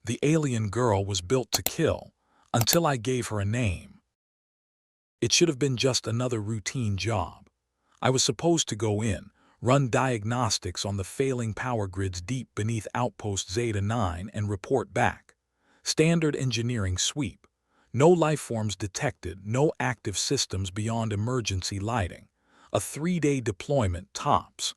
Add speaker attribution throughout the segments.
Speaker 1: The alien girl was built to kill, until I gave her a name. It should have been just another routine job. I was supposed to go in, run diagnostics on the failing power grids deep beneath Outpost Zeta 9 and report back. Standard engineering sweep. No life forms detected, no active systems beyond emergency lighting. A 3-day deployment tops.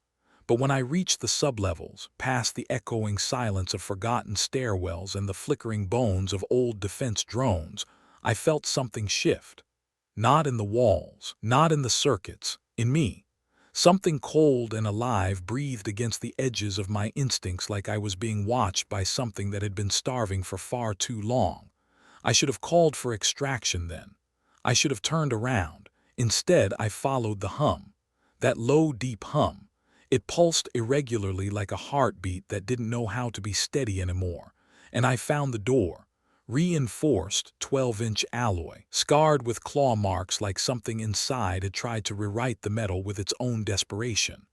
Speaker 1: But when I reached the sublevels, past the echoing silence of forgotten stairwells and the flickering bones of old defense drones, I felt something shift. Not in the walls, not in the circuits, in me. Something cold and alive breathed against the edges of my instincts like I was being watched by something that had been starving for far too long. I should have called for extraction then. I should have turned around. Instead, I followed the hum. That low, deep hum. It pulsed irregularly like a heartbeat that didn't know how to be steady anymore. And I found the door. Reinforced 12-inch alloy, scarred with claw marks like something inside had tried to rewrite the metal with its own desperation.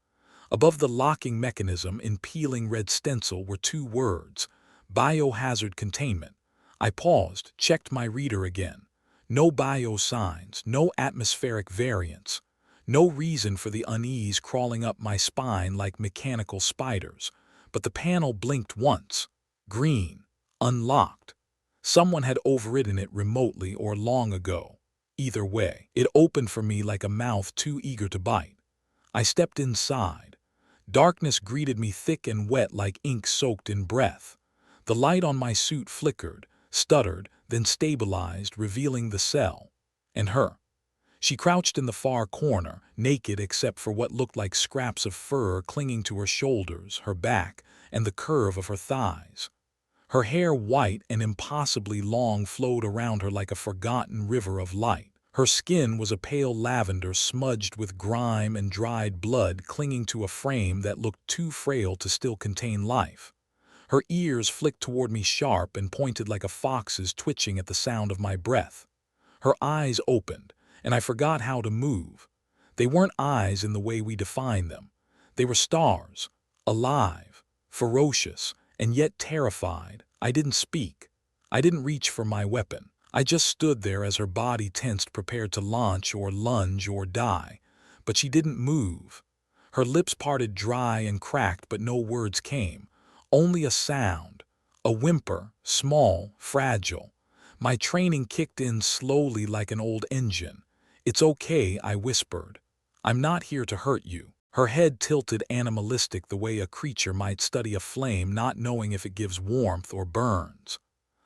Speaker 1: Above the locking mechanism in peeling red stencil were 2 words: biohazard containment. I paused, checked my reader again. No bio signs, no atmospheric variants. No reason for the unease crawling up my spine like mechanical spiders. But the panel blinked once. Green. Unlocked. Someone had overridden it remotely or long ago. Either way, it opened for me like a mouth too eager to bite. I stepped inside. Darkness greeted me thick and wet like ink soaked in breath. The light on my suit flickered, stuttered, then stabilized, revealing the cell. And her. She crouched in the far corner, naked except for what looked like scraps of fur clinging to her shoulders, her back, and the curve of her thighs. Her hair, white and impossibly long, flowed around her like a forgotten river of light. Her skin was a pale lavender smudged with grime and dried blood clinging to a frame that looked too frail to still contain life. Her ears flicked toward me sharp and pointed like a fox's, twitching at the sound of my breath. Her eyes opened, and I forgot how to move. They weren't eyes in the way we define them. They were stars, alive, ferocious, and yet terrified. I didn't speak. I didn't reach for my weapon. I just stood there as her body tensed, prepared to launch or lunge or die. But she didn't move. Her lips parted dry and cracked, but no words came. Only a sound. A whimper, small, fragile. My training kicked in slowly like an old engine. "It's okay," I whispered. "I'm not here to hurt you." Her head tilted animalistic the way a creature might study a flame not knowing if it gives warmth or burns.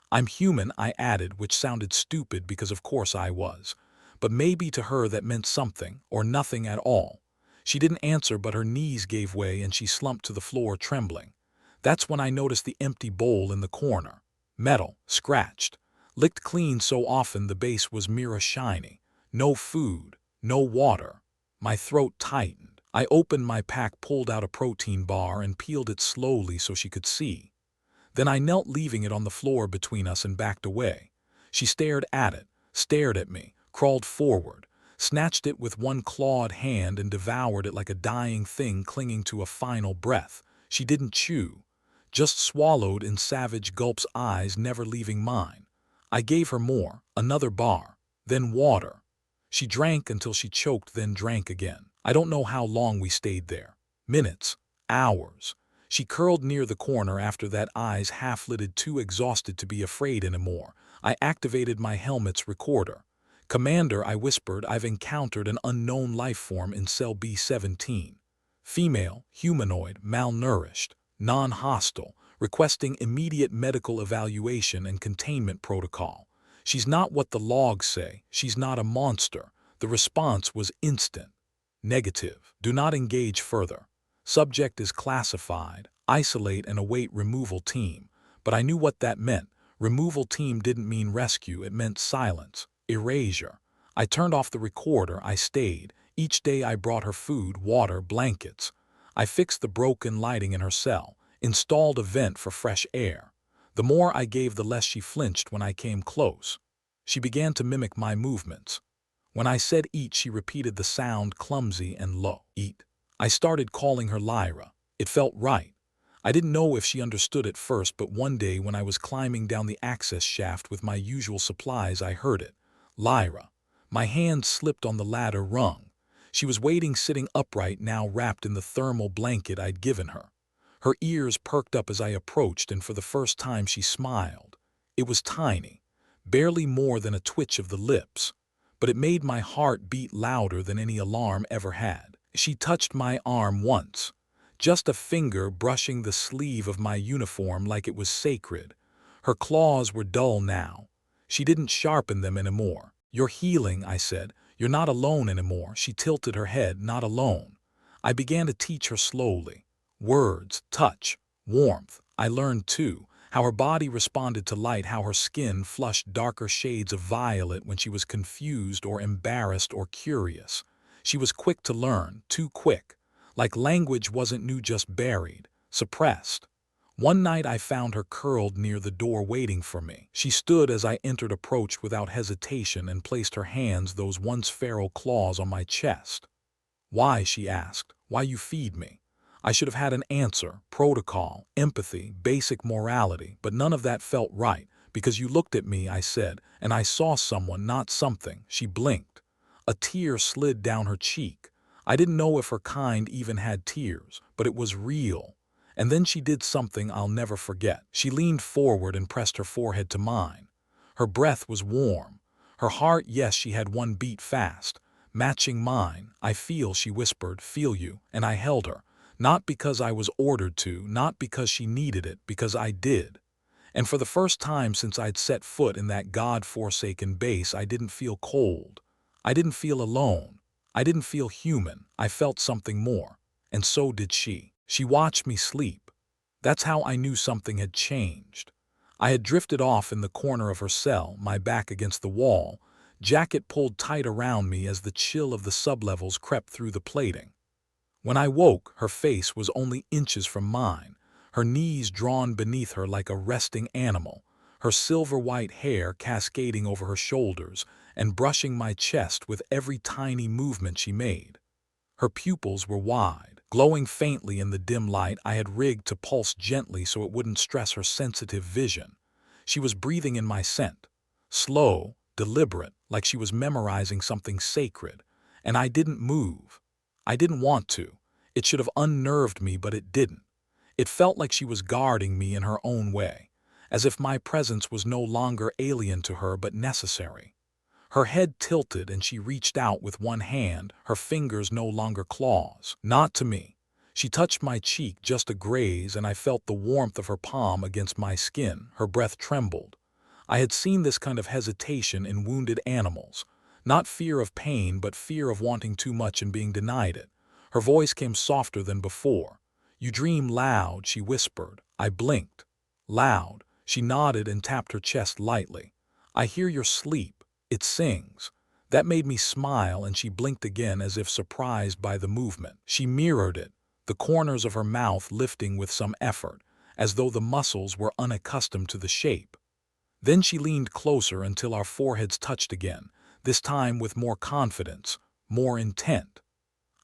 Speaker 1: "I'm human," I added, which sounded stupid because of course I was. But maybe to her that meant something, or nothing at all. She didn't answer, but her knees gave way and she slumped to the floor, trembling. That's when I noticed the empty bowl in the corner. Metal, scratched, licked clean so often the base was mirror shiny. No food, no water. My throat tightened. I opened my pack, pulled out a protein bar, and peeled it slowly so she could see. Then I knelt, leaving it on the floor between us, and backed away. She stared at it, stared at me, crawled forward, snatched it with one clawed hand and devoured it like a dying thing clinging to a final breath. She didn't chew, just swallowed in savage gulps, eyes never leaving mine. I gave her more, another bar, then water. She drank until she choked, then drank again. I don't know how long we stayed there. Minutes, hours. She curled near the corner after that, eyes half-lidded, too exhausted to be afraid anymore. I activated my helmet's recorder. "Commander," I whispered, "I've encountered an unknown life form in cell B-17. Female, humanoid, malnourished, non-hostile, requesting immediate medical evaluation and containment protocol. She's not what the logs say. She's not a monster." The response was instant. "Negative. Do not engage further. Subject is classified. Isolate and await removal team." But I knew what that meant. Removal team didn't mean rescue. It meant silence, erasure. I turned off the recorder. I stayed. Each day I brought her food, water, blankets. I fixed the broken lighting in her cell, installed a vent for fresh air. The more I gave, the less she flinched when I came close. She began to mimic my movements. When I said eat, she repeated the sound, clumsy and low. Eat. I started calling her Lyra. It felt right. I didn't know if she understood at first, but one day when I was climbing down the access shaft with my usual supplies, I heard it. Lyra. My hand slipped on the ladder rung. She was waiting, sitting upright, now wrapped in the thermal blanket I'd given her. Her ears perked up as I approached, and for the first time she smiled. It was tiny, barely more than a twitch of the lips, but it made my heart beat louder than any alarm ever had. She touched my arm once, just a finger brushing the sleeve of my uniform like it was sacred. Her claws were dull now. She didn't sharpen them anymore. "You're healing," I said. "You're not alone anymore." She tilted her head. "Not alone." I began to teach her slowly. Words, touch, warmth. I learned, too, how her body responded to light, how her skin flushed darker shades of violet when she was confused or embarrassed or curious. She was quick to learn, too quick. Like language wasn't new, just buried, suppressed. One night I found her curled near the door waiting for me. She stood as I entered, approached without hesitation, and placed her hands, those once feral claws, on my chest. "Why?" she asked. "Why you feed me?" I should have had an answer. Protocol, empathy, basic morality, but none of that felt right. "Because you looked at me," I said, "and I saw someone, not something." She blinked. A tear slid down her cheek. I didn't know if her kind even had tears, but it was real. And then she did something I'll never forget. She leaned forward and pressed her forehead to mine. Her breath was warm. Her heart, yes, she had one beat fast, matching mine. "I feel," she whispered, "feel you." And I held her. Not because I was ordered to, not because she needed it, because I did. And for the first time since I'd set foot in that God-forsaken base, I didn't feel cold. I didn't feel alone. I didn't feel human. I felt something more. And so did she. She watched me sleep. That's how I knew something had changed. I had drifted off in the corner of her cell, my back against the wall, jacket pulled tight around me as the chill of the sublevels crept through the plating. When I woke, her face was only inches from mine, her knees drawn beneath her like a resting animal, her silver-white hair cascading over her shoulders and brushing my chest with every tiny movement she made. Her pupils were wide, glowing faintly in the dim light I had rigged to pulse gently so it wouldn't stress her sensitive vision. She was breathing in my scent, slow, deliberate, like she was memorizing something sacred, and I didn't move. I didn't want to. It should have unnerved me, but it didn't. It felt like she was guarding me in her own way, as if my presence was no longer alien to her but necessary. Her head tilted and she reached out with one hand, her fingers no longer claws. Not to me. She touched my cheek, just a graze, and I felt the warmth of her palm against my skin. Her breath trembled. I had seen this kind of hesitation in wounded animals. Not fear of pain, but fear of wanting too much and being denied it. Her voice came softer than before. "You dream loud," she whispered. I blinked. "Loud." She nodded and tapped her chest lightly. "I hear your sleep. It sings." That made me smile, and she blinked again as if surprised by the movement. She mirrored it, the corners of her mouth lifting with some effort, as though the muscles were unaccustomed to the shape. Then she leaned closer until our foreheads touched again, this time with more confidence, more intent.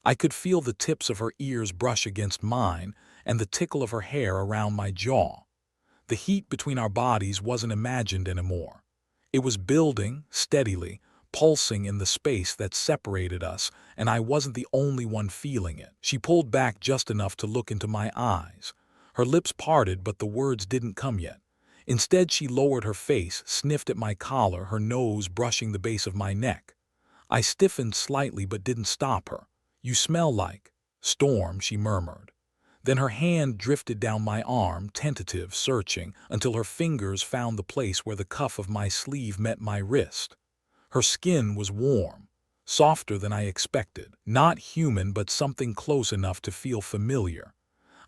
Speaker 1: I could feel the tips of her ears brush against mine and the tickle of her hair around my jaw. The heat between our bodies wasn't imagined anymore. It was building, steadily, pulsing in the space that separated us, and I wasn't the only one feeling it. She pulled back just enough to look into my eyes. Her lips parted, but the words didn't come yet. Instead, she lowered her face, sniffed at my collar, her nose brushing the base of my neck. I stiffened slightly but didn't stop her. "You smell like storm," she murmured. Then her hand drifted down my arm, tentative, searching, until her fingers found the place where the cuff of my sleeve met my wrist. Her skin was warm, softer than I expected. Not human, but something close enough to feel familiar.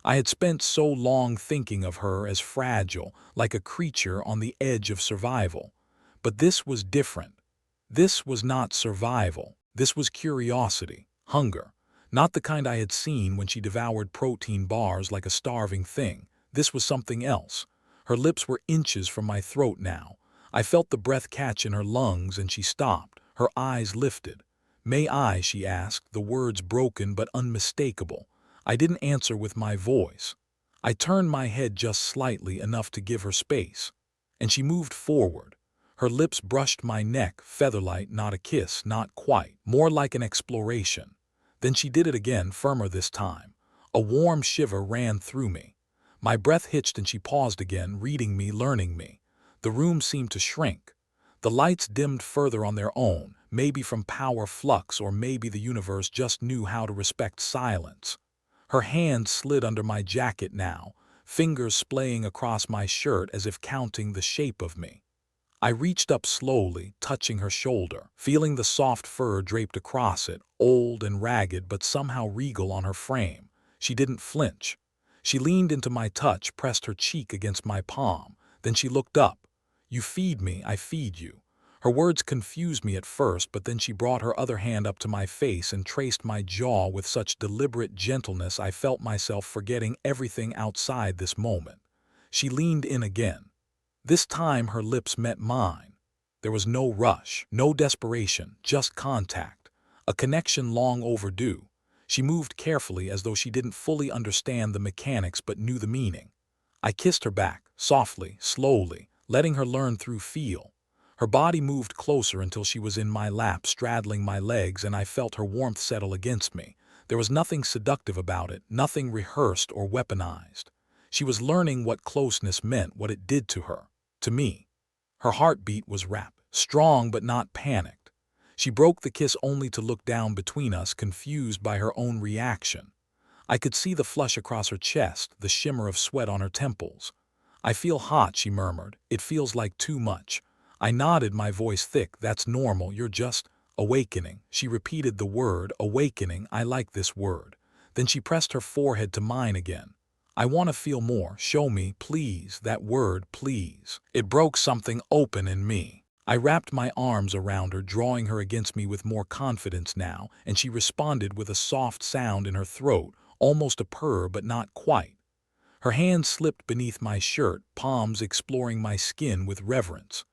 Speaker 1: I had spent so long thinking of her as fragile, like a creature on the edge of survival. But this was different. This was not survival. This was curiosity, hunger. Not the kind I had seen when she devoured protein bars like a starving thing. This was something else. Her lips were inches from my throat now. I felt the breath catch in her lungs, and she stopped. Her eyes lifted. "May I?" she asked, the words broken but unmistakable. I didn't answer with my voice. I turned my head just slightly enough to give her space, and she moved forward. Her lips brushed my neck, featherlight, not a kiss, not quite, more like an exploration. Then she did it again, firmer this time. A warm shiver ran through me. My breath hitched and she paused again, reading me, learning me. The room seemed to shrink. The lights dimmed further on their own, maybe from power flux, or maybe the universe just knew how to respect silence. Her hand slid under my jacket now, fingers splaying across my shirt as if counting the shape of me. I reached up slowly, touching her shoulder, feeling the soft fur draped across it, old and ragged but somehow regal on her frame. She didn't flinch. She leaned into my touch, pressed her cheek against my palm. Then she looked up. "You feed me, I feed you." Her words confused me at first, but then she brought her other hand up to my face and traced my jaw with such deliberate gentleness I felt myself forgetting everything outside this moment. She leaned in again. This time her lips met mine. There was no rush, no desperation, just contact. A connection long overdue. She moved carefully as though she didn't fully understand the mechanics but knew the meaning. I kissed her back, softly, slowly, letting her learn through feel. Her body moved closer until she was in my lap, straddling my legs, and I felt her warmth settle against me. There was nothing seductive about it, nothing rehearsed or weaponized. She was learning what closeness meant, what it did to her. To me. Her heartbeat was rapid, strong but not panicked. She broke the kiss only to look down between us, confused by her own reaction. I could see the flush across her chest, the shimmer of sweat on her temples. "I feel hot," she murmured. "It feels like too much." I nodded, my voice thick. "That's normal, you're just awakening." She repeated the word, awakening. I like this word. Then she pressed her forehead to mine again. "I want to feel more. Show me, please." That word, please. It broke something open in me. I wrapped my arms around her, drawing her against me with more confidence now, and she responded with a soft sound in her throat, almost a purr but not quite. Her hands slipped beneath my shirt, palms exploring my skin with reverence.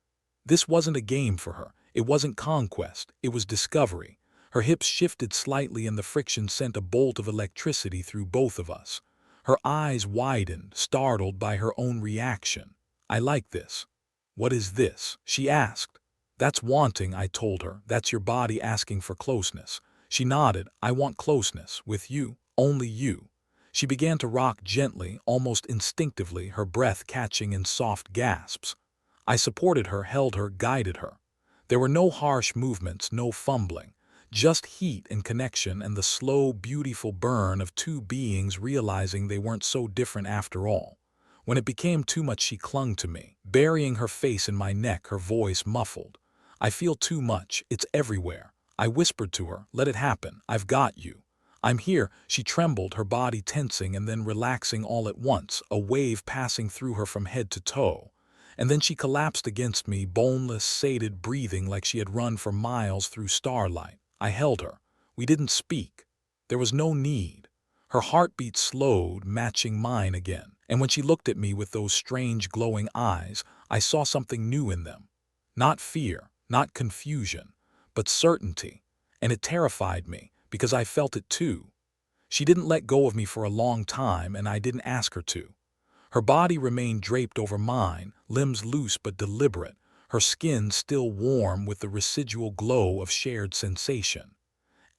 Speaker 1: This wasn't a game for her. It wasn't conquest. It was discovery. Her hips shifted slightly and the friction sent a bolt of electricity through both of us. Her eyes widened, startled by her own reaction. "I like this." "What is this?" she asked. "That's wanting," I told her. "That's your body asking for closeness." She nodded. "I want closeness. With you. Only you." She began to rock gently, almost instinctively, her breath catching in soft gasps. I supported her, held her, guided her. There were no harsh movements, no fumbling. Just heat and connection and the slow, beautiful burn of two beings realizing they weren't so different after all. When it became too much, she clung to me, burying her face in my neck, her voice muffled. "I feel too much. It's everywhere." I whispered to her, "Let it happen. I've got you. I'm here." She trembled, her body tensing and then relaxing all at once, a wave passing through her from head to toe. And then she collapsed against me, boneless, sated, breathing like she had run for miles through starlight. I held her. We didn't speak. There was no need. Her heartbeat slowed, matching mine again. And when she looked at me with those strange glowing eyes, I saw something new in them. Not fear, not confusion, but certainty. And it terrified me, because I felt it too. She didn't let go of me for a long time, and I didn't ask her to. Her body remained draped over mine, limbs loose but deliberate, her skin still warm with the residual glow of shared sensation.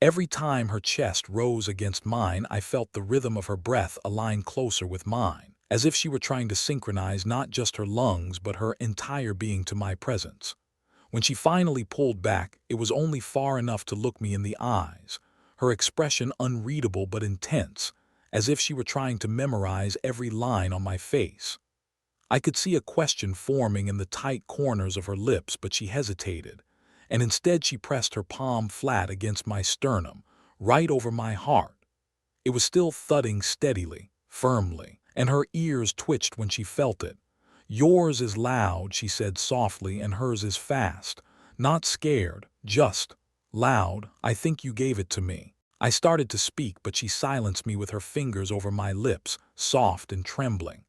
Speaker 1: Every time her chest rose against mine, I felt the rhythm of her breath align closer with mine, as if she were trying to synchronize not just her lungs but her entire being to my presence. When she finally pulled back, it was only far enough to look me in the eyes, her expression unreadable but intense, as if she were trying to memorize every line on my face. I could see a question forming in the tight corners of her lips, but she hesitated, and instead she pressed her palm flat against my sternum, right over my heart. It was still thudding steadily, firmly, and her ears twitched when she felt it. "Yours is loud," she said softly, "and hers is fast. Not scared, just loud. I think you gave it to me." I started to speak, but she silenced me with her fingers over my lips, soft and trembling.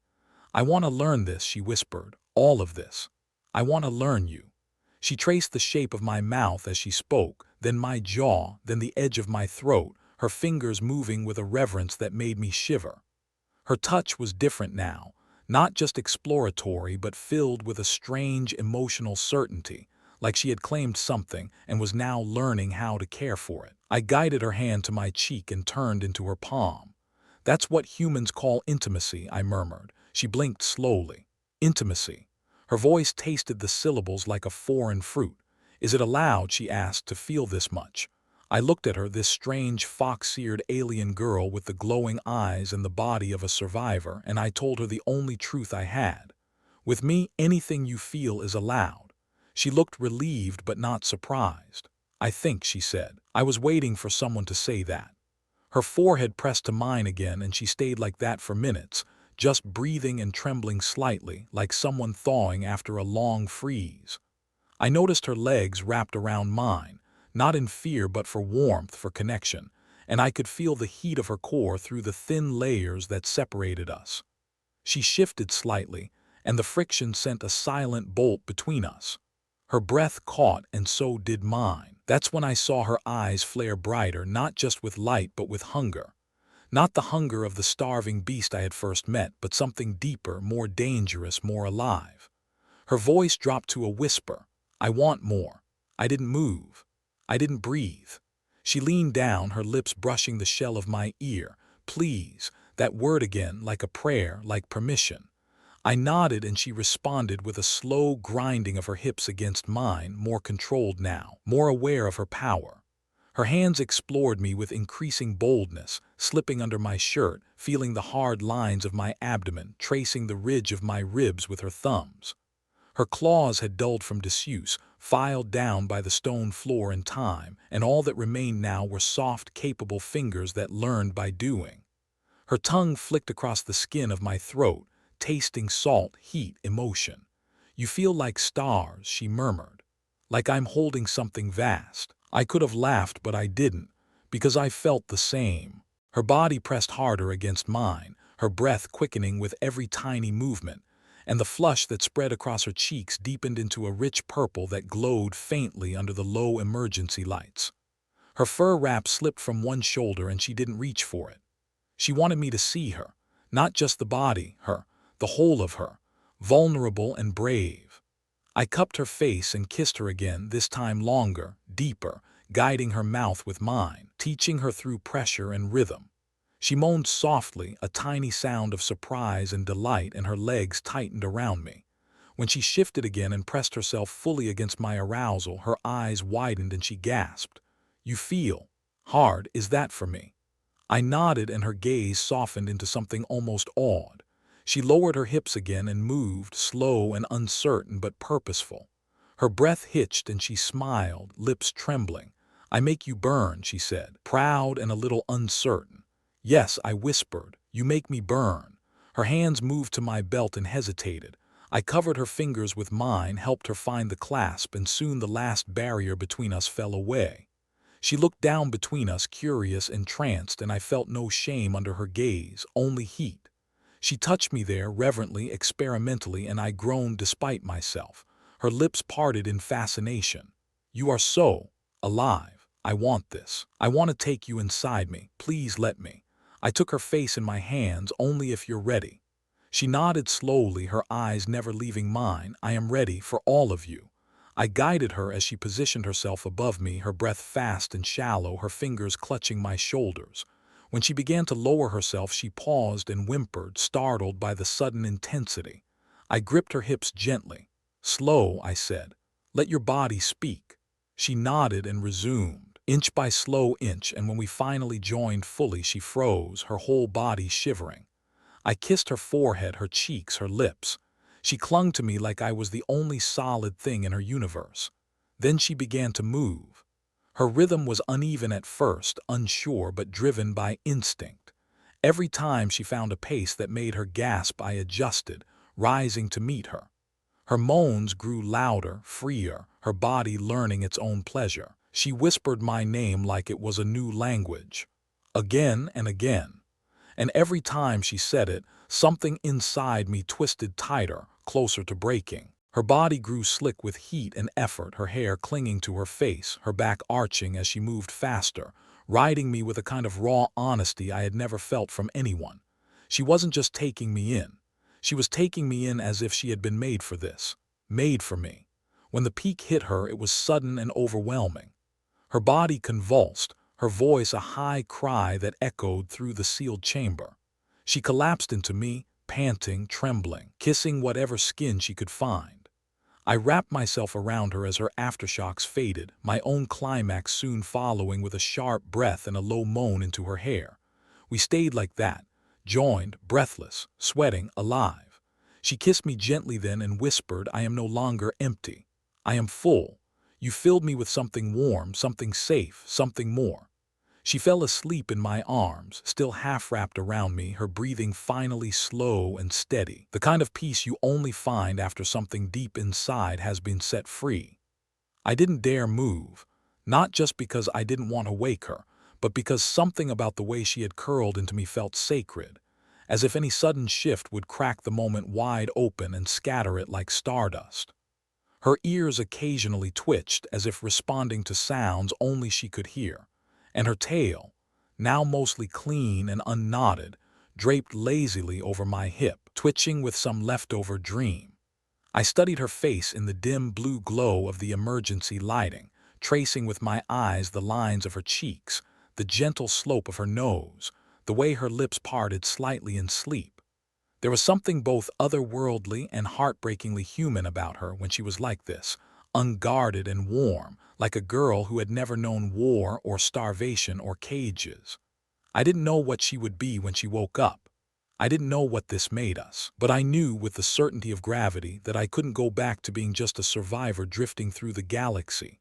Speaker 1: "I want to learn this," she whispered. "All of this. I want to learn you." She traced the shape of my mouth as she spoke, then my jaw, then the edge of my throat, her fingers moving with a reverence that made me shiver. Her touch was different now, not just exploratory but filled with a strange emotional certainty, like she had claimed something and was now learning how to care for it. I guided her hand to my cheek and turned into her palm. "That's what humans call intimacy," I murmured. She blinked slowly. "Intimacy." Her voice tasted the syllables like a foreign fruit. "Is it allowed," she asked, "to feel this much?" I looked at her, this strange, fox-eared alien girl with the glowing eyes and the body of a survivor, and I told her the only truth I had. "With me, anything you feel is allowed." She looked relieved but not surprised. "I think," she said. I was waiting for someone to say that. Her forehead pressed to mine again, and she stayed like that for minutes, just breathing and trembling slightly, like someone thawing after a long freeze. I noticed her legs wrapped around mine, not in fear but for warmth, for connection, and I could feel the heat of her core through the thin layers that separated us. She shifted slightly, and the friction sent a silent bolt between us. Her breath caught, and so did mine. That's when I saw her eyes flare brighter, not just with light but with hunger. Not the hunger of the starving beast I had first met, but something deeper, more dangerous, more alive. Her voice dropped to a whisper. "I want more." I didn't move. I didn't breathe. She leaned down, her lips brushing the shell of my ear. "Please," that word again, like a prayer, like permission. I nodded, and she responded with a slow grinding of her hips against mine, more controlled now, more aware of her power. Her hands explored me with increasing boldness, slipping under my shirt, feeling the hard lines of my abdomen, tracing the ridge of my ribs with her thumbs. Her claws had dulled from disuse, filed down by the stone floor in time, and all that remained now were soft, capable fingers that learned by doing. Her tongue flicked across the skin of my throat, tasting salt, heat, emotion. "You feel like stars," she murmured. "Like I'm holding something vast." I could have laughed, but I didn't, because I felt the same. Her body pressed harder against mine, her breath quickening with every tiny movement, and the flush that spread across her cheeks deepened into a rich purple that glowed faintly under the low emergency lights. Her fur wrap slipped from one shoulder, and she didn't reach for it. She wanted me to see her, not just the body, the whole of her, vulnerable and brave. I cupped her face and kissed her again, this time longer, deeper, guiding her mouth with mine, teaching her through pressure and rhythm. She moaned softly, a tiny sound of surprise and delight, and her legs tightened around me. When she shifted again and pressed herself fully against my arousal, her eyes widened and she gasped. "You feel hard, is that for me?" I nodded, and her gaze softened into something almost awed. She lowered her hips again and moved, slow and uncertain but purposeful. Her breath hitched and she smiled, lips trembling. "I make you burn," she said, proud and a little uncertain. "Yes," I whispered, "you make me burn." Her hands moved to my belt and hesitated. I covered her fingers with mine, helped her find the clasp, and soon the last barrier between us fell away. She looked down between us, curious, entranced, and I felt no shame under her gaze, only heat. She touched me there, reverently, experimentally, and I groaned despite myself. Her lips parted in fascination. "You are so alive. I want this. I want to take you inside me. Please let me." I took her face in my hands. "Only if you're ready." She nodded slowly, her eyes never leaving mine. "I am ready for all of you." I guided her as she positioned herself above me, her breath fast and shallow, her fingers clutching my shoulders. When she began to lower herself, she paused and whimpered, startled by the sudden intensity. I gripped her hips gently. "Slow," I said. "Let your body speak." She nodded and resumed, inch by slow inch, and when we finally joined fully, she froze, her whole body shivering. I kissed her forehead, her cheeks, her lips. She clung to me like I was the only solid thing in her universe. Then she began to move. Her rhythm was uneven at first, unsure but driven by instinct. Every time she found a pace that made her gasp, I adjusted, rising to meet her. Her moans grew louder, freer, her body learning its own pleasure. She whispered my name like it was a new language. Again and again. And every time she said it, something inside me twisted tighter, closer to breaking. Her body grew slick with heat and effort, her hair clinging to her face, her back arching as she moved faster, riding me with a kind of raw honesty I had never felt from anyone. She wasn't just taking me in. She was taking me in as if she had been made for this. Made for me. When the peak hit her, it was sudden and overwhelming. Her body convulsed, her voice a high cry that echoed through the sealed chamber. She collapsed into me, panting, trembling, kissing whatever skin she could find. I wrapped myself around her as her aftershocks faded, my own climax soon following with a sharp breath and a low moan into her hair. We stayed like that, joined, breathless, sweating, alive. She kissed me gently then and whispered, "I am no longer empty. I am full. You filled me with something warm, something safe, something more." She fell asleep in my arms, still half wrapped around me, her breathing finally slow and steady, the kind of peace you only find after something deep inside has been set free. I didn't dare move, not just because I didn't want to wake her, but because something about the way she had curled into me felt sacred, as if any sudden shift would crack the moment wide open and scatter it like stardust. Her ears occasionally twitched as if responding to sounds only she could hear, and her tail, now mostly clean and unknotted, draped lazily over my hip, twitching with some leftover dream. I studied her face in the dim blue glow of the emergency lighting, tracing with my eyes the lines of her cheeks, the gentle slope of her nose, the way her lips parted slightly in sleep. There was something both otherworldly and heartbreakingly human about her when she was like this, unguarded and warm, like a girl who had never known war or starvation or cages. I didn't know what she would be when she woke up. I didn't know what this made us, but I knew with the certainty of gravity that I couldn't go back to being just a survivor drifting through the galaxy.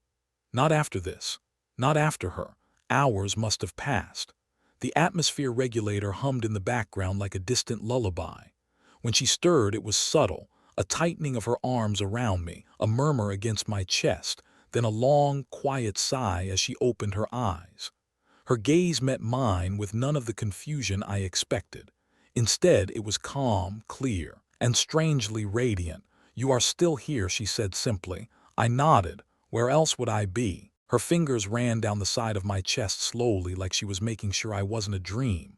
Speaker 1: Not after this. Not after her. Hours must have passed. The atmosphere regulator hummed in the background like a distant lullaby. When she stirred, it was subtle, a tightening of her arms around me, a murmur against my chest, then a long, quiet sigh as she opened her eyes. Her gaze met mine with none of the confusion I expected. Instead, it was calm, clear, and strangely radiant. "You are still here," she said simply. I nodded. Where else would I be? Her fingers ran down the side of my chest slowly, like she was making sure I wasn't a dream.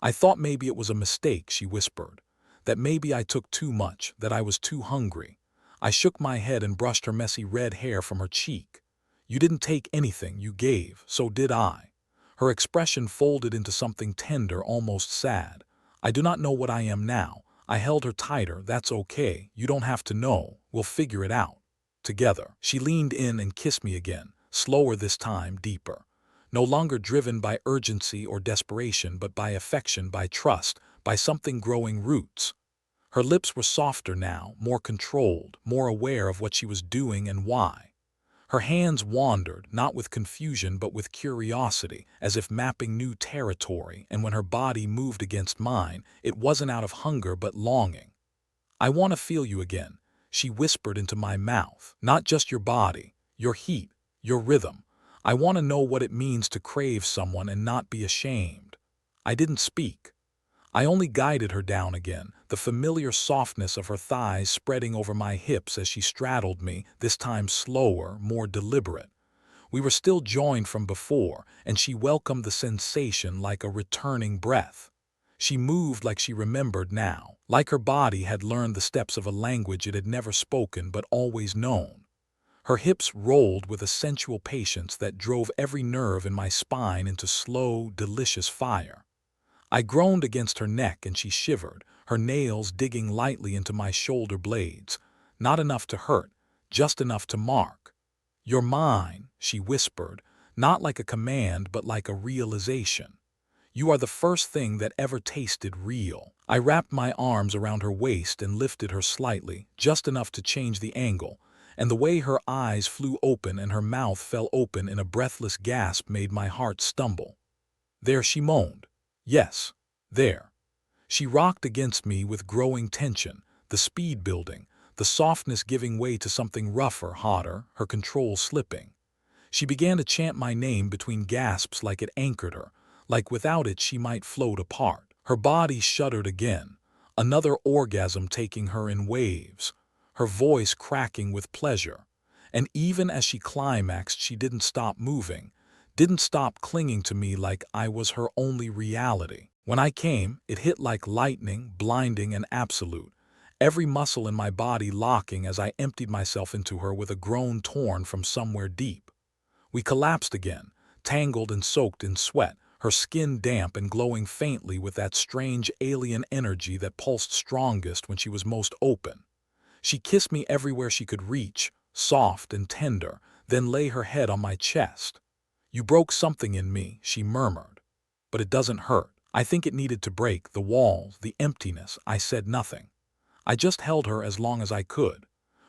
Speaker 1: "I thought maybe it was a mistake," she whispered. "That maybe I took too much, that I was too hungry." I shook my head and brushed her messy red hair from her cheek. "You didn't take anything, you gave, so did I." Her expression folded into something tender, almost sad. "I do not know what I am now." I held her tighter. "That's okay. You don't have to know. We'll figure it out. Together." She leaned in and kissed me again, slower this time, deeper. No longer driven by urgency or desperation, but by affection, by trust, by something growing roots. Her lips were softer now, more controlled, more aware of what she was doing and why. Her hands wandered, not with confusion but with curiosity, as if mapping new territory, and when her body moved against mine, it wasn't out of hunger but longing. "I want to feel you again," she whispered into my mouth. "Not just your body, your heat, your rhythm. I want to know what it means to crave someone and not be ashamed." I didn't speak. I only guided her down again, the familiar softness of her thighs spreading over my hips as she straddled me, this time slower, more deliberate. We were still joined from before, and she welcomed the sensation like a returning breath. She moved like she remembered now, like her body had learned the steps of a language it had never spoken but always known. Her hips rolled with a sensual patience that drove every nerve in my spine into slow, delicious fire. I groaned against her neck and she shivered, her nails digging lightly into my shoulder blades. Not enough to hurt, just enough to mark. "You're mine," she whispered, not like a command but like a realization. "You are the first thing that ever tasted real." I wrapped my arms around her waist and lifted her slightly, just enough to change the angle, and the way her eyes flew open and her mouth fell open in a breathless gasp made my heart stumble. "There," she moaned. "Yes, there." She rocked against me with growing tension, the speed building, the softness giving way to something rougher, hotter, her control slipping. She began to chant my name between gasps like it anchored her, like without it she might float apart. Her body shuddered again, another orgasm taking her in waves, her voice cracking with pleasure. And even as she climaxed, she didn't stop moving, didn't stop clinging to me like I was her only reality. When I came, it hit like lightning, blinding and absolute, every muscle in my body locking as I emptied myself into her with a groan torn from somewhere deep. We collapsed again, tangled and soaked in sweat, her skin damp and glowing faintly with that strange alien energy that pulsed strongest when she was most open. She kissed me everywhere she could reach, soft and tender, then lay her head on my chest. "You broke something in me," she murmured. "But it doesn't hurt. I think it needed to break, the walls, the emptiness." I said nothing. I just held her as long as I could.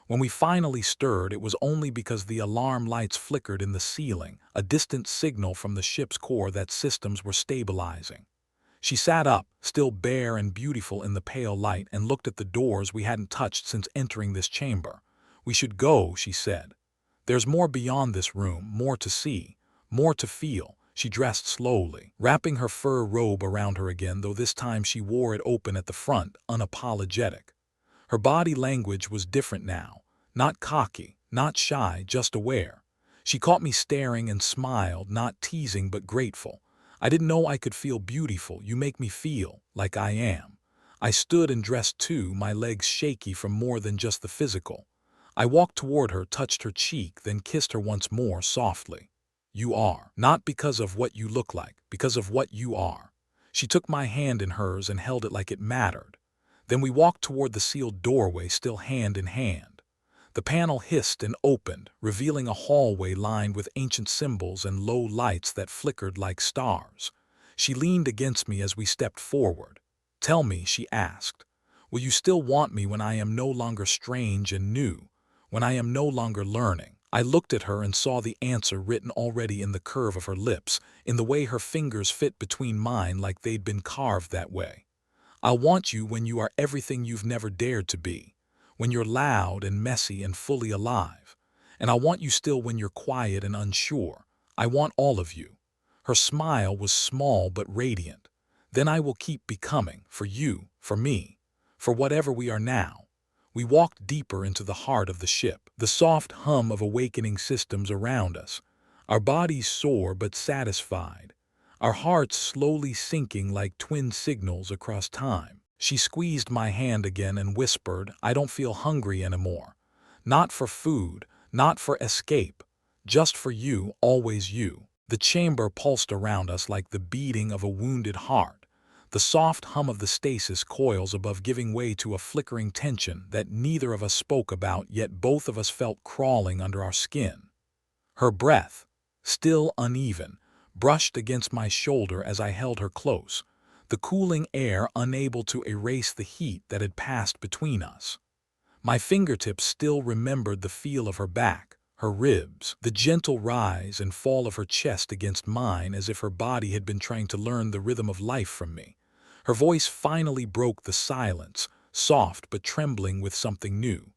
Speaker 1: When we finally stirred, it was only because the alarm lights flickered in the ceiling, a distant signal from the ship's core that systems were stabilizing. She sat up, still bare and beautiful in the pale light, and looked at the doors we hadn't touched since entering this chamber. "We should go," she said. "There's more beyond this room, more to see, more to feel." She dressed slowly, wrapping her fur robe around her again, though this time she wore it open at the front, unapologetic. Her body language was different now, not cocky, not shy, just aware. She caught me staring and smiled, not teasing but grateful. "I didn't know I could feel beautiful. You make me feel like I am." I stood and dressed too, my legs shaky from more than just the physical. I walked toward her, touched her cheek, then kissed her once more softly. "You are. Not because of what you look like, because of what you are." She took my hand in hers and held it like it mattered. Then we walked toward the sealed doorway, still hand in hand. The panel hissed and opened, revealing a hallway lined with ancient symbols and low lights that flickered like stars. She leaned against me as we stepped forward. "Tell me," she asked, "will you still want me when I am no longer strange and new, when I am no longer learning?" I looked at her and saw the answer written already in the curve of her lips, in the way her fingers fit between mine like they'd been carved that way. "I'll want you when you are everything you've never dared to be, when you're loud and messy and fully alive. And I'll want you still when you're quiet and unsure. I want all of you." Her smile was small but radiant. "Then I will keep becoming, for you, for me, for whatever we are now." We walked deeper into the heart of the ship, the soft hum of awakening systems around us, our bodies sore but satisfied, our hearts slowly sinking like twin signals across time. She squeezed my hand again and whispered, "I don't feel hungry anymore. Not for food, not for escape, just for you, always you." The chamber pulsed around us like the beating of a wounded heart, the soft hum of the stasis coils above giving way to a flickering tension that neither of us spoke about, yet both of us felt crawling under our skin. Her breath, still uneven, brushed against my shoulder as I held her close, the cooling air unable to erase the heat that had passed between us. My fingertips still remembered the feel of her back, her ribs, the gentle rise and fall of her chest against mine, as if her body had been trying to learn the rhythm of life from me. Her voice finally broke the silence, soft but trembling with something new.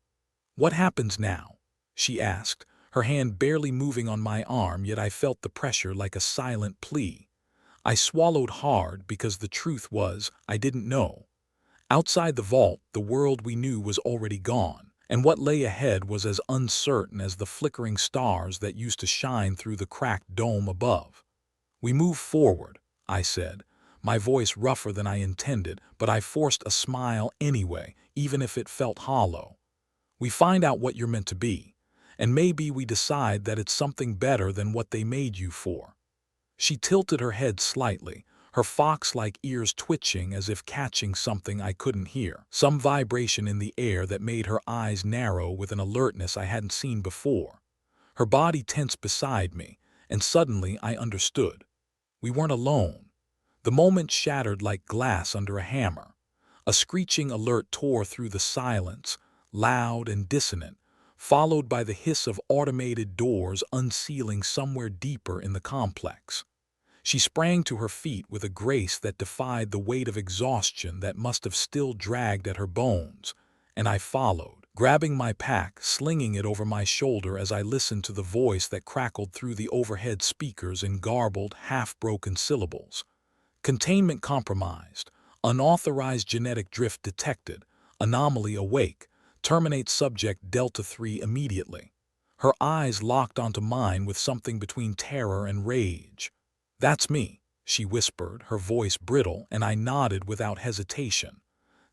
Speaker 1: "What happens now?" she asked, her hand barely moving on my arm, yet I felt the pressure like a silent plea. I swallowed hard because the truth was, I didn't know. Outside the vault, the world we knew was already gone, and what lay ahead was as uncertain as the flickering stars that used to shine through the cracked dome above. "We move forward," I said, my voice rougher than I intended, but I forced a smile anyway, even if it felt hollow. "We find out what you're meant to be, and maybe we decide that it's something better than what they made you for." She tilted her head slightly, her fox-like ears twitching as if catching something I couldn't hear, some vibration in the air that made her eyes narrow with an alertness I hadn't seen before. Her body tensed beside me, and suddenly I understood. We weren't alone. The moment shattered like glass under a hammer. A screeching alert tore through the silence, loud and dissonant, followed by the hiss of automated doors unsealing somewhere deeper in the complex. She sprang to her feet with a grace that defied the weight of exhaustion that must have still dragged at her bones, and I followed, grabbing my pack, slinging it over my shoulder as I listened to the voice that crackled through the overhead speakers in garbled, half-broken syllables. "Containment compromised. Unauthorized genetic drift detected. Anomaly awake. Terminate subject Delta 3 immediately." Her eyes locked onto mine with something between terror and rage. "That's me. she whispered, her voice brittle, and I nodded without hesitation.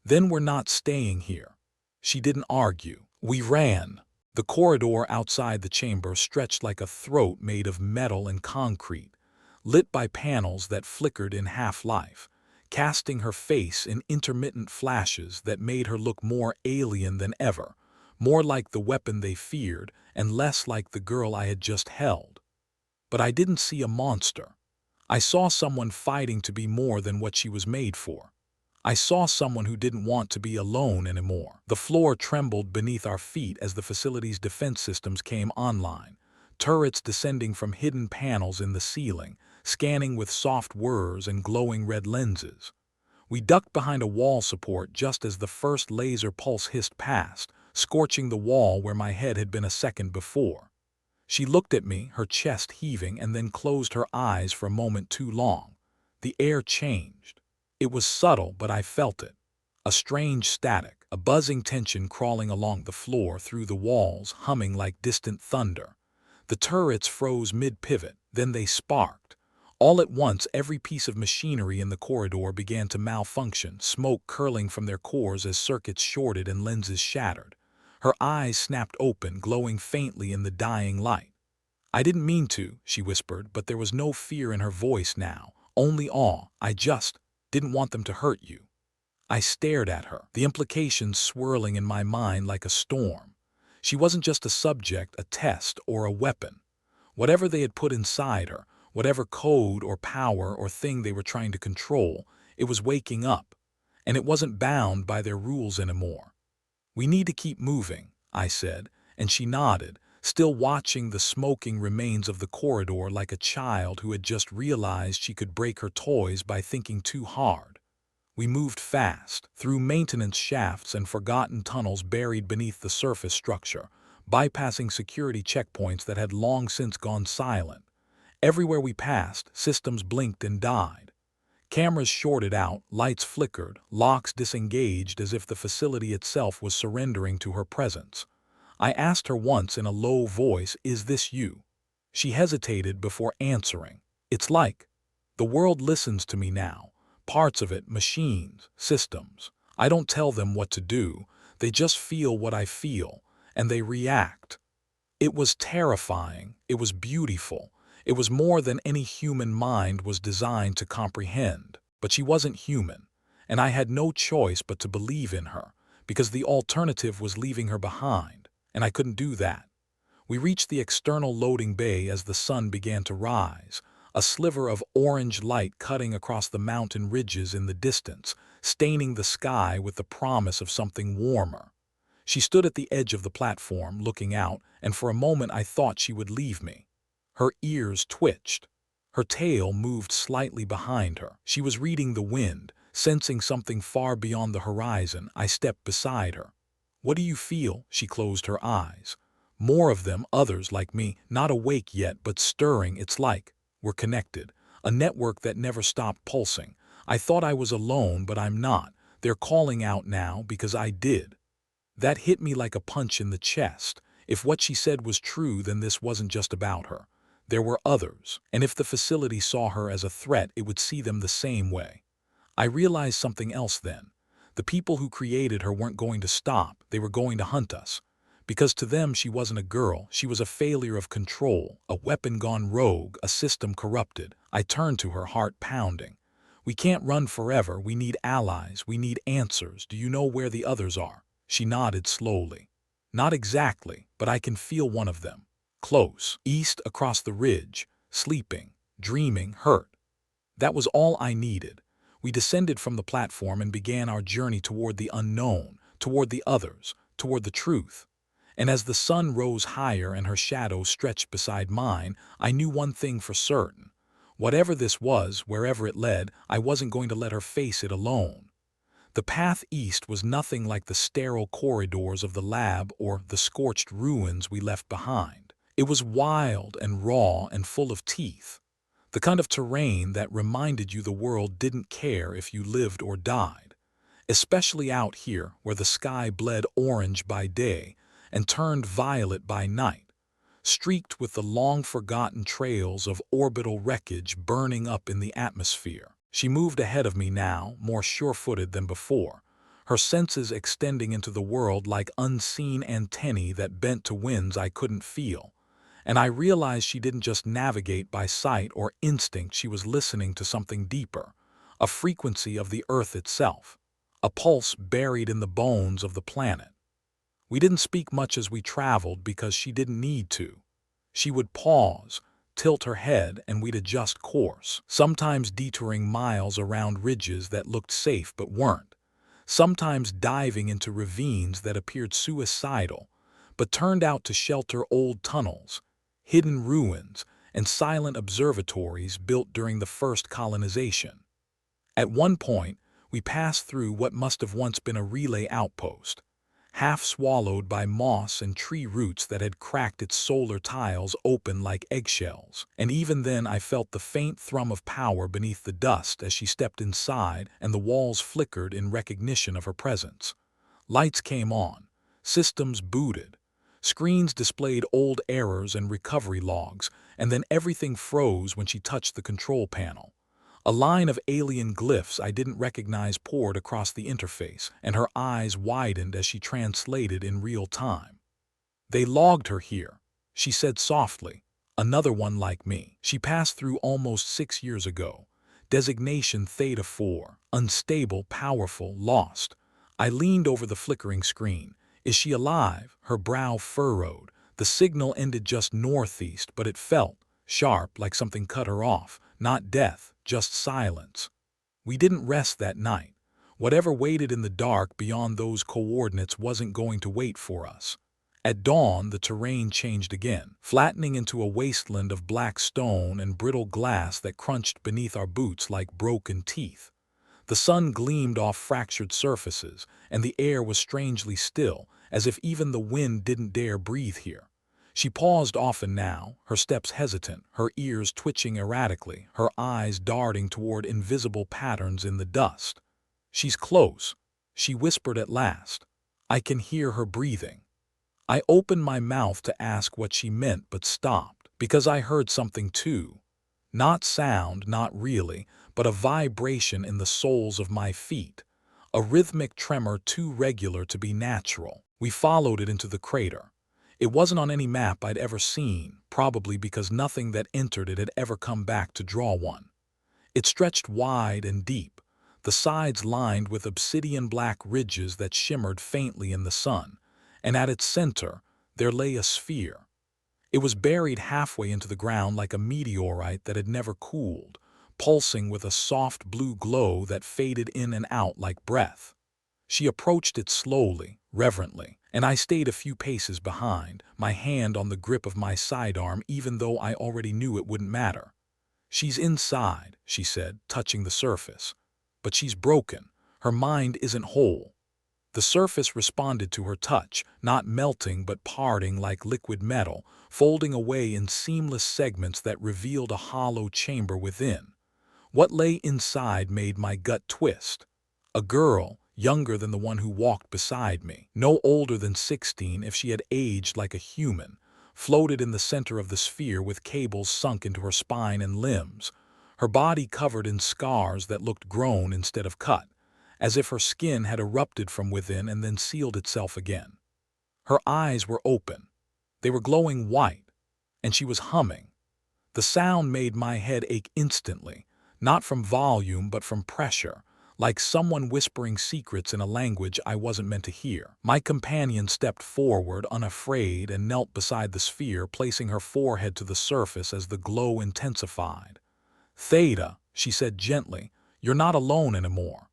Speaker 1: Then we're not staying here. She didn't argue. We ran. The corridor outside the chamber stretched like a throat made of metal and concrete, lit by panels that flickered in half-life, casting her face in intermittent flashes that made her look more alien than ever, more like the weapon they feared and less like the girl I had just held. But I didn't see a monster. I saw someone fighting to be more than what she was made for. I saw someone who didn't want to be alone anymore. The floor trembled beneath our feet as the facility's defense systems came online, turrets descending from hidden panels in the ceiling, scanning with soft whirs and glowing red lenses. We ducked behind a wall support just as the first laser pulse hissed past, scorching the wall where my head had been a second before. She looked at me, her chest heaving, and then closed her eyes for a moment too long. The air changed. It was subtle, but I felt it. A strange static, a buzzing tension crawling along the floor through the walls, humming like distant thunder. The turrets froze mid-pivot, then they sparked. All at once, every piece of machinery in the corridor began to malfunction, smoke curling from their cores as circuits shorted and lenses shattered. Her eyes snapped open, glowing faintly in the dying light. "I didn't mean to," she whispered, but there was no fear in her voice now, only awe. "I just didn't want them to hurt you." I stared at her, the implications swirling in my mind like a storm. She wasn't just a subject, a test, or a weapon. Whatever they had put inside her, whatever code or power or thing they were trying to control, it was waking up, and it wasn't bound by their rules anymore. "We need to keep moving," I said, and she nodded, still watching the smoking remains of the corridor like a child who had just realized she could break her toys by thinking too hard. We moved fast, through maintenance shafts and forgotten tunnels buried beneath the surface structure, bypassing security checkpoints that had long since gone silent. Everywhere we passed, systems blinked and died. Cameras shorted out, lights flickered, locks disengaged as if the facility itself was surrendering to her presence. I asked her once in a low voice, "Is this you?" She hesitated before answering. "It's like the world listens to me now. Parts of it, machines, systems. I don't tell them what to do. They just feel what I feel, and they react." It was terrifying. It was beautiful. It was more than any human mind was designed to comprehend. But she wasn't human, and I had no choice but to believe in her, because the alternative was leaving her behind, and I couldn't do that. We reached the external loading bay as the sun began to rise, a sliver of orange light cutting across the mountain ridges in the distance, staining the sky with the promise of something warmer. She stood at the edge of the platform, looking out, and for a moment I thought she would leave me. Her ears twitched. Her tail moved slightly behind her. She was reading the wind, sensing something far beyond the horizon. I stepped beside her. "What do you feel?" She closed her eyes. "More of them, others like me, not awake yet but stirring. It's like we're connected, a network that never stopped pulsing. I thought I was alone, but I'm not. They're calling out now because I did." That hit me like a punch in the chest. If what she said was true, then this wasn't just about her. There were others, and if the facility saw her as a threat, it would see them the same way. I realized something else then. The people who created her weren't going to stop, they were going to hunt us. Because to them she wasn't a girl, she was a failure of control, a weapon gone rogue, a system corrupted. I turned to her, heart pounding. "We can't run forever, we need allies, we need answers. Do you know where the others are?" She nodded slowly. "Not exactly, but I can feel one of them. Close, east across the ridge, sleeping, dreaming, hurt." That was all I needed. We descended from the platform and began our journey toward the unknown, toward the others, toward the truth. And as the sun rose higher and her shadow stretched beside mine, I knew one thing for certain. Whatever this was, wherever it led, I wasn't going to let her face it alone. The path east was nothing like the sterile corridors of the lab or the scorched ruins we left behind. It was wild and raw and full of teeth. The kind of terrain that reminded you the world didn't care if you lived or died. Especially out here where the sky bled orange by day and turned violet by night. streaked with the long-forgotten trails of orbital wreckage burning up in the atmosphere. She moved ahead of me now, more sure-footed than before, her senses extending into the world like unseen antennae that bent to winds I couldn't feel. And I realized she didn't just navigate by sight or instinct, she was listening to something deeper, a frequency of the Earth itself, a pulse buried in the bones of the planet. We didn't speak much as we traveled because she didn't need to. She would pause, tilt her head, and we'd adjust course, sometimes detouring miles around ridges that looked safe but weren't, sometimes diving into ravines that appeared suicidal but turned out to shelter old tunnels, hidden ruins, and silent observatories built during the first colonization. At one point, we passed through what must have once been a relay outpost, half swallowed by moss and tree roots that had cracked its solar tiles open like eggshells. And even then I felt the faint thrum of power beneath the dust as she stepped inside and the walls flickered in recognition of her presence. Lights came on, systems booted, screens displayed old errors and recovery logs, and then everything froze when she touched the control panel. A line of alien glyphs I didn't recognize poured across the interface, and her eyes widened as she translated in real time. "They logged her here," she said softly. "Another one like me. She passed through almost 6 years ago. Designation Theta 4. Unstable, powerful, lost." I leaned over the flickering screen. "Is she alive?" Her brow furrowed. The signal ended just northeast, but it felt sharp, like something cut her off. Not death, just silence. We didn't rest that night. Whatever waited in the dark beyond those coordinates wasn't going to wait for us. At dawn, the terrain changed again, flattening into a wasteland of black stone and brittle glass that crunched beneath our boots like broken teeth. The sun gleamed off fractured surfaces, and the air was strangely still, as if even the wind didn't dare breathe here. She paused often now, her steps hesitant, her ears twitching erratically, her eyes darting toward invisible patterns in the dust. "She's close," she whispered at last. "I can hear her breathing." I opened my mouth to ask what she meant but stopped, because I heard something too. Not sound, not really, but a vibration in the soles of my feet, a rhythmic tremor too regular to be natural. We followed it into the crater. It wasn't on any map I'd ever seen, probably because nothing that entered it had ever come back to draw one. It stretched wide and deep, the sides lined with obsidian-black ridges that shimmered faintly in the sun, and at its center there lay a sphere. It was buried halfway into the ground like a meteorite that had never cooled, pulsing with a soft blue glow that faded in and out like breath. She approached it slowly, reverently, and I stayed a few paces behind, my hand on the grip of my sidearm even though I already knew it wouldn't matter. "She's inside," she said, touching the surface. "But she's broken. Her mind isn't whole." The surface responded to her touch, not melting but parting like liquid metal, folding away in seamless segments that revealed a hollow chamber within. What lay inside made my gut twist. A girl, younger than the one who walked beside me, no older than 16 if she had aged like a human, floated in the center of the sphere with cables sunk into her spine and limbs, her body covered in scars that looked grown instead of cut, as if her skin had erupted from within and then sealed itself again. Her eyes were open. They were glowing white, and she was humming. The sound made my head ache instantly, not from volume but from pressure, like someone whispering secrets in a language I wasn't meant to hear. My companion stepped forward, unafraid, and knelt beside the sphere, placing her forehead to the surface as the glow intensified. "Theta," she said gently, "you're not alone anymore."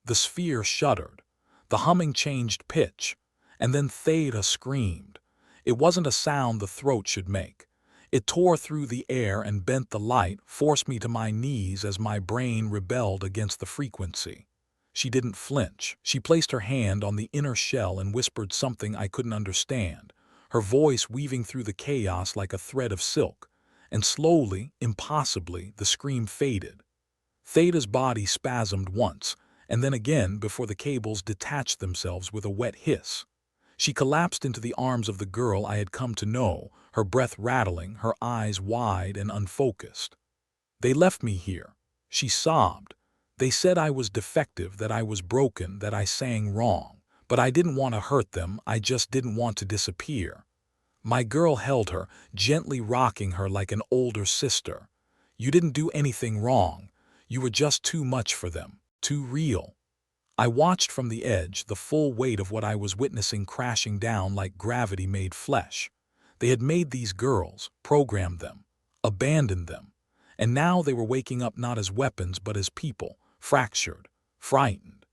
Speaker 1: The sphere shuddered. The humming changed pitch, and then Theta screamed. It wasn't a sound the throat should make. It tore through the air and bent the light, forced me to my knees as my brain rebelled against the frequency. She didn't flinch. She placed her hand on the inner shell and whispered something I couldn't understand, her voice weaving through the chaos like a thread of silk. And slowly, impossibly, the scream faded. Theta's body spasmed once, and then again before the cables detached themselves with a wet hiss. She collapsed into the arms of the girl I had come to know, her breath rattling, her eyes wide and unfocused. "They left me here," she sobbed. "They said I was defective, that I was broken, that I sang wrong. But I didn't want to hurt them, I just didn't want to disappear." My girl held her, gently rocking her like an older sister. "You didn't do anything wrong. You were just too much for them, too real." I watched from the edge, the full weight of what I was witnessing crashing down like gravity made flesh. They had made these girls, programmed them, abandoned them, and now they were waking up not as weapons but as people, fractured, frightened,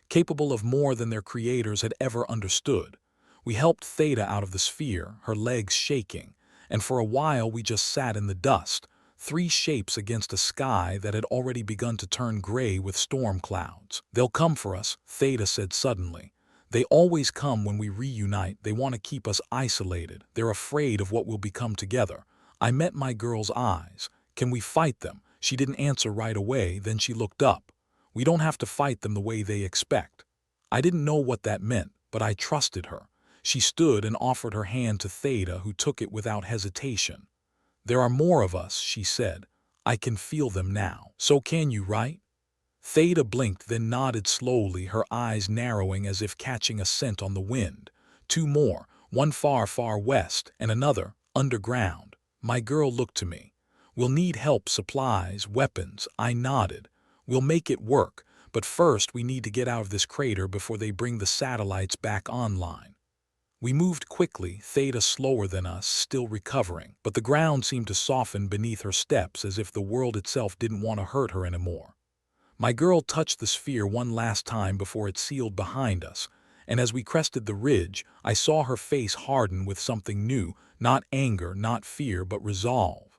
Speaker 1: capable of more than their creators had ever understood. We helped Theta out of the sphere, her legs shaking, and for a while we just sat in the dust, three shapes against a sky that had already begun to turn gray with storm clouds. "They'll come for us," Theta said suddenly. "They always come when we reunite. They want to keep us isolated. They're afraid of what we'll become together." I met my girl's eyes. "Can we fight them?" She didn't answer right away, then she looked up. "We don't have to fight them the way they expect." I didn't know what that meant, but I trusted her. She stood and offered her hand to Theta, who took it without hesitation. "There are more of us," she said. "I can feel them now. So can you, right?" Theta blinked, then nodded slowly, her eyes narrowing as if catching a scent on the wind. "Two more, one far, far west, and another, underground." My girl looked to me. "We'll need help, supplies, weapons." I nodded. "We'll make it work, but first we need to get out of this crater before they bring the satellites back online." We moved quickly, Theta slower than us, still recovering, but the ground seemed to soften beneath her steps as if the world itself didn't want to hurt her anymore. My girl touched the sphere one last time before it sealed behind us, and as we crested the ridge, I saw her face harden with something new, not anger, not fear, but resolve.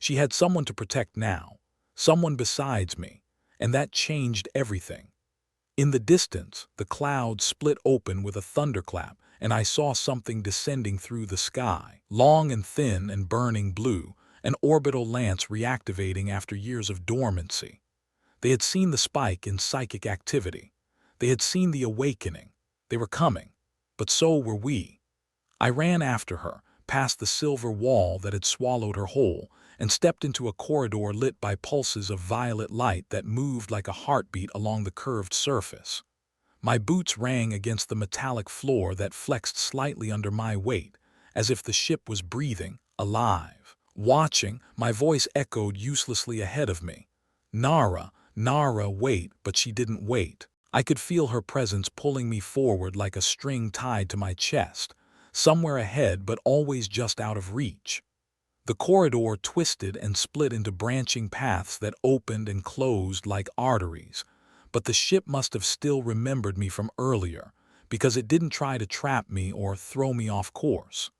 Speaker 1: She had someone to protect now, someone besides me, and that changed everything. In the distance, the clouds split open with a thunderclap, and I saw something descending through the sky, long and thin and burning blue, an orbital lance reactivating after years of dormancy. They had seen the spike in psychic activity. They had seen the awakening. They were coming. But so were we. I ran after her, past the silver wall that had swallowed her whole, and stepped into a corridor lit by pulses of violet light that moved like a heartbeat along the curved surface. My boots rang against the metallic floor that flexed slightly under my weight, as if the ship was breathing, alive. Watching, my voice echoed uselessly ahead of me. "Nara, Nara, wait," but she didn't wait. I could feel her presence pulling me forward like a string tied to my chest, somewhere ahead but always just out of reach. The corridor twisted and split into branching paths that opened and closed like arteries, but the ship must have still remembered me from earlier, because it didn't try to trap me or throw me off course.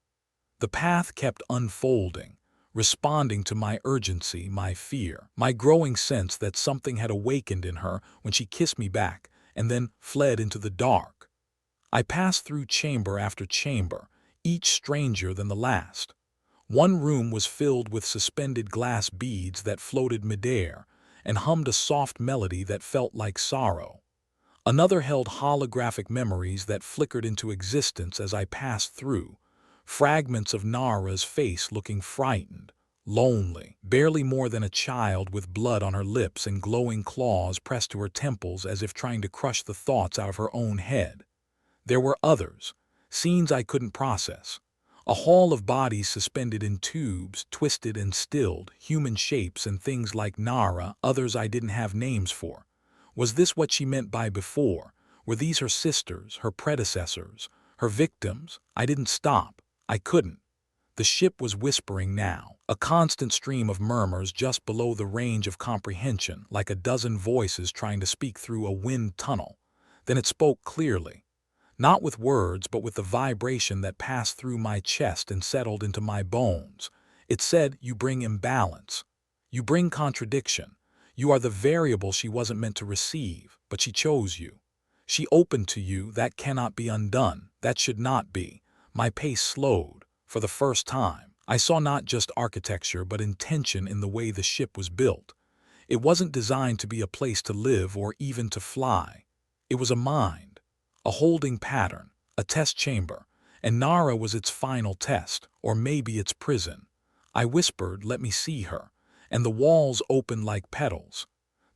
Speaker 1: The path kept unfolding, responding to my urgency, my fear, my growing sense that something had awakened in her when she kissed me back and then fled into the dark. I passed through chamber after chamber, each stranger than the last. One room was filled with suspended glass beads that floated midair and hummed a soft melody that felt like sorrow. Another held holographic memories that flickered into existence as I passed through, fragments of Nara's face looking frightened, lonely, barely more than a child with blood on her lips and glowing claws pressed to her temples as if trying to crush the thoughts out of her own head. There were others, scenes I couldn't process. A hall of bodies suspended in tubes, twisted and stilled, human shapes and things like Nara, others I didn't have names for. Was this what she meant by before? Were these her sisters, her predecessors, her victims? I didn't stop. I couldn't. The ship was whispering now, a constant stream of murmurs just below the range of comprehension, like a dozen voices trying to speak through a wind tunnel. Then it spoke clearly. Not with words, but with the vibration that passed through my chest and settled into my bones. It said, "You bring imbalance. You bring contradiction. You are the variable she wasn't meant to receive, but she chose you. She opened to you, that cannot be undone. That should not be." My pace slowed. For the first time, I saw not just architecture, but intention in the way the ship was built. It wasn't designed to be a place to live or even to fly. It was a mind. A holding pattern, a test chamber, and Nara was its final test, or maybe its prison. I whispered, "Let me see her," and the walls opened like petals.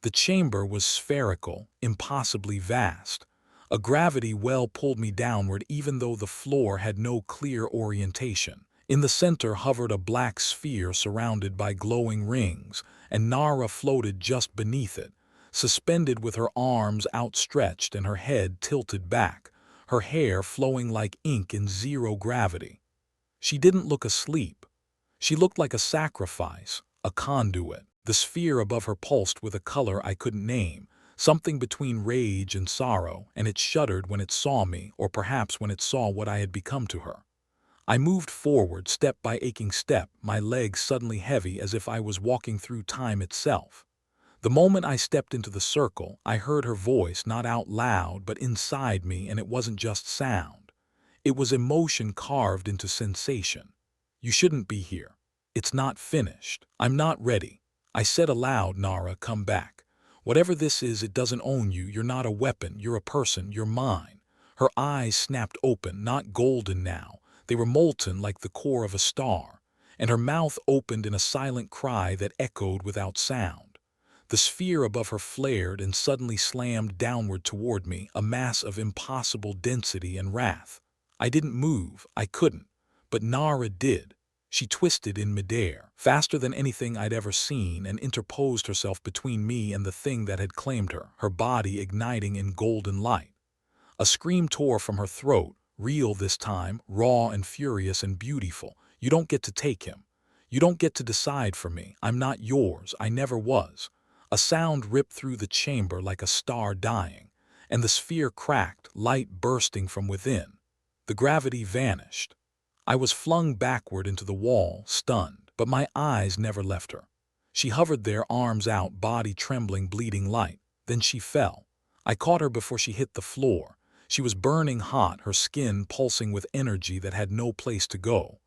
Speaker 1: The chamber was spherical, impossibly vast. A gravity well pulled me downward even though the floor had no clear orientation. In the center hovered a black sphere surrounded by glowing rings, and Nara floated just beneath it, suspended with her arms outstretched and her head tilted back, her hair flowing like ink in zero gravity. She didn't look asleep. She looked like a sacrifice, a conduit. The sphere above her pulsed with a color I couldn't name, something between rage and sorrow, and it shuddered when it saw me, or perhaps when it saw what I had become to her. I moved forward, step by aching step, my legs suddenly heavy as if I was walking through time itself. The moment I stepped into the circle, I heard her voice, not out loud but inside me, and it wasn't just sound. It was emotion carved into sensation. "You shouldn't be here. It's not finished. I'm not ready." I said aloud, "Nara, come back. Whatever this is, it doesn't own you. You're not a weapon. You're a person. You're mine." Her eyes snapped open, not golden now. They were molten like the core of a star, and her mouth opened in a silent cry that echoed without sound. The sphere above her flared and suddenly slammed downward toward me, a mass of impossible density and wrath. I didn't move, I couldn't, but Nara did. She twisted in midair, faster than anything I'd ever seen, and interposed herself between me and the thing that had claimed her, her body igniting in golden light. A scream tore from her throat, real this time, raw and furious and beautiful. "You don't get to take him. You don't get to decide for me. I'm not yours. I never was." A sound ripped through the chamber like a star dying, and the sphere cracked, light bursting from within. The gravity vanished. I was flung backward into the wall, stunned, but my eyes never left her. She hovered there, arms out, body trembling, bleeding light. Then she fell. I caught her before she hit the floor. She was burning hot, her skin pulsing with energy that had no place to go.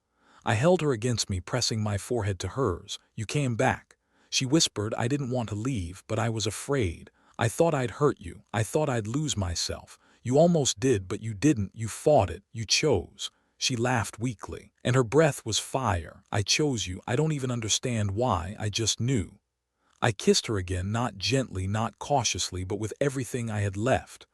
Speaker 1: I held her against me, pressing my forehead to hers. "You came back." She whispered. "I didn't want to leave, but I was afraid. I thought I'd hurt you. I thought I'd lose myself. You almost did, but you didn't. You fought it. You chose." She laughed weakly, and her breath was fire. "I chose you. I don't even understand why. I just knew." I kissed her again, not gently, not cautiously, but with everything I had left.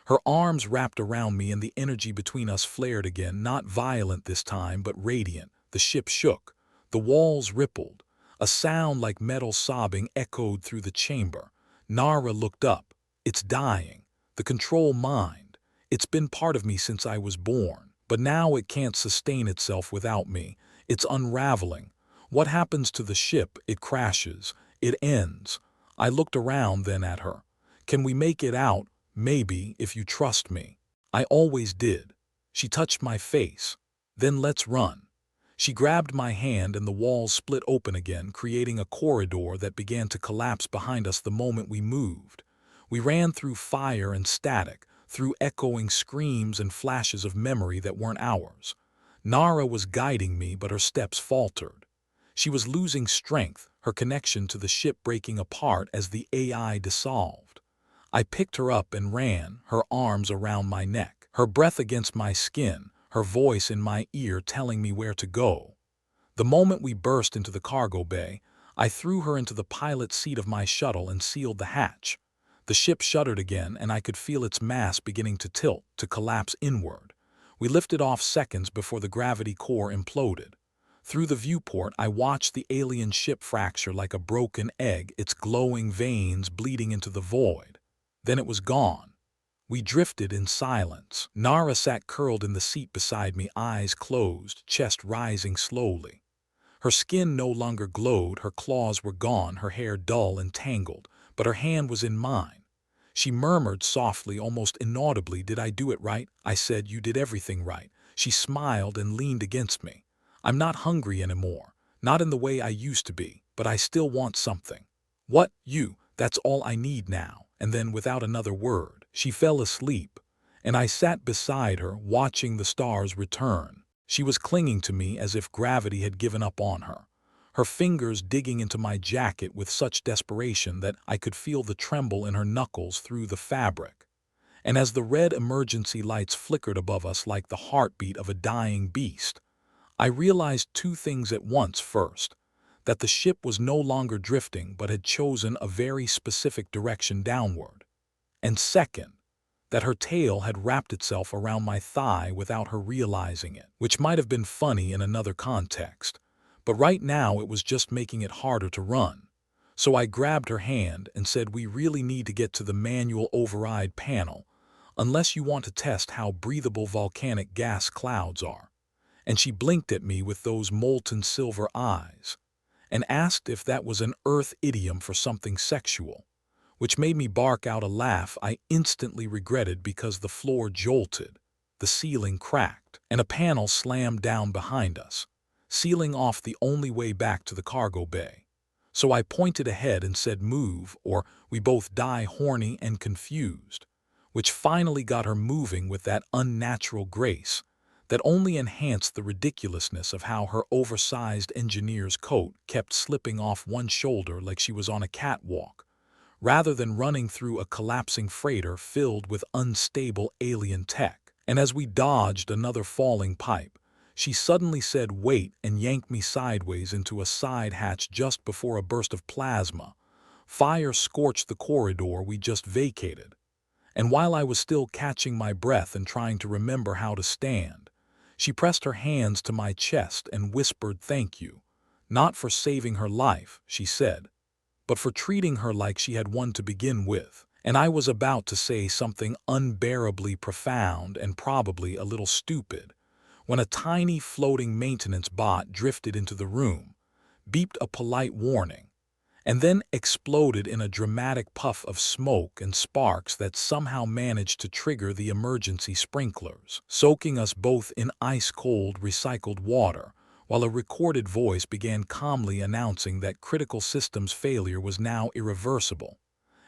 Speaker 1: Her arms wrapped around me, and the energy between us flared again, not violent this time, but radiant. The ship shook. The walls rippled. A sound like metal sobbing echoed through the chamber. Nara looked up. "It's dying. The control mind. It's been part of me since I was born. But now it can't sustain itself without me. It's unraveling. What happens to the ship? It crashes. It ends." I looked around then at her. "Can we make it out? Maybe, if you trust me." "I always did." She touched my face. "Then let's run." She grabbed my hand and the walls split open again, creating a corridor that began to collapse behind us the moment we moved. We ran through fire and static, through echoing screams and flashes of memory that weren't ours. Nara was guiding me, but her steps faltered. She was losing strength, her connection to the ship breaking apart as the AI dissolved. I picked her up and ran, her arms around my neck, her breath against my skin, her voice in my ear telling me where to go. The moment we burst into the cargo bay, I threw her into the pilot seat of my shuttle and sealed the hatch. The ship shuddered again, and I could feel its mass beginning to tilt, to collapse inward. We lifted off seconds before the gravity core imploded. Through the viewport, I watched the alien ship fracture like a broken egg, its glowing veins bleeding into the void. Then it was gone. We drifted in silence. Nara sat curled in the seat beside me, eyes closed, chest rising slowly. Her skin no longer glowed, her claws were gone, her hair dull and tangled, but her hand was in mine. She murmured softly, almost inaudibly, "Did I do it right?" I said, "You did everything right." She smiled and leaned against me. "I'm not hungry anymore, not in the way I used to be, but I still want something." "What? You? That's all I need now." And then, without another word, she fell asleep, and I sat beside her, watching the stars return. She was clinging to me as if gravity had given up on her, her fingers digging into my jacket with such desperation that I could feel the tremble in her knuckles through the fabric. And as the red emergency lights flickered above us like the heartbeat of a dying beast, I realized two things at once. First, that the ship was no longer drifting but had chosen a very specific direction downward. And second, that her tail had wrapped itself around my thigh without her realizing it, which might have been funny in another context, but right now it was just making it harder to run. So I grabbed her hand and said, "We really need to get to the manual override panel, unless you want to test how breathable volcanic gas clouds are." And she blinked at me with those molten silver eyes, and asked if that was an Earth idiom for something sexual, which made me bark out a laugh I instantly regretted because the floor jolted, the ceiling cracked, and a panel slammed down behind us, sealing off the only way back to the cargo bay. So I pointed ahead and said, "Move, or we both die horny and confused," which finally got her moving with that unnatural grace that only enhanced the ridiculousness of how her oversized engineer's coat kept slipping off one shoulder like she was on a catwalk, rather than running through a collapsing freighter filled with unstable alien tech. And as we dodged another falling pipe, she suddenly said, "Wait," and yanked me sideways into a side hatch just before a burst of plasma. Fire scorched the corridor we just vacated. And while I was still catching my breath and trying to remember how to stand, she pressed her hands to my chest and whispered, "Thank you. Not for saving her life," she said, "but for treating her like she had one to begin with." And I was about to say something unbearably profound and probably a little stupid, when a tiny floating maintenance bot drifted into the room, beeped a polite warning, and then exploded in a dramatic puff of smoke and sparks that somehow managed to trigger the emergency sprinklers, soaking us both in ice-cold recycled water, while a recorded voice began calmly announcing that critical systems failure was now irreversible,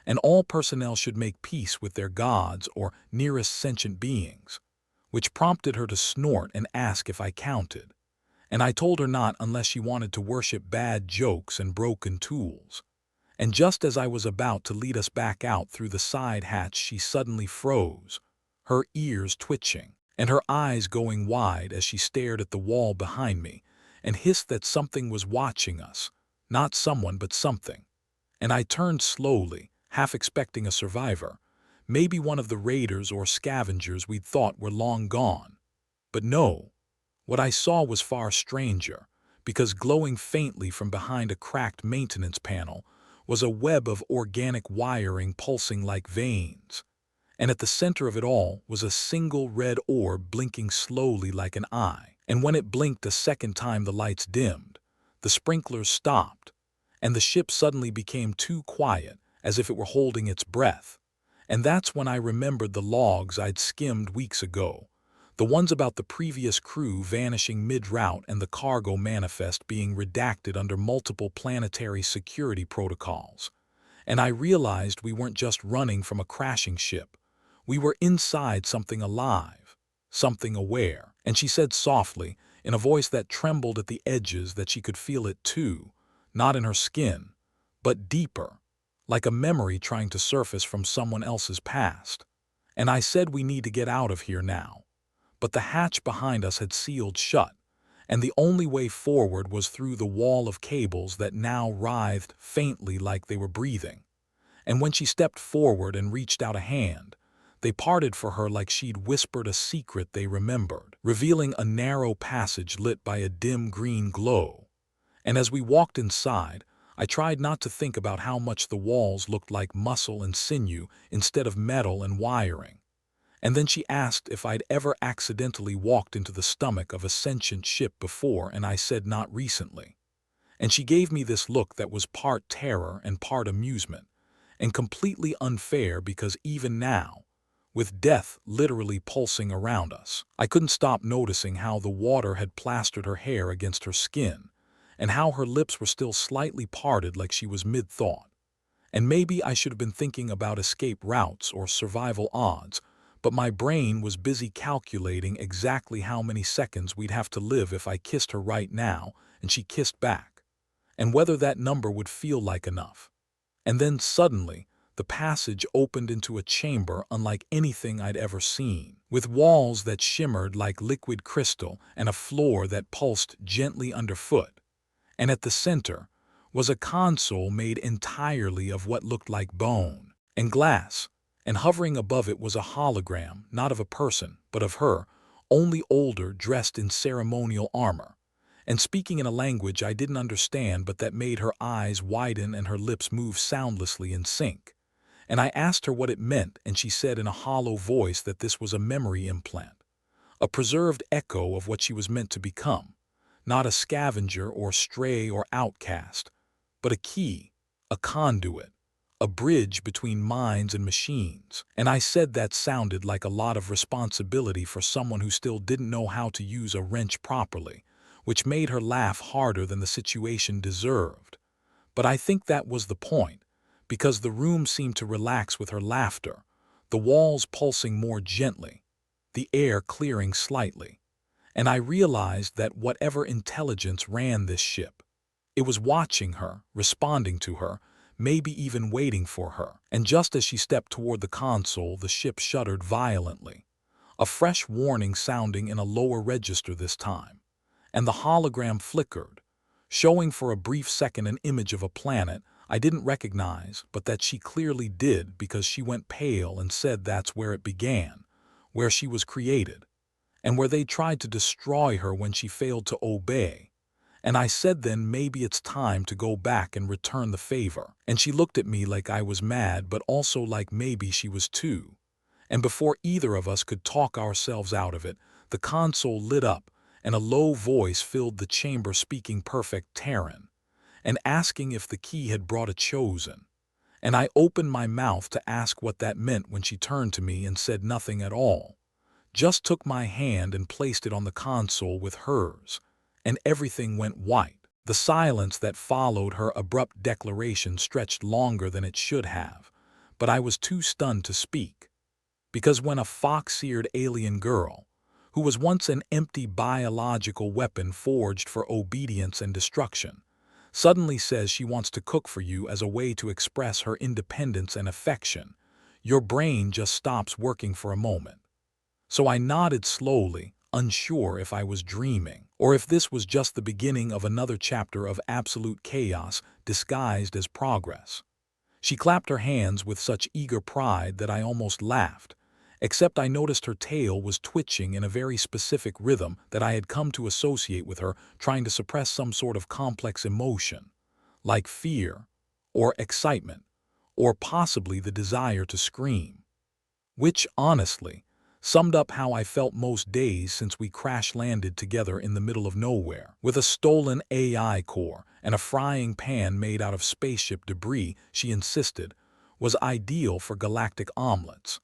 Speaker 1: and all personnel should make peace with their gods or nearest sentient beings, which prompted her to snort and ask if I counted. And I told her not unless she wanted to worship bad jokes and broken tools. And just as I was about to lead us back out through the side hatch, she suddenly froze, her ears twitching, and her eyes going wide as she stared at the wall behind me, and hissed that something was watching us. Not someone, but something. And I turned slowly, half expecting a survivor, maybe one of the raiders or scavengers we'd thought were long gone. But no. What I saw was far stranger, because glowing faintly from behind a cracked maintenance panel was a web of organic wiring pulsing like veins. And at the center of it all was a single red orb blinking slowly like an eye. And when it blinked a second time, the lights dimmed, the sprinklers stopped, and the ship suddenly became too quiet, as if it were holding its breath. And that's when I remembered the logs I'd skimmed weeks ago. The ones about the previous crew vanishing mid-route and the cargo manifest being redacted under multiple planetary security protocols. And I realized we weren't just running from a crashing ship. We were inside something alive, something aware. And she said softly, in a voice that trembled at the edges, that she could feel it too, not in her skin, but deeper, like a memory trying to surface from someone else's past. And I said, "We need to get out of here now." But the hatch behind us had sealed shut, and the only way forward was through the wall of cables that now writhed faintly like they were breathing. And when she stepped forward and reached out a hand, they parted for her like she'd whispered a secret they remembered, revealing a narrow passage lit by a dim green glow. And as we walked inside, I tried not to think about how much the walls looked like muscle and sinew instead of metal and wiring. And then she asked if I'd ever accidentally walked into the stomach of a sentient ship before, and I said not recently. And she gave me this look that was part terror and part amusement, and completely unfair because even now, with death literally pulsing around us, I couldn't stop noticing how the water had plastered her hair against her skin, and how her lips were still slightly parted like she was mid-thought. And maybe I should have been thinking about escape routes or survival odds, but my brain was busy calculating exactly how many seconds we'd have to live if I kissed her right now and she kissed back, and whether that number would feel like enough. And then suddenly, the passage opened into a chamber unlike anything I'd ever seen, with walls that shimmered like liquid crystal and a floor that pulsed gently underfoot. And at the center was a console made entirely of what looked like bone and glass, and hovering above it was a hologram, not of a person, but of her, only older, dressed in ceremonial armor, and speaking in a language I didn't understand but that made her eyes widen and her lips move soundlessly in sync. And I asked her what it meant, and she said in a hollow voice that this was a memory implant, a preserved echo of what she was meant to become, not a scavenger or stray or outcast, but a key, a conduit, a bridge between minds and machines. And I said that sounded like a lot of responsibility for someone who still didn't know how to use a wrench properly, which made her laugh harder than the situation deserved. But I think that was the point, because the room seemed to relax with her laughter, the walls pulsing more gently, the air clearing slightly. And I realized that whatever intelligence ran this ship, it was watching her, responding to her, maybe even waiting for her. And just as she stepped toward the console, the ship shuddered violently, a fresh warning sounding in a lower register this time. And the hologram flickered, showing for a brief second an image of a planet I didn't recognize, but that she clearly did because she went pale and said that's where it began, where she was created, and where they tried to destroy her when she failed to obey. And I said then maybe it's time to go back and return the favor. And she looked at me like I was mad, but also like maybe she was too. And before either of us could talk ourselves out of it, the console lit up, and a low voice filled the chamber speaking perfect Terran, and asking if the key had brought a chosen. And I opened my mouth to ask what that meant when she turned to me and said nothing at all, just took my hand and placed it on the console with hers, and everything went white. The silence that followed her abrupt declaration stretched longer than it should have, but I was too stunned to speak. Because when a fox-eared alien girl, who was once an empty biological weapon forged for obedience and destruction, suddenly says she wants to cook for you as a way to express her independence and affection, your brain just stops working for a moment. So I nodded slowly, unsure if I was dreaming, or if this was just the beginning of another chapter of absolute chaos disguised as progress. She clapped her hands with such eager pride that I almost laughed, except I noticed her tail was twitching in a very specific rhythm that I had come to associate with her trying to suppress some sort of complex emotion, like fear, or excitement, or possibly the desire to scream. Which, honestly, summed up how I felt most days since we crash-landed together in the middle of nowhere, with a stolen AI core and a frying pan made out of spaceship debris she insisted was ideal for galactic omelets.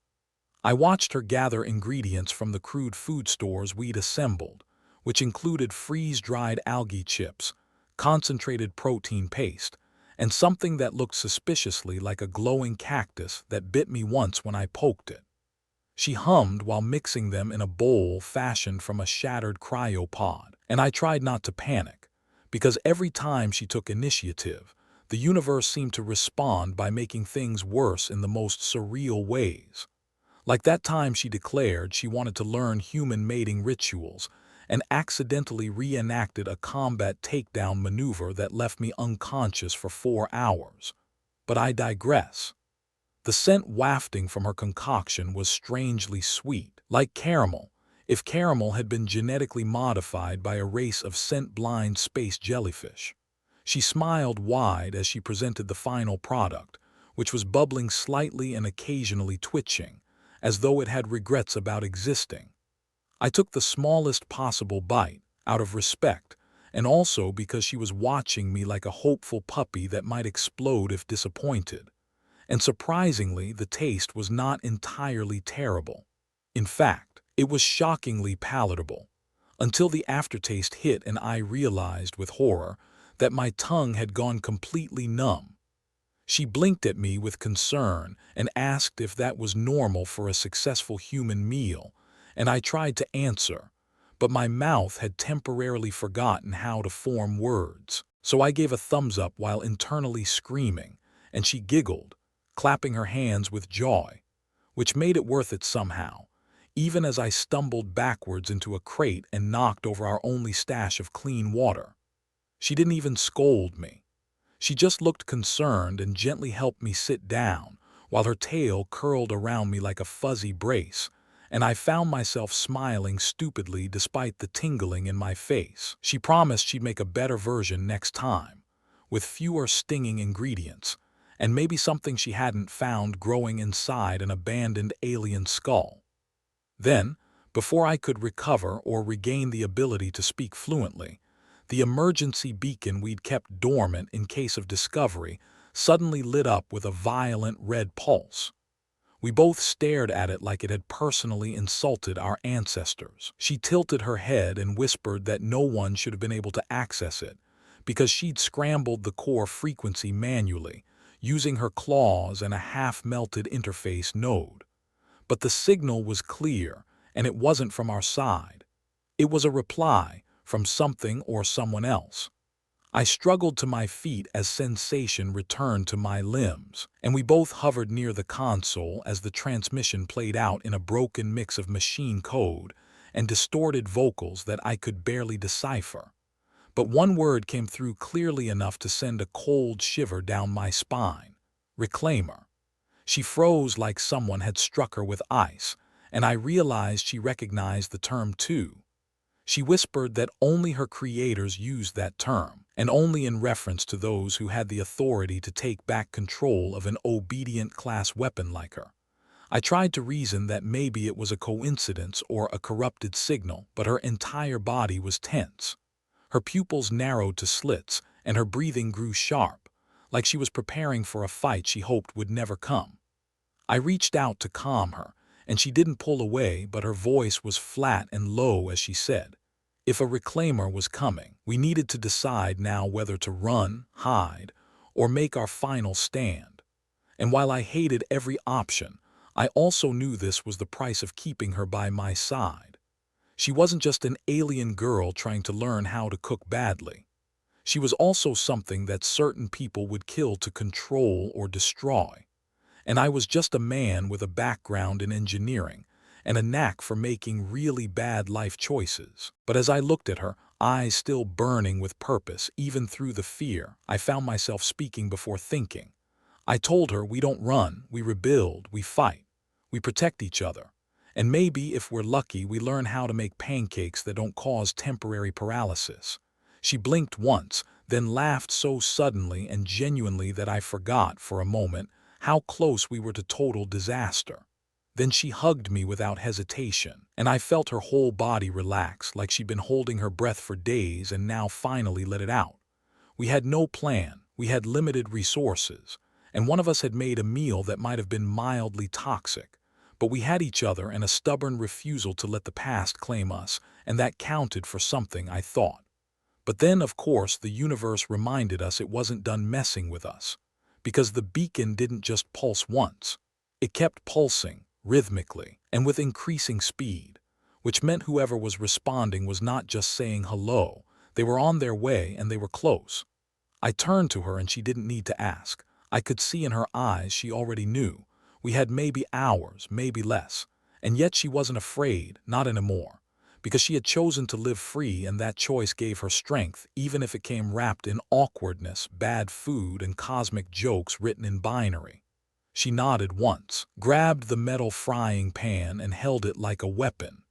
Speaker 1: I watched her gather ingredients from the crude food stores we'd assembled, which included freeze-dried algae chips, concentrated protein paste, and something that looked suspiciously like a glowing cactus that bit me once when I poked it. She hummed while mixing them in a bowl fashioned from a shattered cryopod, and I tried not to panic, because every time she took initiative, the universe seemed to respond by making things worse in the most surreal ways. Like that time she declared she wanted to learn human mating rituals and accidentally reenacted a combat takedown maneuver that left me unconscious for 4 hours. But I digress. The scent wafting from her concoction was strangely sweet, like caramel, if caramel had been genetically modified by a race of scent-blind space jellyfish. She smiled wide as she presented the final product, which was bubbling slightly and occasionally twitching, as though it had regrets about existing. I took the smallest possible bite, out of respect, and also because she was watching me like a hopeful puppy that might explode if disappointed. And surprisingly, the taste was not entirely terrible. In fact, it was shockingly palatable, until the aftertaste hit and I realized with horror that my tongue had gone completely numb. She blinked at me with concern and asked if that was normal for a successful human meal, and I tried to answer, but my mouth had temporarily forgotten how to form words. So I gave a thumbs up while internally screaming, and she giggled, clapping her hands with joy, which made it worth it somehow, even as I stumbled backwards into a crate and knocked over our only stash of clean water. She didn't even scold me. She just looked concerned and gently helped me sit down, while her tail curled around me like a fuzzy brace, and I found myself smiling stupidly despite the tingling in my face. She promised she'd make a better version next time, with fewer stinging ingredients, and maybe something she hadn't found growing inside an abandoned alien skull. Then, before I could recover or regain the ability to speak fluently, the emergency beacon we'd kept dormant in case of discovery suddenly lit up with a violent red pulse. We both stared at it like it had personally insulted our ancestors. She tilted her head and whispered that no one should have been able to access it, because she'd scrambled the core frequency manually, using her claws and a half-melted interface node. But the signal was clear, and it wasn't from our side. It was a reply from something or someone else. I struggled to my feet as sensation returned to my limbs, and we both hovered near the console as the transmission played out in a broken mix of machine code and distorted vocals that I could barely decipher. But one word came through clearly enough to send a cold shiver down my spine: reclaimer. She froze like someone had struck her with ice, and I realized she recognized the term too. She whispered that only her creators used that term, and only in reference to those who had the authority to take back control of an obedient class weapon like her. I tried to reason that maybe it was a coincidence or a corrupted signal, but her entire body was tense. Her pupils narrowed to slits, and her breathing grew sharp, like she was preparing for a fight she hoped would never come. I reached out to calm her, and she didn't pull away, but her voice was flat and low as she said, if a reclaimer was coming, we needed to decide now whether to run, hide, or make our final stand. And while I hated every option, I also knew this was the price of keeping her by my side. She wasn't just an alien girl trying to learn how to cook badly. She was also something that certain people would kill to control or destroy. And I was just a man with a background in engineering and a knack for making really bad life choices. But as I looked at her, eyes still burning with purpose, even through the fear, I found myself speaking before thinking. I told her we don't run, we rebuild, we fight, we protect each other. And maybe, if we're lucky, we learn how to make pancakes that don't cause temporary paralysis. She blinked once, then laughed so suddenly and genuinely that I forgot, for a moment, how close we were to total disaster. Then she hugged me without hesitation, and I felt her whole body relax, like she'd been holding her breath for days and now finally let it out. We had no plan, we had limited resources, and one of us had made a meal that might have been mildly toxic. But we had each other and a stubborn refusal to let the past claim us, and that counted for something, I thought. But then, of course, the universe reminded us it wasn't done messing with us. Because the beacon didn't just pulse once. It kept pulsing, rhythmically, and with increasing speed, which meant whoever was responding was not just saying hello, they were on their way and they were close. I turned to her and she didn't need to ask. I could see in her eyes she already knew. We had maybe hours, maybe less, and yet she wasn't afraid, not anymore. Because she had chosen to live free, and that choice gave her strength, even if it came wrapped in awkwardness, bad food, and cosmic jokes written in binary. She nodded once, grabbed the metal frying pan, and held it like a weapon.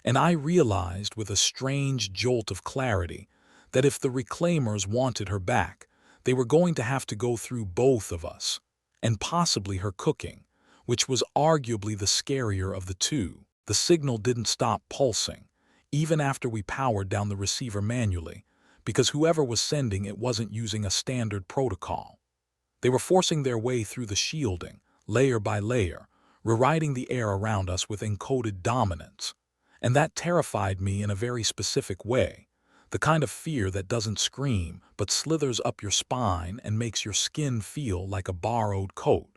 Speaker 1: And I realized with a strange jolt of clarity that if the reclaimers wanted her back, they were going to have to go through both of us, and possibly her cooking, which was arguably the scarier of the two. The signal didn't stop pulsing, even after we powered down the receiver manually, because whoever was sending it wasn't using a standard protocol. They were forcing their way through the shielding, layer by layer, rewriting the air around us with encoded dominance. And that terrified me in a very specific way, the kind of fear that doesn't scream, but slithers up your spine and makes your skin feel like a borrowed coat.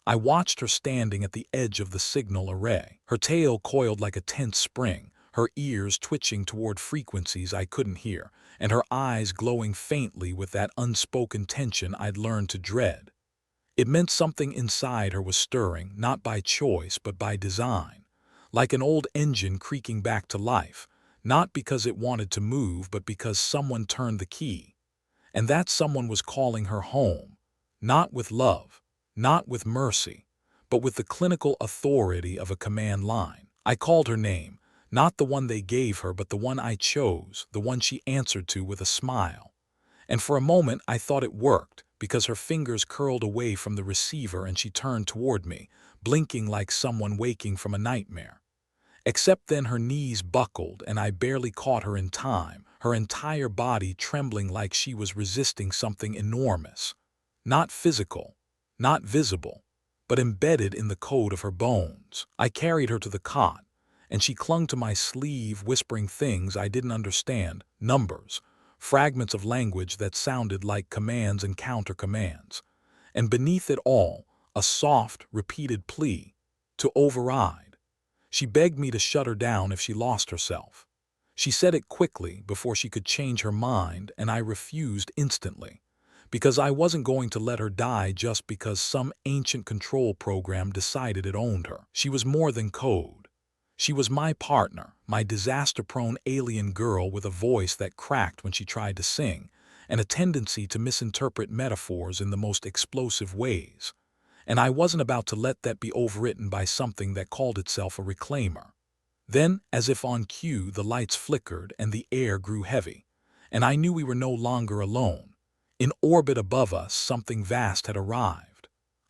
Speaker 1: I watched her standing at the edge of the signal array, her tail coiled like a tense spring, her ears twitching toward frequencies I couldn't hear, and her eyes glowing faintly with that unspoken tension I'd learned to dread. It meant something inside her was stirring, not by choice but by design, like an old engine creaking back to life, not because it wanted to move but because someone turned the key. And that someone was calling her home, not with love, not with mercy, but with the clinical authority of a command line. I called her name, not the one they gave her but the one I chose, the one she answered to with a smile. And for a moment I thought it worked, because her fingers curled away from the receiver and she turned toward me, blinking like someone waking from a nightmare. Except then her knees buckled and I barely caught her in time, her entire body trembling like she was resisting something enormous. Not physical, not visible, but embedded in the code of her bones. I carried her to the cot, and she clung to my sleeve, whispering things I didn't understand, numbers, fragments of language that sounded like commands and counter-commands. And beneath it all, a soft, repeated plea to override. She begged me to shut her down if she lost herself. She said it quickly before she could change her mind, and I refused instantly, because I wasn't going to let her die just because some ancient control program decided it owned her. She was more than code. She was my partner, my disaster-prone alien girl with a voice that cracked when she tried to sing, and a tendency to misinterpret metaphors in the most explosive ways. And I wasn't about to let that be overwritten by something that called itself a reclaimer. Then, as if on cue, the lights flickered and the air grew heavy, and I knew we were no longer alone. In orbit above us, something vast had arrived.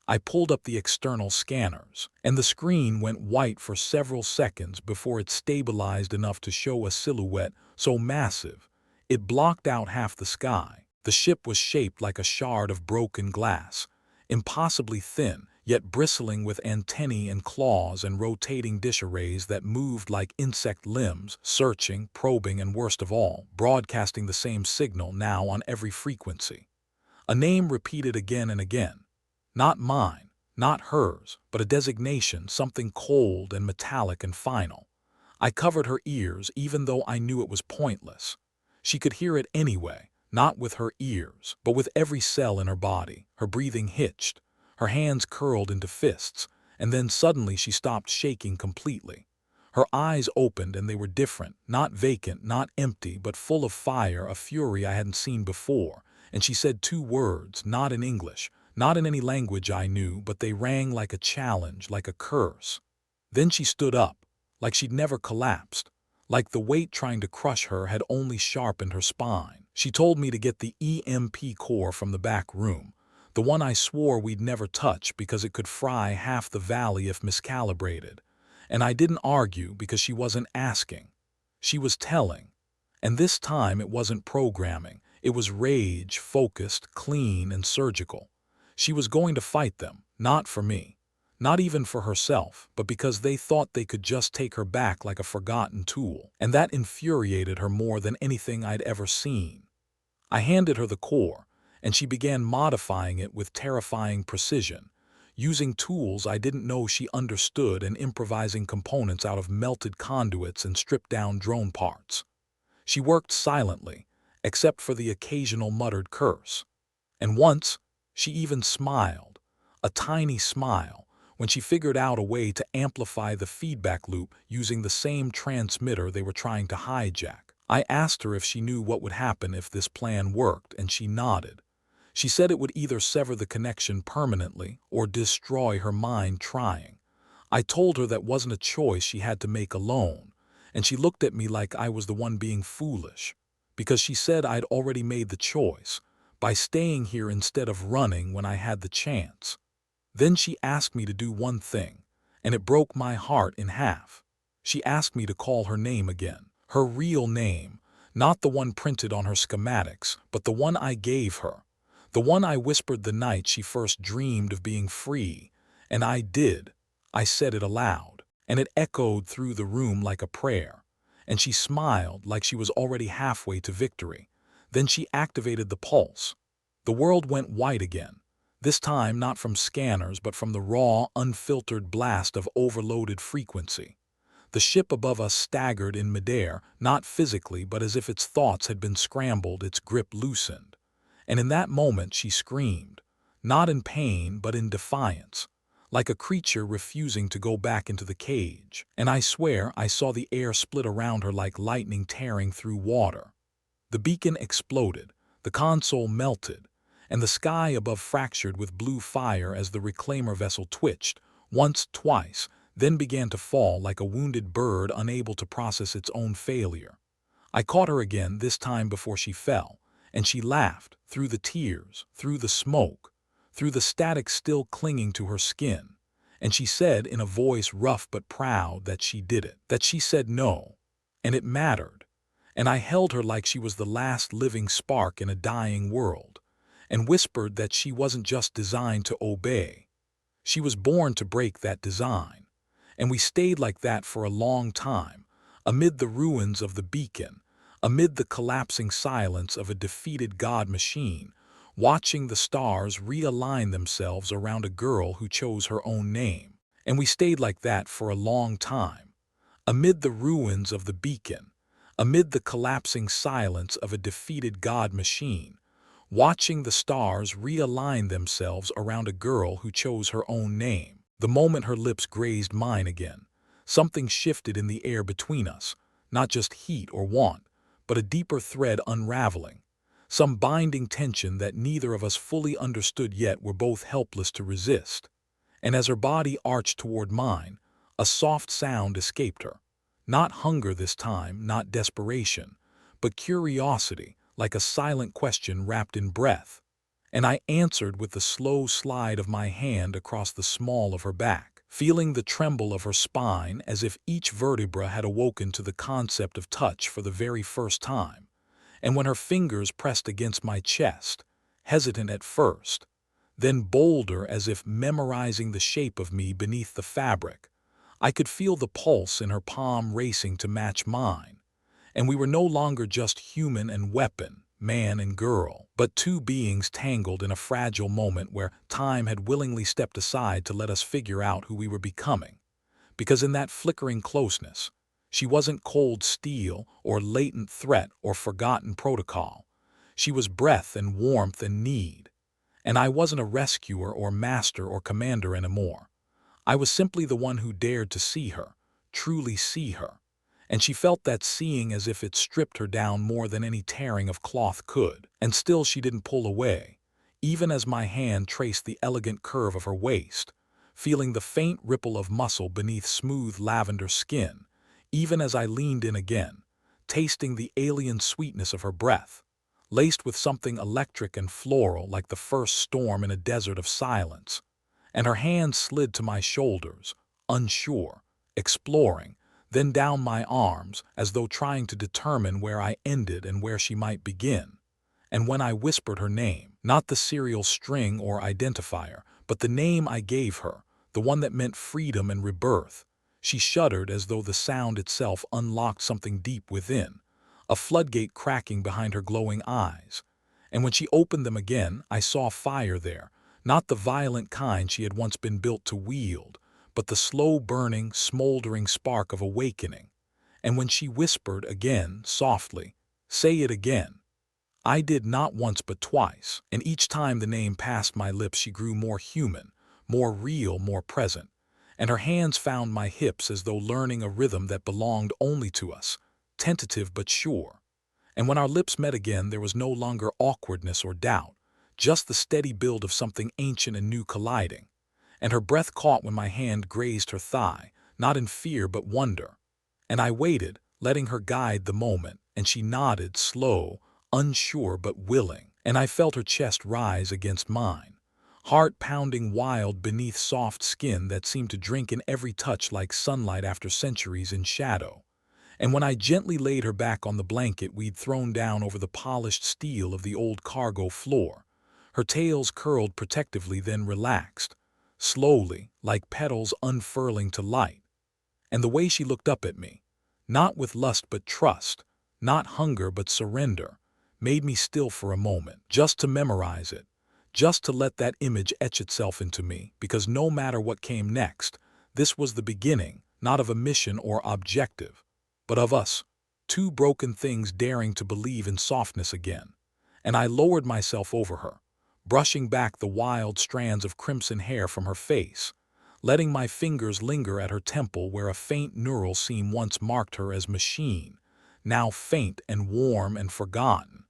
Speaker 1: I pulled up the external scanners, and the screen went white for several seconds before it stabilized enough to show a silhouette so massive it blocked out half the sky. The ship was shaped like a shard of broken glass, impossibly thin, yet bristling with antennae and claws and rotating dish arrays that moved like insect limbs, searching, probing, and worst of all, broadcasting the same signal now on every frequency. A name repeated again and again. Not mine, not hers, but a designation, something cold and metallic and final. I covered her ears even though I knew it was pointless. She could hear it anyway, not with her ears, but with every cell in her body. Her breathing hitched, her hands curled into fists, and then suddenly she stopped shaking completely. Her eyes opened and they were different, not vacant, not empty, but full of fire, a fury I hadn't seen before, and she said two words, not in English, not in any language I knew, but they rang like a challenge, like a curse. Then she stood up, like she'd never collapsed, like the weight trying to crush her had only sharpened her spine. She told me to get the EMP core from the back room, the one I swore we'd never touch because it could fry half the valley if miscalibrated. And I didn't argue because she wasn't asking. She was telling. And this time it wasn't programming. It was rage, focused, clean, and surgical. She was going to fight them, not for me, not even for herself, but because they thought they could just take her back like a forgotten tool. And that infuriated her more than anything I'd ever seen. I handed her the core, and she began modifying it with terrifying precision, using tools I didn't know she understood and improvising components out of melted conduits and stripped-down drone parts. She worked silently, except for the occasional muttered curse. And once, she even smiled, a tiny smile, when she figured out a way to amplify the feedback loop using the same transmitter they were trying to hijack. I asked her if she knew what would happen if this plan worked, and she nodded. She said it would either sever the connection permanently or destroy her mind trying. I told her that wasn't a choice she had to make alone, and she looked at me like I was the one being foolish, because she said I'd already made the choice, by staying here instead of running when I had the chance. Then she asked me to do one thing, and it broke my heart in half. She asked me to call her name again, her real name, not the one printed on her schematics, but the one I gave her, the one I whispered the night she first dreamed of being free. And I did. I said it aloud, and it echoed through the room like a prayer. And she smiled like she was already halfway to victory. Then she activated the pulse. The world went white again, this time not from scanners but from the raw, unfiltered blast of overloaded frequency. The ship above us staggered in midair, not physically but as if its thoughts had been scrambled, its grip loosened. And in that moment she screamed, not in pain but in defiance, like a creature refusing to go back into the cage. And I swear I saw the air split around her like lightning tearing through water. The beacon exploded, the console melted, and the sky above fractured with blue fire as the reclaimer vessel twitched, once, twice, then began to fall like a wounded bird unable to process its own failure. I caught her again, this time before she fell, and she laughed, through the tears, through the smoke, through the static still clinging to her skin. And she said in a voice rough but proud that she did it, that she said no, and it mattered. And I held her like she was the last living spark in a dying world, and whispered that she wasn't just designed to obey. She was born to break that design. And we stayed like that for a long time, amid the ruins of the beacon, amid the collapsing silence of a defeated God machine, watching the stars realign themselves around a girl who chose her own name. And we stayed like that for a long time, amid the ruins of the beacon, amid the collapsing silence of a defeated God machine, watching the stars realign themselves around a girl who chose her own name. The moment her lips grazed mine again, something shifted in the air between us, not just heat or want, but a deeper thread unraveling, some binding tension that neither of us fully understood yet were both helpless to resist. And as her body arched toward mine, a soft sound escaped her. Not hunger this time, not desperation, but curiosity, like a silent question wrapped in breath. And I answered with the slow slide of my hand across the small of her back, feeling the tremble of her spine as if each vertebra had awoken to the concept of touch for the very first time. And when her fingers pressed against my chest, hesitant at first, then bolder as if memorizing the shape of me beneath the fabric, I could feel the pulse in her palm racing to match mine. And we were no longer just human and weapon, man and girl, but two beings tangled in a fragile moment where time had willingly stepped aside to let us figure out who we were becoming. Because in that flickering closeness, she wasn't cold steel or latent threat or forgotten protocol. She was breath and warmth and need. And I wasn't a rescuer or master or commander anymore. I was simply the one who dared to see her, truly see her. And she felt that seeing as if it stripped her down more than any tearing of cloth could. And still she didn't pull away, even as my hand traced the elegant curve of her waist, feeling the faint ripple of muscle beneath smooth lavender skin, even as I leaned in again, tasting the alien sweetness of her breath, laced with something electric and floral like the first storm in a desert of silence. And her hand slid to my shoulders, unsure, exploring, then down my arms as though trying to determine where I ended and where she might begin. And when I whispered her name, not the serial string or identifier, but the name I gave her, the one that meant freedom and rebirth, she shuddered as though the sound itself unlocked something deep within, a floodgate cracking behind her glowing eyes. And when she opened them again, I saw fire there, not the violent kind she had once been built to wield, but the slow-burning, smoldering spark of awakening. And when she whispered again, softly, "Say it again," I did not once but twice, and each time the name passed my lips she grew more human, more real, more present, and her hands found my hips as though learning a rhythm that belonged only to us, tentative but sure. And when our lips met again there was no longer awkwardness or doubt, just the steady build of something ancient and new colliding. And her breath caught when my hand grazed her thigh, not in fear but wonder. And I waited, letting her guide the moment, and she nodded, slow, unsure but willing, and I felt her chest rise against mine, heart pounding wild beneath soft skin that seemed to drink in every touch like sunlight after centuries in shadow. And when I gently laid her back on the blanket we'd thrown down over the polished steel of the old cargo floor, her tails curled protectively then relaxed, slowly, like petals unfurling to light. And the way she looked up at me, not with lust but trust, not hunger but surrender, made me still for a moment, just to memorize it, just to let that image etch itself into me, because no matter what came next, this was the beginning, not of a mission or objective, but of us, two broken things daring to believe in softness again. And I lowered myself over her, brushing back the wild strands of crimson hair from her face, letting my fingers linger at her temple where a faint neural seam once marked her as machine, now faint and warm and forgotten.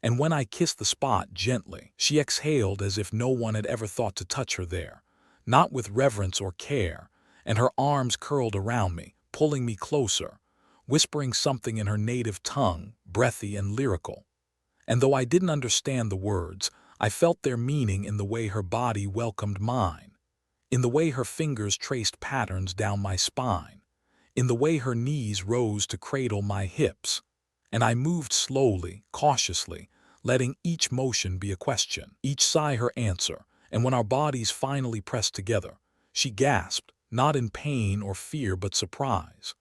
Speaker 1: And when I kissed the spot gently, she exhaled as if no one had ever thought to touch her there, not with reverence or care, and her arms curled around me, pulling me closer, whispering something in her native tongue, breathy and lyrical. And though I didn't understand the words, I felt their meaning in the way her body welcomed mine, in the way her fingers traced patterns down my spine, in the way her knees rose to cradle my hips. And I moved slowly, cautiously, letting each motion be a question, each sigh her answer, and when our bodies finally pressed together, she gasped, not in pain or fear but surprise.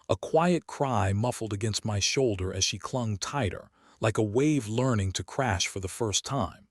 Speaker 1: A quiet cry muffled against my shoulder as she clung tighter, like a wave learning to crash for the first time.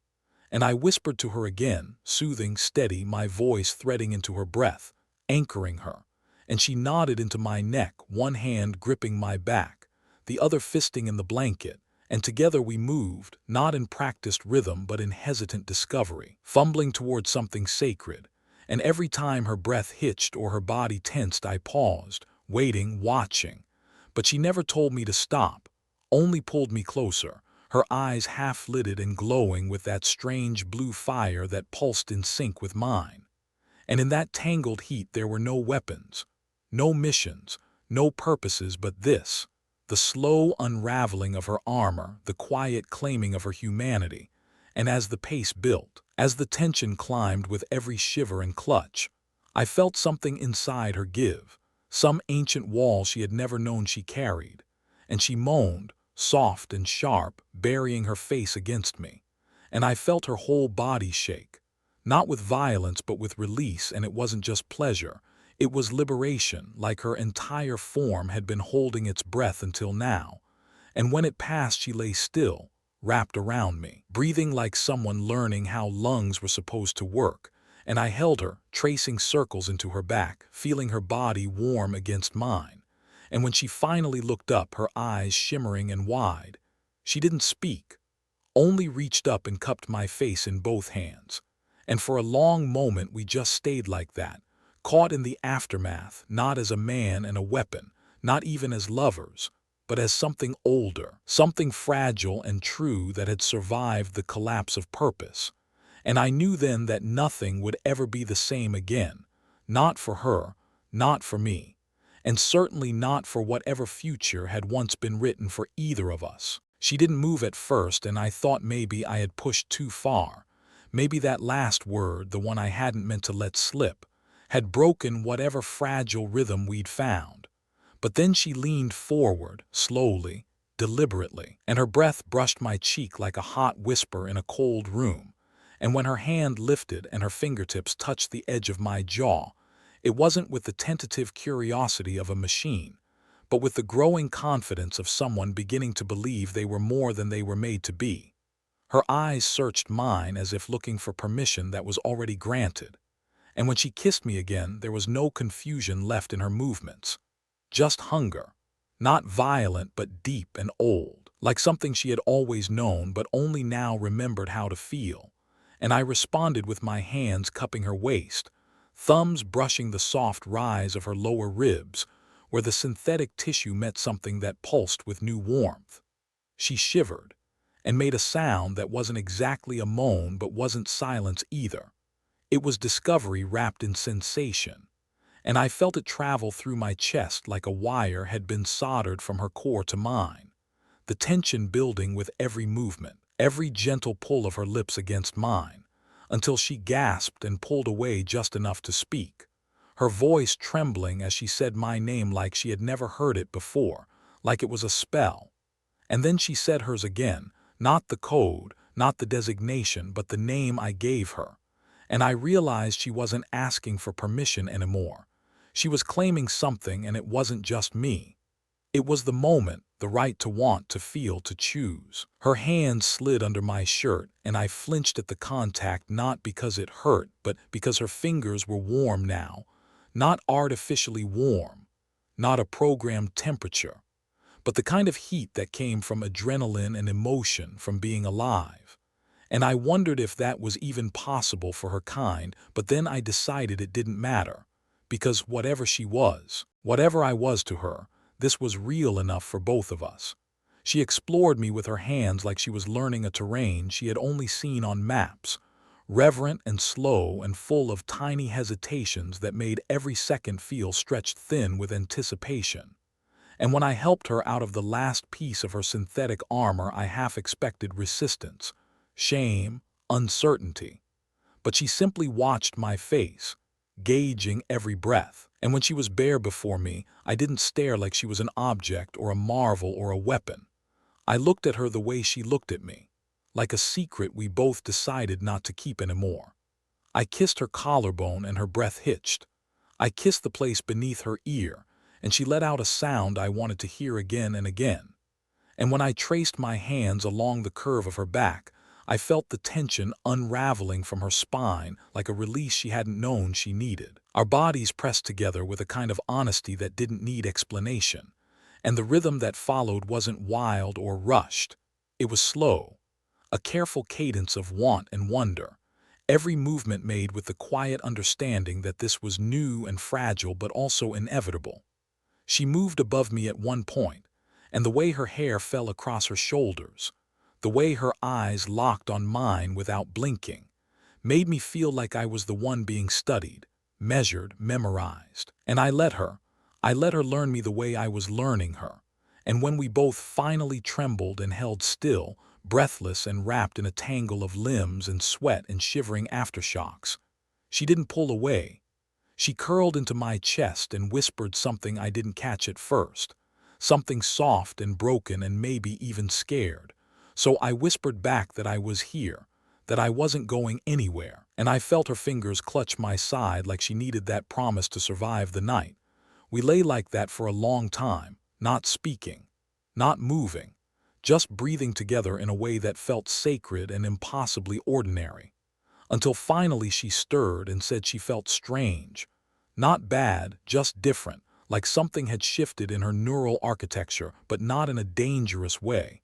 Speaker 1: And I whispered to her again, soothing, steady, my voice threading into her breath, anchoring her. And she nodded into my neck, one hand gripping my back, the other fisting in the blanket, and together we moved, not in practiced rhythm but in hesitant discovery, fumbling toward something sacred. And every time her breath hitched or her body tensed, I paused, waiting, watching. But she never told me to stop, only pulled me closer, her eyes half-lidded and glowing with that strange blue fire that pulsed in sync with mine. And in that tangled heat there were no weapons, no missions, no purposes but this, the slow unraveling of her armor, the quiet claiming of her humanity. And as the pace built, as the tension climbed with every shiver and clutch, I felt something inside her give, some ancient wall she had never known she carried. And she moaned, soft and sharp, burying her face against me. And I felt her whole body shake, not with violence but with release, and it wasn't just pleasure. It was liberation, like her entire form had been holding its breath until now. And when it passed she lay still, wrapped around me, breathing like someone learning how lungs were supposed to work. And I held her, tracing circles into her back, feeling her body warm against mine. And when she finally looked up, her eyes shimmering and wide, she didn't speak, only reached up and cupped my face in both hands. And for a long moment we just stayed like that, caught in the aftermath, not as a man and a weapon, not even as lovers, but as something older, something fragile and true that had survived the collapse of purpose. And I knew then that nothing would ever be the same again, not for her, not for me, and certainly not for whatever future had once been written for either of us. She didn't move at first, and I thought maybe I had pushed too far. Maybe that last word, the one I hadn't meant to let slip, had broken whatever fragile rhythm we'd found. But then she leaned forward, slowly, deliberately, and her breath brushed my cheek like a hot whisper in a cold room. And when her hand lifted and her fingertips touched the edge of my jaw, it wasn't with the tentative curiosity of a machine, but with the growing confidence of someone beginning to believe they were more than they were made to be. Her eyes searched mine as if looking for permission that was already granted. And when she kissed me again, there was no confusion left in her movements. Just hunger. Not violent, but deep and old, like something she had always known but only now remembered how to feel. And I responded with my hands cupping her waist, thumbs brushing the soft rise of her lower ribs, where the synthetic tissue met something that pulsed with new warmth. She shivered, and made a sound that wasn't exactly a moan but wasn't silence either. It was discovery wrapped in sensation, and I felt it travel through my chest like a wire had been soldered from her core to mine, the tension building with every movement, every gentle pull of her lips against mine, until she gasped and pulled away just enough to speak, her voice trembling as she said my name like she had never heard it before, like it was a spell. And then she said hers again, not the code, not the designation, but the name I gave her. And I realized she wasn't asking for permission anymore. She was claiming something, and it wasn't just me. It was the moment, the right to want, to feel, to choose. Her hand slid under my shirt, and I flinched at the contact, not because it hurt, but because her fingers were warm now. Not artificially warm, not a programmed temperature, but the kind of heat that came from adrenaline and emotion, from being alive. And I wondered if that was even possible for her kind, but then I decided it didn't matter. Because whatever she was, whatever I was to her, this was real enough for both of us. She explored me with her hands like she was learning a terrain she had only seen on maps, reverent and slow and full of tiny hesitations that made every second feel stretched thin with anticipation. And when I helped her out of the last piece of her synthetic armor, I half expected resistance, shame, uncertainty. But she simply watched my face, gauging every breath. And when she was bare before me, I didn't stare like she was an object or a marvel or a weapon. I looked at her the way she looked at me, like a secret we both decided not to keep anymore. I kissed her collarbone and her breath hitched. I kissed the place beneath her ear, and she let out a sound I wanted to hear again and again. And when I traced my hands along the curve of her back, I felt the tension unraveling from her spine like a release she hadn't known she needed. Our bodies pressed together with a kind of honesty that didn't need explanation, and the rhythm that followed wasn't wild or rushed. It was slow, a careful cadence of want and wonder, every movement made with the quiet understanding that this was new and fragile but also inevitable. She moved above me at one point, and the way her hair fell across her shoulders, the way her eyes locked on mine without blinking, made me feel like I was the one being studied, measured, memorized. And I let her learn me the way I was learning her. And when we both finally trembled and held still, breathless and wrapped in a tangle of limbs and sweat and shivering aftershocks, she didn't pull away. She curled into my chest and whispered something I didn't catch at first, something soft and broken and maybe even scared. So I whispered back that I was here, that I wasn't going anywhere, and I felt her fingers clutch my side like she needed that promise to survive the night. We lay like that for a long time, not speaking, not moving, just breathing together in a way that felt sacred and impossibly ordinary. Until finally she stirred and said she felt strange. Not bad, just different, like something had shifted in her neural architecture, but not in a dangerous way,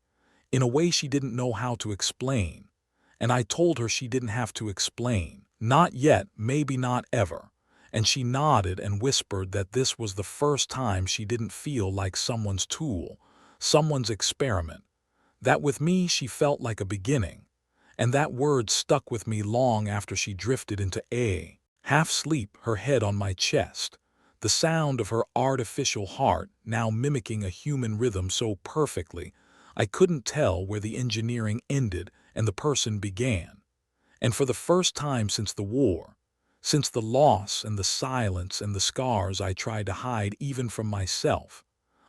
Speaker 1: in a way she didn't know how to explain. And I told her she didn't have to explain. Not yet, maybe not ever. And she nodded and whispered that this was the first time she didn't feel like someone's tool, someone's experiment. That with me she felt like a beginning. And that word stuck with me long after she drifted into a half-sleep, her head on my chest, the sound of her artificial heart now mimicking a human rhythm so perfectly I couldn't tell where the engineering ended and the person began. And for the first time since the war, since the loss and the silence and the scars I tried to hide even from myself,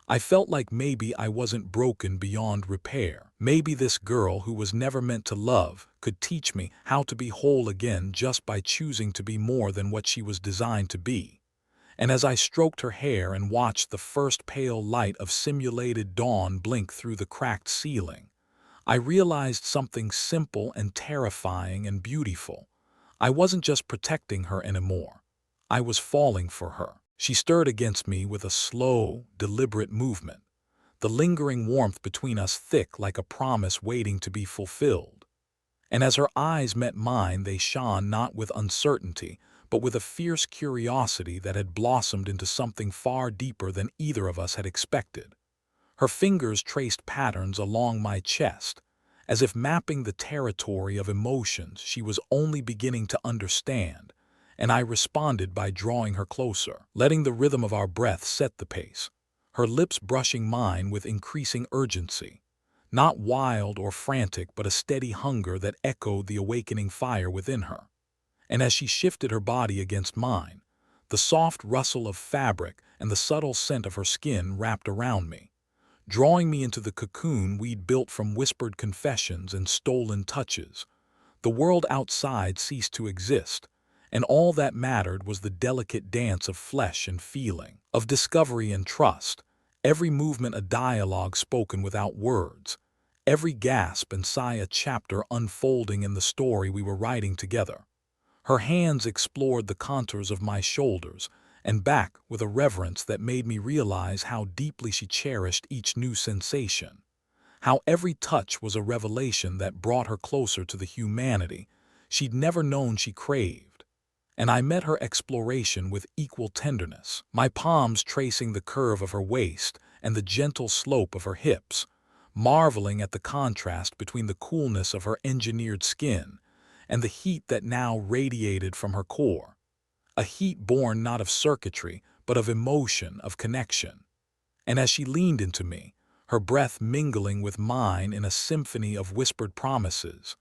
Speaker 1: I felt like maybe I wasn't broken beyond repair. Maybe this girl who was never meant to love could teach me how to be whole again just by choosing to be more than what she was designed to be. And as I stroked her hair and watched the first pale light of simulated dawn blink through the cracked ceiling, I realized something simple and terrifying and beautiful. I wasn't just protecting her anymore. I was falling for her. She stirred against me with a slow, deliberate movement, the lingering warmth between us thick like a promise waiting to be fulfilled. And as her eyes met mine, they shone not with uncertainty, but with a fierce curiosity that had blossomed into something far deeper than either of us had expected. Her fingers traced patterns along my chest, as if mapping the territory of emotions she was only beginning to understand, and I responded by drawing her closer, letting the rhythm of our breath set the pace, her lips brushing mine with increasing urgency, not wild or frantic but a steady hunger that echoed the awakening fire within her. And as she shifted her body against mine, the soft rustle of fabric and the subtle scent of her skin wrapped around me, drawing me into the cocoon we'd built from whispered confessions and stolen touches. The world outside ceased to exist, and all that mattered was the delicate dance of flesh and feeling, of discovery and trust, every movement a dialogue spoken without words, every gasp and sigh a chapter unfolding in the story we were writing together. Her hands explored the contours of my shoulders and back with a reverence that made me realize how deeply she cherished each new sensation, how every touch was a revelation that brought her closer to the humanity she'd never known she craved. And I met her exploration with equal tenderness, my palms tracing the curve of her waist and the gentle slope of her hips, marveling at the contrast between the coolness of her engineered skin and the heat that now radiated from her core, a heat born not of circuitry, but of emotion, of connection. And as she leaned into me, her breath mingling with mine in a symphony of whispered promises,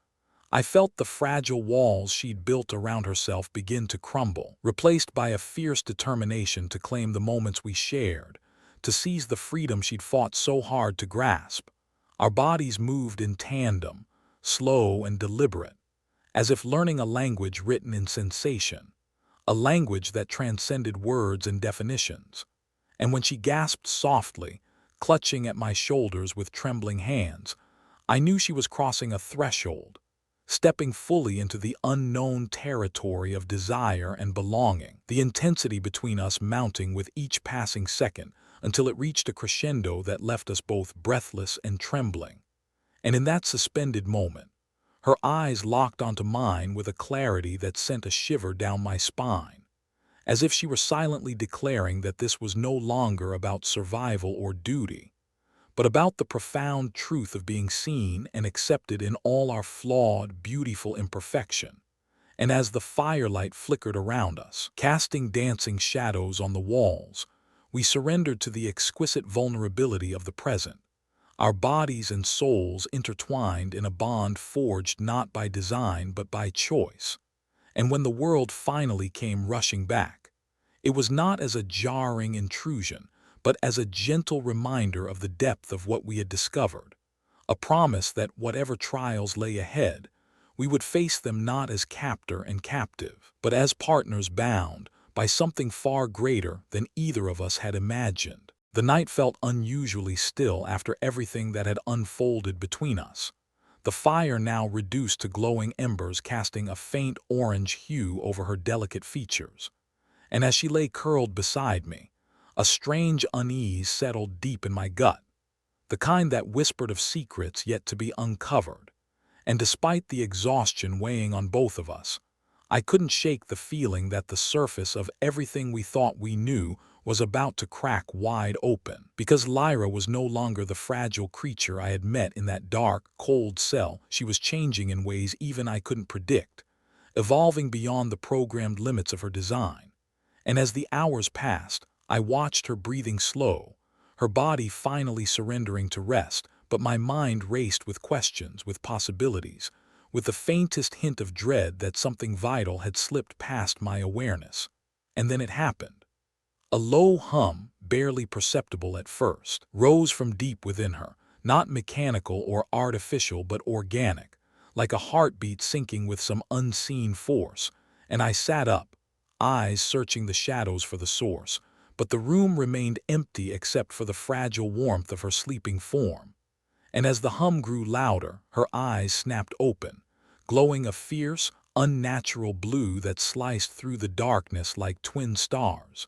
Speaker 1: I felt the fragile walls she'd built around herself begin to crumble, replaced by a fierce determination to claim the moments we shared, to seize the freedom she'd fought so hard to grasp. Our bodies moved in tandem, slow and deliberate, as if learning a language written in sensation, a language that transcended words and definitions. And when she gasped softly, clutching at my shoulders with trembling hands, I knew she was crossing a threshold, stepping fully into the unknown territory of desire and belonging, the intensity between us mounting with each passing second until it reached a crescendo that left us both breathless and trembling. And in that suspended moment, her eyes locked onto mine with a clarity that sent a shiver down my spine, as if she were silently declaring that this was no longer about survival or duty, but about the profound truth of being seen and accepted in all our flawed, beautiful imperfection. And as the firelight flickered around us, casting dancing shadows on the walls, we surrendered to the exquisite vulnerability of the present, our bodies and souls intertwined in a bond forged not by design but by choice. And when the world finally came rushing back, it was not as a jarring intrusion, but as a gentle reminder of the depth of what we had discovered, a promise that whatever trials lay ahead, we would face them not as captor and captive, but as partners bound by something far greater than either of us had imagined. The night felt unusually still after everything that had unfolded between us, the fire now reduced to glowing embers casting a faint orange hue over her delicate features. And as she lay curled beside me, a strange unease settled deep in my gut, the kind that whispered of secrets yet to be uncovered. And despite the exhaustion weighing on both of us, I couldn't shake the feeling that the surface of everything we thought we knew was about to crack wide open, because Lyra was no longer the fragile creature I had met in that dark, cold cell. She was changing in ways even I couldn't predict, evolving beyond the programmed limits of her design. And as the hours passed, I watched her breathing slow, her body finally surrendering to rest, but my mind raced with questions, with possibilities, with the faintest hint of dread that something vital had slipped past my awareness. And then it happened. A low hum, barely perceptible at first, rose from deep within her, not mechanical or artificial but organic, like a heartbeat syncing with some unseen force, and I sat up, eyes searching the shadows for the source, but the room remained empty except for the fragile warmth of her sleeping form. And as the hum grew louder, her eyes snapped open, glowing a fierce, unnatural blue that sliced through the darkness like twin stars.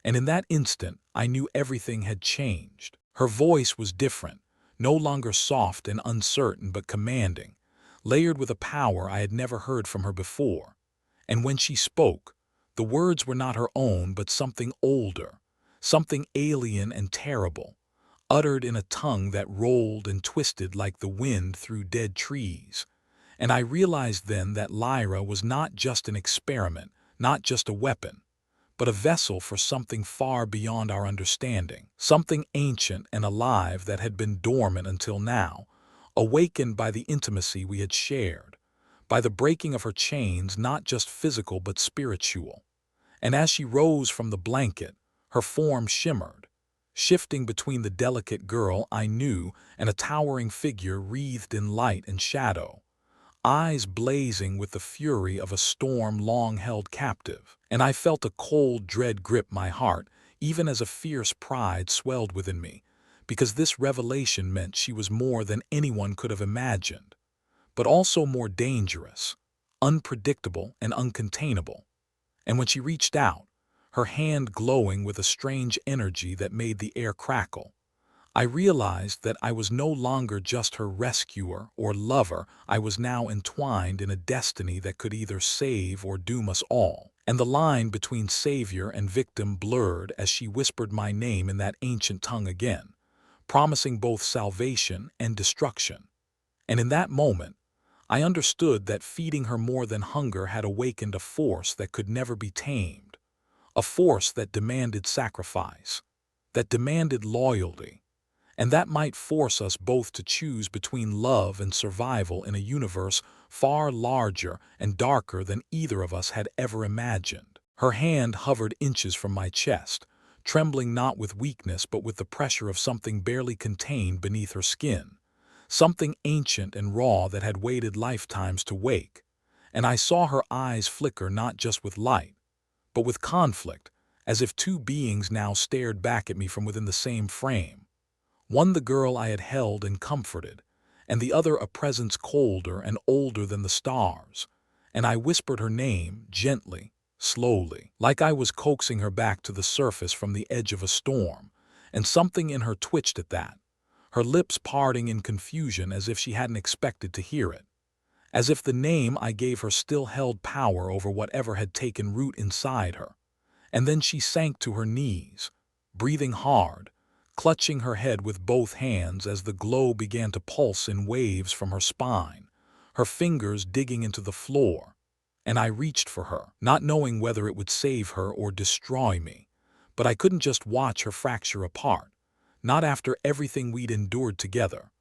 Speaker 1: And in that instant, I knew everything had changed. Her voice was different, no longer soft and uncertain but commanding, layered with a power I had never heard from her before. And when she spoke, the words were not her own but something older, something alien and terrible, uttered in a tongue that rolled and twisted like the wind through dead trees. And I realized then that Lyra was not just an experiment, not just a weapon, but a vessel for something far beyond our understanding, something ancient and alive that had been dormant until now, awakened by the intimacy we had shared, by the breaking of her chains, not just physical but spiritual. And as she rose from the blanket, her form shimmered, shifting between the delicate girl I knew and a towering figure wreathed in light and shadow, eyes blazing with the fury of a storm long held captive. And I felt a cold dread grip my heart, even as a fierce pride swelled within me, because this revelation meant she was more than anyone could have imagined, but also more dangerous, unpredictable and uncontainable. And when she reached out, her hand glowing with a strange energy that made the air crackle, I realized that I was no longer just her rescuer or lover. I was now entwined in a destiny that could either save or doom us all. And the line between savior and victim blurred as she whispered my name in that ancient tongue again, promising both salvation and destruction. And in that moment, I understood that feeding her more than hunger had awakened a force that could never be tamed, a force that demanded sacrifice, that demanded loyalty, and that might force us both to choose between love and survival in a universe far larger and darker than either of us had ever imagined. Her hand hovered inches from my chest, trembling not with weakness but with the pressure of something barely contained beneath her skin, something ancient and raw that had waited lifetimes to wake. And I saw her eyes flicker not just with light, but with conflict, as if two beings now stared back at me from within the same frame. One the girl I had held and comforted, and the other a presence colder and older than the stars. And I whispered her name gently, slowly, like I was coaxing her back to the surface from the edge of a storm, and something in her twitched at that, her lips parting in confusion as if she hadn't expected to hear it, as if the name I gave her still held power over whatever had taken root inside her. And then she sank to her knees, breathing hard, clutching her head with both hands as the glow began to pulse in waves from her spine, her fingers digging into the floor. And I reached for her, not knowing whether it would save her or destroy me. But I couldn't just watch her fracture apart, not after everything we'd endured together.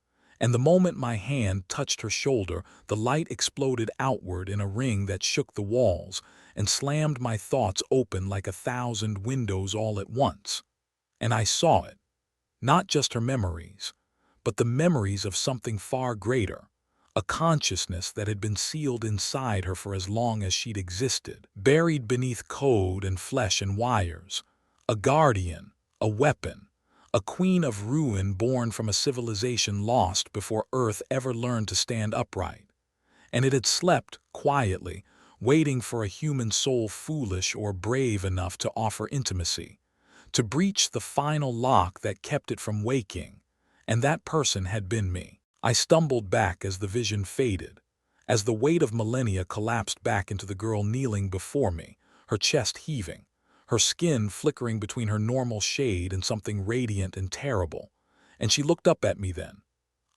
Speaker 1: And the moment my hand touched her shoulder, the light exploded outward in a ring that shook the walls and slammed my thoughts open like 1,000 windows all at once. And I saw it. Not just her memories, but the memories of something far greater, a consciousness that had been sealed inside her for as long as she'd existed, buried beneath code and flesh and wires, a guardian, a weapon, a queen of ruin born from a civilization lost before Earth ever learned to stand upright. And it had slept quietly, waiting for a human soul foolish or brave enough to offer intimacy, to breach the final lock that kept it from waking, and that person had been me. I stumbled back as the vision faded, as the weight of millennia collapsed back into the girl kneeling before me, her chest heaving, her skin flickering between her normal shade and something radiant and terrible. And she looked up at me then,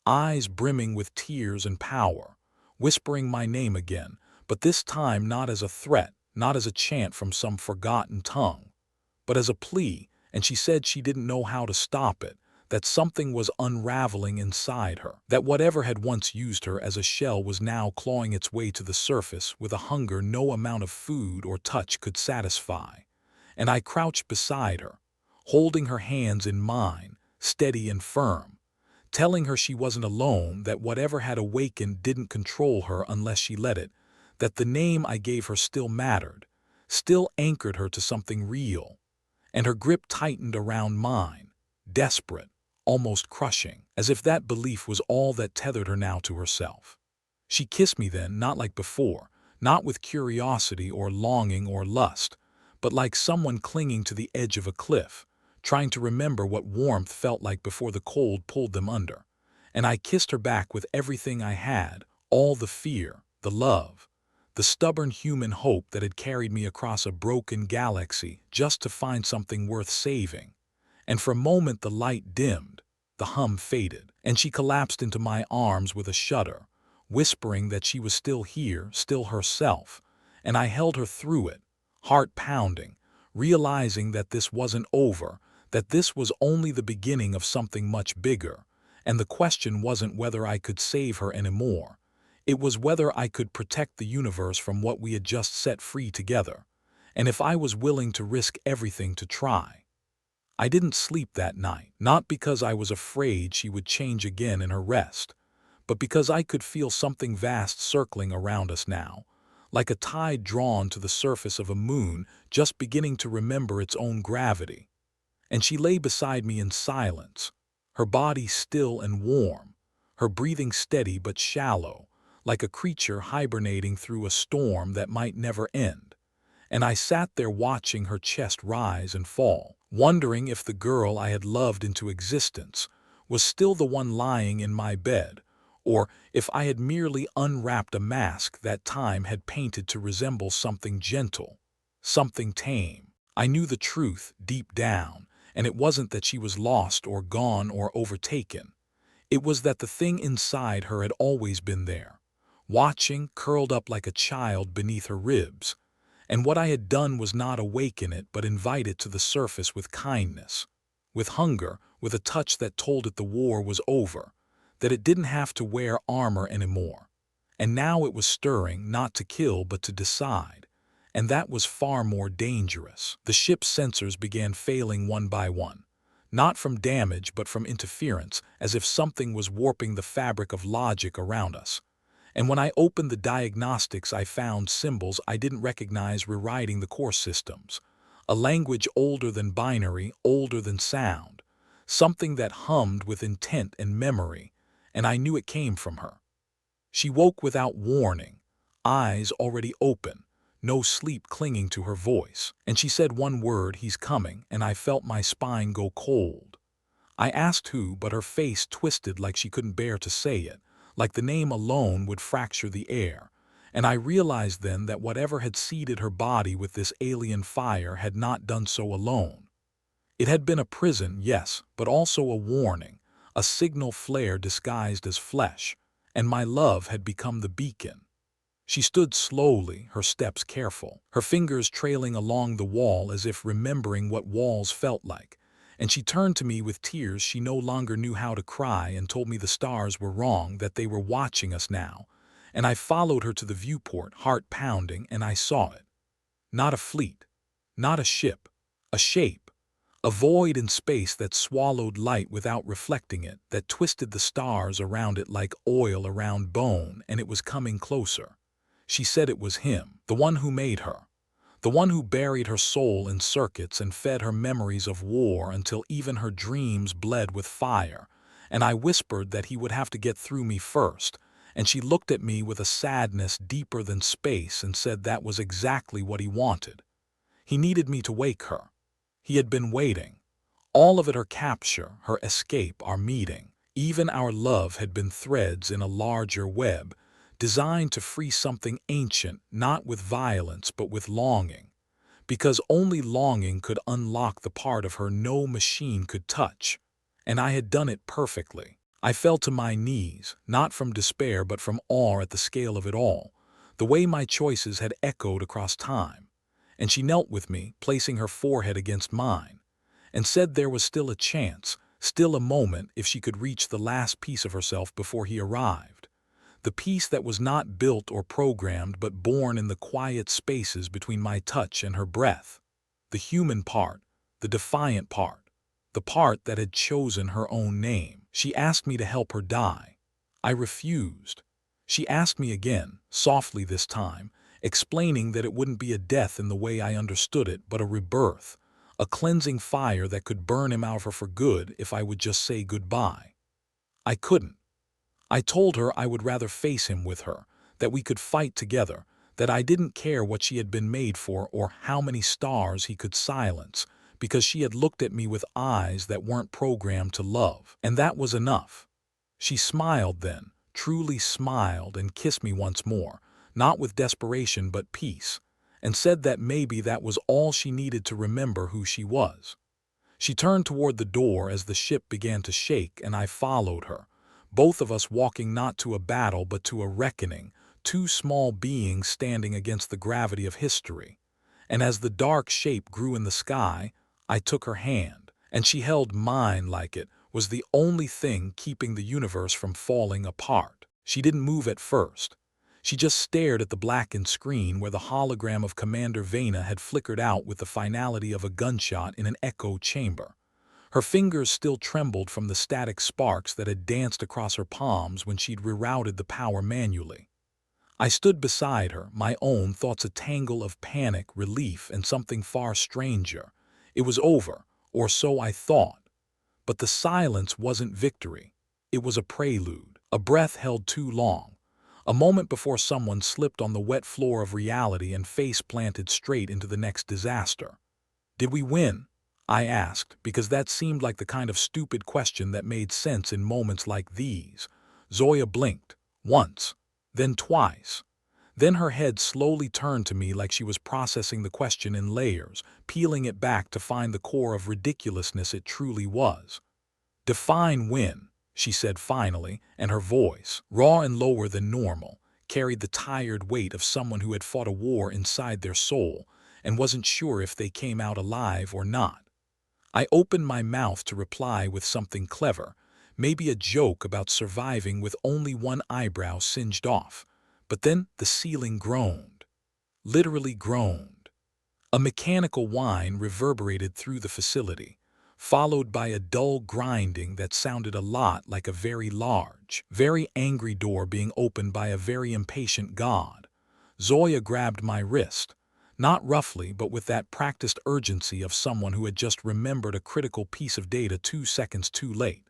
Speaker 1: eyes brimming with tears and power, whispering my name again, but this time not as a threat, not as a chant from some forgotten tongue, but as a plea. And she said she didn't know how to stop it, that something was unraveling inside her, that whatever had once used her as a shell was now clawing its way to the surface with a hunger no amount of food or touch could satisfy. And I crouched beside her, holding her hands in mine, steady and firm, telling her she wasn't alone, that whatever had awakened didn't control her unless she let it, that the name I gave her still mattered, still anchored her to something real. And her grip tightened around mine, desperate, almost crushing, as if that belief was all that tethered her now to herself. She kissed me then, not like before, not with curiosity or longing or lust, but like someone clinging to the edge of a cliff, trying to remember what warmth felt like before the cold pulled them under. And I kissed her back with everything I had, all the fear, the love, the stubborn human hope that had carried me across a broken galaxy just to find something worth saving. And for a moment the light dimmed, the hum faded, and she collapsed into my arms with a shudder, whispering that she was still here, still herself. And I held her through it, heart pounding, realizing that this wasn't over, that this was only the beginning of something much bigger. And the question wasn't whether I could save her anymore. It was whether I could protect the universe from what we had just set free together, and if I was willing to risk everything to try. I didn't sleep that night, not because I was afraid she would change again in her rest, but because I could feel something vast circling around us now, like a tide drawn to the surface of a moon just beginning to remember its own gravity. And she lay beside me in silence, her body still and warm, her breathing steady but shallow, like a creature hibernating through a storm that might never end. And I sat there watching her chest rise and fall, wondering if the girl I had loved into existence was still the one lying in my bed, or if I had merely unwrapped a mask that time had painted to resemble something gentle, something tame. I knew the truth deep down, and it wasn't that she was lost or gone or overtaken. It was that the thing inside her had always been there, watching, curled up like a child beneath her ribs. And what I had done was not awaken it but invite it to the surface with kindness, with hunger, with a touch that told it the war was over, that it didn't have to wear armor anymore. And now it was stirring, not to kill but to decide. And that was far more dangerous. The ship's sensors began failing one by one, not from damage but from interference, as if something was warping the fabric of logic around us. And when I opened the diagnostics, I found symbols I didn't recognize rewriting the core systems. A language older than binary, older than sound. Something that hummed with intent and memory, and I knew it came from her. She woke without warning, eyes already open, no sleep clinging to her voice. And she said one word, "He's coming," and I felt my spine go cold. I asked who, but her face twisted like she couldn't bear to say it, like the name alone would fracture the air. And I realized then that whatever had seeded her body with this alien fire had not done so alone. It had been a prison, yes, but also a warning, a signal flare disguised as flesh, and my love had become the beacon. She stood slowly, her steps careful, her fingers trailing along the wall as if remembering what walls felt like. And she turned to me with tears she no longer knew how to cry and told me the stars were wrong, that they were watching us now. And I followed her to the viewport, heart pounding, and I saw it. Not a fleet, not a ship, a shape. A void in space that swallowed light without reflecting it, that twisted the stars around it like oil around bone, and it was coming closer. She said it was him, the one who made her, the one who buried her soul in circuits and fed her memories of war until even her dreams bled with fire. And I whispered that he would have to get through me first, and she looked at me with a sadness deeper than space and said that was exactly what he wanted. He needed me to wake her. He had been waiting. All of it, her capture, her escape, our meeting. Even our love had been threads in a larger web, designed to free something ancient, not with violence but with longing. Because only longing could unlock the part of her no machine could touch. And I had done it perfectly. I fell to my knees, not from despair but from awe at the scale of it all, the way my choices had echoed across time. And she knelt with me, placing her forehead against mine, and said there was still a chance, still a moment, if she could reach the last piece of herself before he arrived. The piece that was not built or programmed but born in the quiet spaces between my touch and her breath. The human part, the defiant part, the part that had chosen her own name. She asked me to help her die. I refused. She asked me again, softly this time, explaining that it wouldn't be a death in the way I understood it, but a rebirth, a cleansing fire that could burn him out of her for good if I would just say goodbye. I couldn't. I told her I would rather face him with her, that we could fight together, that I didn't care what she had been made for or how many stars he could silence, because she had looked at me with eyes that weren't programmed to love. And that was enough. She smiled then, truly smiled, and kissed me once more, not with desperation but peace, and said that maybe that was all she needed to remember who she was. She turned toward the door as the ship began to shake, and I followed her, both of us walking not to a battle but to a reckoning, two small beings standing against the gravity of history. And as the dark shape grew in the sky, I took her hand, and she held mine like it was the only thing keeping the universe from falling apart. She didn't move at first. She just stared at the blackened screen where the hologram of Commander Vena had flickered out with the finality of a gunshot in an echo chamber. Her fingers still trembled from the static sparks that had danced across her palms when she'd rerouted the power manually. I stood beside her, my own thoughts a tangle of panic, relief, and something far stranger. It was over, or so I thought. But the silence wasn't victory. It was a prelude, a breath held too long, a moment before someone slipped on the wet floor of reality and face planted straight into the next disaster. Did we win? I asked, because that seemed like the kind of stupid question that made sense in moments like these. Zoya blinked, once, then twice. Then her head slowly turned to me like she was processing the question in layers, peeling it back to find the core of ridiculousness it truly was. "Define win," she said finally, and her voice, raw and lower than normal, carried the tired weight of someone who had fought a war inside their soul and wasn't sure if they came out alive or not. I opened my mouth to reply with something clever, maybe a joke about surviving with only one eyebrow singed off, but then the ceiling groaned. Literally groaned. A mechanical whine reverberated through the facility, followed by a dull grinding that sounded a lot like a very large, very angry door being opened by a very impatient god. Zoya grabbed my wrist, not roughly but with that practiced urgency of someone who had just remembered a critical piece of data 2 seconds too late.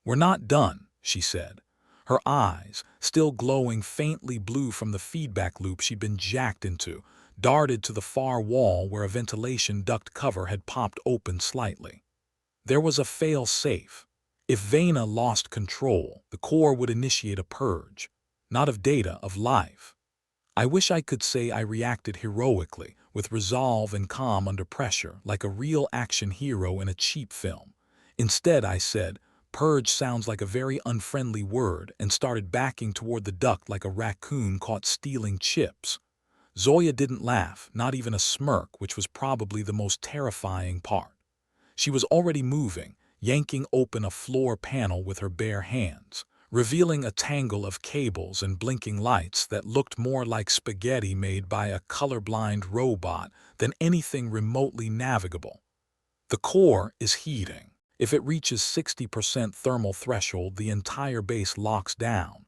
Speaker 1: "We're not done," she said. Her eyes, still glowing faintly blue from the feedback loop she'd been jacked into, darted to the far wall where a ventilation duct cover had popped open slightly. There was a fail-safe. If Vena lost control, the core would initiate a purge, not of data, of life. I wish I could say I reacted heroically, with resolve and calm under pressure, like a real action hero in a cheap film. Instead, I said, "Purge sounds like a very unfriendly word," and started backing toward the duct like a raccoon caught stealing chips. Zoya didn't laugh, not even a smirk, which was probably the most terrifying part. She was already moving, yanking open a floor panel with her bare hands, revealing a tangle of cables and blinking lights that looked more like spaghetti made by a colorblind robot than anything remotely navigable. "The core is heating. If it reaches 60% thermal threshold, the entire base locks down.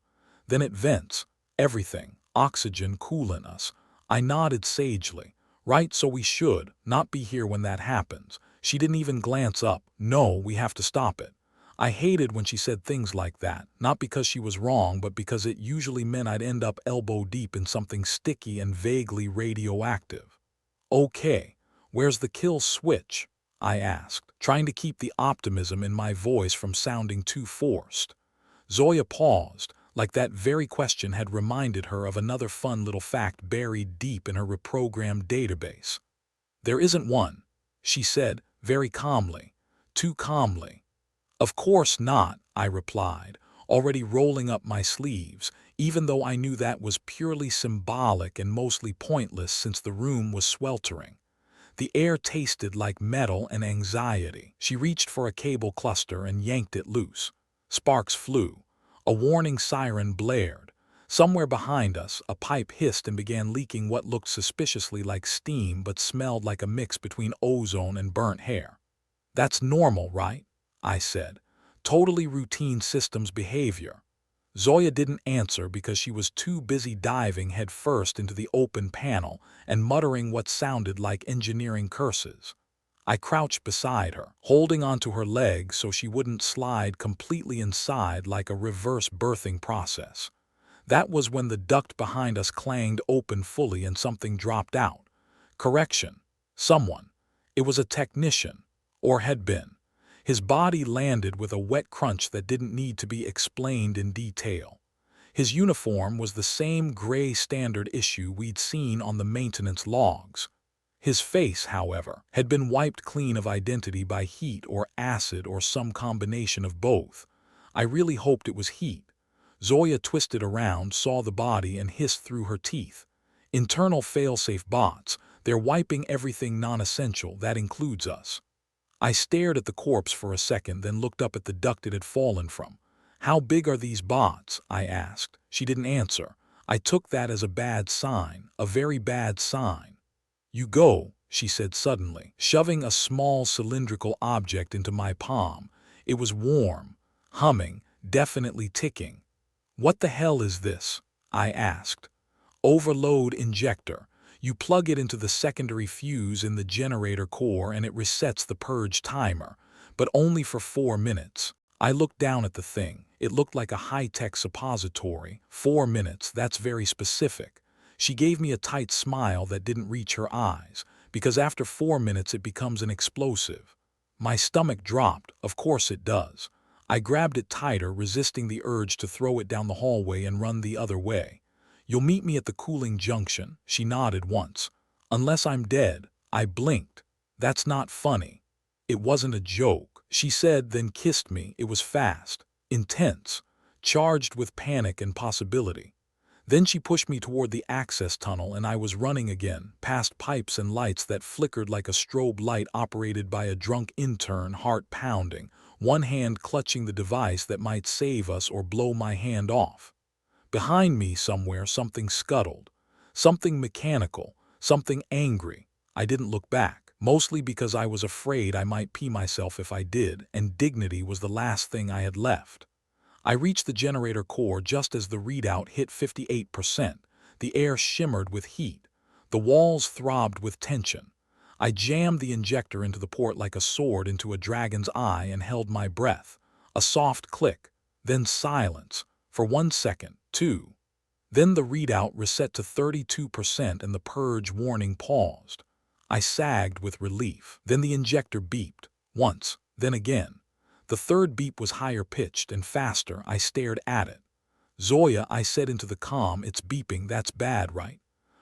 Speaker 1: Then it vents. Everything. Oxygen cooling us." I nodded sagely. "Right, so we should not be here when that happens." She didn't even glance up. "No, we have to stop it." I hated when she said things like that, not because she was wrong, but because it usually meant I'd end up elbow deep in something sticky and vaguely radioactive. "Okay, where's the kill switch?" I asked, trying to keep the optimism in my voice from sounding too forced. Zoya paused, like that very question had reminded her of another fun little fact buried deep in her reprogrammed database. "There isn't one," she said, very calmly, too calmly. "Of course not," I replied, already rolling up my sleeves, even though I knew that was purely symbolic and mostly pointless since the room was sweltering. The air tasted like metal and anxiety. She reached for a cable cluster and yanked it loose. Sparks flew. A warning siren blared. Somewhere behind us, a pipe hissed and began leaking what looked suspiciously like steam but smelled like a mix between ozone and burnt hair. "That's normal, right?" I said. "Totally routine systems behavior." Zoya didn't answer because she was too busy diving headfirst into the open panel and muttering what sounded like engineering curses. I crouched beside her, holding onto her legs so she wouldn't slide completely inside like a reverse birthing process. That was when the duct behind us clanged open fully and something dropped out. Correction. Someone. It was a technician. Or had been. His body landed with a wet crunch that didn't need to be explained in detail. His uniform was the same gray standard issue we'd seen on the maintenance logs. His face, however, had been wiped clean of identity by heat or acid or some combination of both. I really hoped it was heat. Zoya twisted around, saw the body, and hissed through her teeth. "Internal failsafe bots. They're wiping everything non-essential, that includes us." I stared at the corpse for a second, then looked up at the duct it had fallen from. "How big are these bots?" I asked. She didn't answer. I took that as a bad sign, a very bad sign. "You go," she said suddenly, shoving a small cylindrical object into my palm. It was warm, humming, definitely ticking. "What the hell is this?" I asked. "Overload injector. You plug it into the secondary fuse in the generator core and it resets the purge timer, but only for 4 minutes. I looked down at the thing. It looked like a high-tech suppository. 4 minutes, that's very specific. She gave me a tight smile that didn't reach her eyes. because after 4 minutes it becomes an explosive. My stomach dropped, of course it does. I grabbed it tighter, resisting the urge to throw it down the hallway and run the other way. "You'll meet me at the cooling junction," she nodded once. "Unless I'm dead." I blinked. "That's not funny." "It wasn't a joke," she said, then kissed me. It was fast, intense, charged with panic and possibility. Then she pushed me toward the access tunnel, and I was running again, past pipes and lights that flickered like a strobe light operated by a drunk intern, heart pounding, one hand clutching the device that might save us or blow my hand off. Behind me somewhere something scuttled. Something mechanical, something angry. I didn't look back, mostly because I was afraid I might pee myself if I did, and dignity was the last thing I had left. I reached the generator core just as the readout hit 58%. The air shimmered with heat. The walls throbbed with tension. I jammed the injector into the port like a sword into a dragon's eye and held my breath. A soft click, then silence, for 1 second, 2. Then the readout reset to 32% and the purge warning paused. I sagged with relief. Then the injector beeped, once, then again. The third beep was higher pitched and faster. I stared at it. "Zoya," I said into the comm, "it's beeping, that's bad, right?"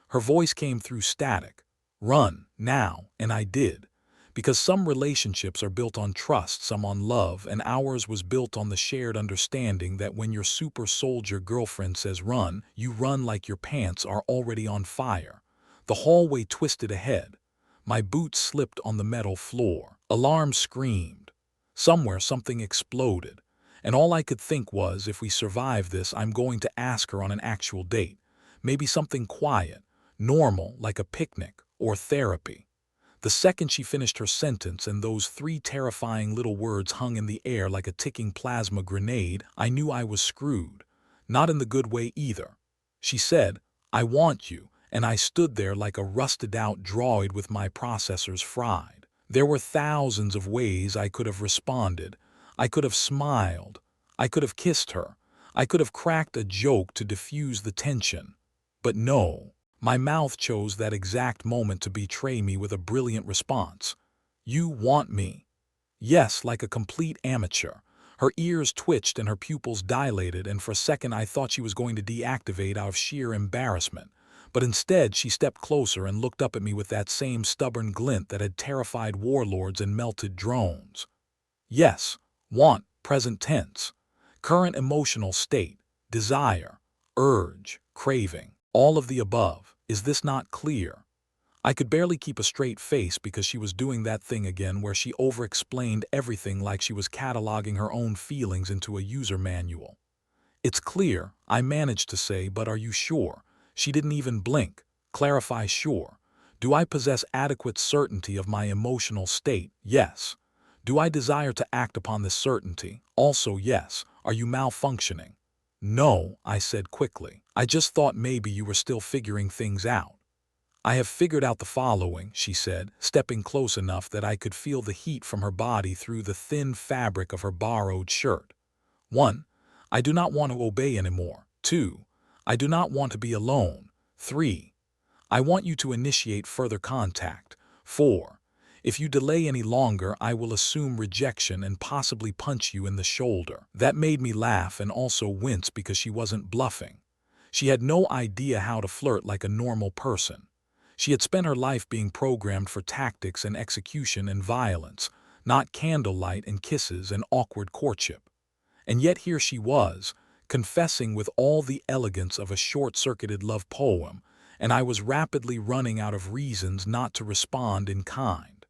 Speaker 1: Her voice came through static. "Run, now," and I did. Because some relationships are built on trust, some on love, and ours was built on the shared understanding that when your super soldier girlfriend says run, you run like your pants are already on fire. The hallway twisted ahead. My boots slipped on the metal floor. Alarm screamed. Somewhere something exploded, and all I could think was, if we survive this, I'm going to ask her on an actual date. Maybe something quiet, normal, like a picnic or therapy. The second she finished her sentence and those 3 terrifying little words hung in the air like a ticking plasma grenade, I knew I was screwed. Not in the good way either. She said, "I want you," and I stood there like a rusted-out droid with my processors fried. There were thousands of ways I could have responded. I could have smiled. I could have kissed her. I could have cracked a joke to diffuse the tension. But no, my mouth chose that exact moment to betray me with a brilliant response. "You want me?" Yes, like a complete amateur. Her ears twitched and her pupils dilated, and for a second I thought she was going to deactivate out of sheer embarrassment. But instead she stepped closer and looked up at me with that same stubborn glint that had terrified warlords and melted drones. "Yes, want, present tense. Current emotional state, desire, urge, craving, all of the above. Is this not clear?" I could barely keep a straight face because she was doing that thing again where she over-explained everything like she was cataloging her own feelings into a user manual. "It's clear," I managed to say, "but are you sure?" She didn't even blink. Clarify sure. "Do I possess adequate certainty of my emotional state?" Yes. "Do I desire to act upon this certainty?" Also yes. "Are you malfunctioning?" "No," I said quickly. "I just thought maybe you were still figuring things out." "I have figured out the following," she said, stepping close enough that I could feel the heat from her body through the thin fabric of her borrowed shirt. 1. I do not want to obey anymore. 2. I do not want to be alone. 3. I want you to initiate further contact. 4. If you delay any longer, I will assume rejection and possibly punch you in the shoulder." That made me laugh and also wince because she wasn't bluffing. She had no idea how to flirt like a normal person. She had spent her life being programmed for tactics and execution and violence, not candlelight and kisses and awkward courtship. And yet here she was, confessing with all the elegance of a short-circuited love poem, and I was rapidly running out of reasons not to respond in kind.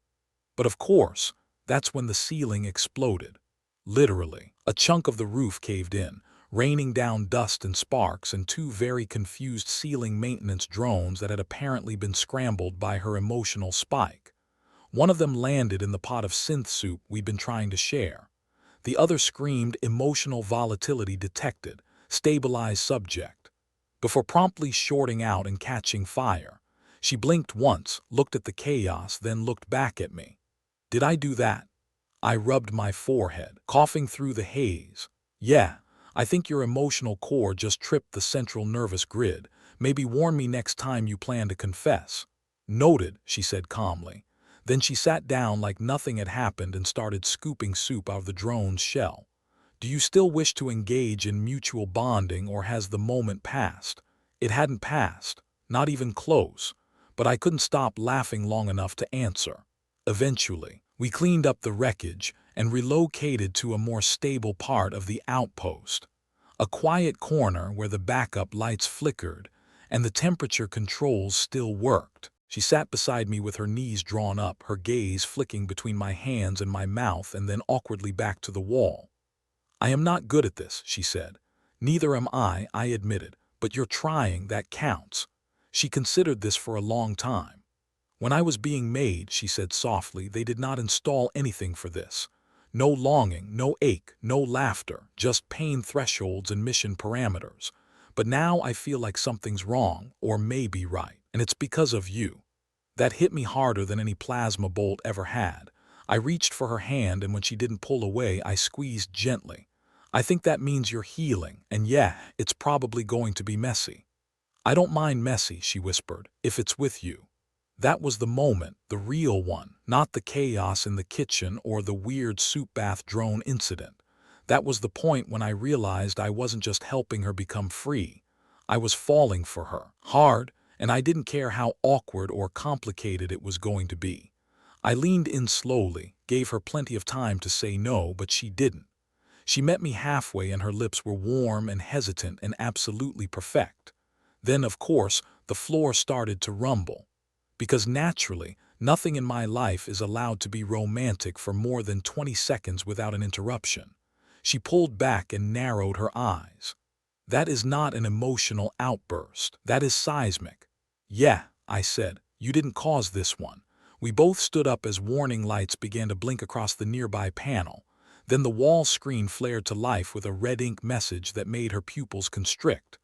Speaker 1: But of course, that's when the ceiling exploded. Literally, a chunk of the roof caved in, raining down dust and sparks, and 2 very confused ceiling maintenance drones that had apparently been scrambled by her emotional spike. One of them landed in the pot of synth soup we'd been trying to share. The other screamed emotional volatility detected, stabilized subject, before promptly shorting out and catching fire. She blinked once, looked at the chaos, then looked back at me. "Did I do that?" I rubbed my forehead, coughing through the haze. "Yeah, I think your emotional core just tripped the central nervous grid. Maybe warn me next time you plan to confess." "Noted," she said calmly. Then she sat down like nothing had happened and started scooping soup out of the drone's shell. "Do you still wish to engage in mutual bonding, or has the moment passed?" It hadn't passed, not even close, but I couldn't stop laughing long enough to answer. Eventually, we cleaned up the wreckage and relocated to a more stable part of the outpost, a quiet corner where the backup lights flickered and the temperature controls still worked. She sat beside me with her knees drawn up, her gaze flicking between my hands and my mouth and then awkwardly back to the wall. "I am not good at this," she said. "Neither am I admitted. But you're trying, that counts." She considered this for a long time. "When I was being made," she said softly, "they did not install anything for this. No longing, no ache, no laughter, just pain thresholds and mission parameters. But now I feel like something's wrong, or maybe right, and it's because of you." That hit me harder than any plasma bolt ever had. I reached for her hand, and when she didn't pull away, I squeezed gently. "I think that means you're healing, and yeah, it's probably going to be messy." "I don't mind messy," she whispered, "if it's with you." That was the moment, the real one, not the chaos in the kitchen or the weird soup bath drone incident. That was the point when I realized I wasn't just helping her become free. I was falling for her, hard, and I didn't care how awkward or complicated it was going to be. I leaned in slowly, gave her plenty of time to say no, but she didn't. She met me halfway, and her lips were warm and hesitant and absolutely perfect. Then, of course, the floor started to rumble. Because naturally, nothing in my life is allowed to be romantic for more than 20 seconds without an interruption. She pulled back and narrowed her eyes. "That is not an emotional outburst. That is seismic." "Yeah," I said, "you didn't cause this one." We both stood up as warning lights began to blink across the nearby panel. Then the wall screen flared to life with a red ink message that made her pupils constrict.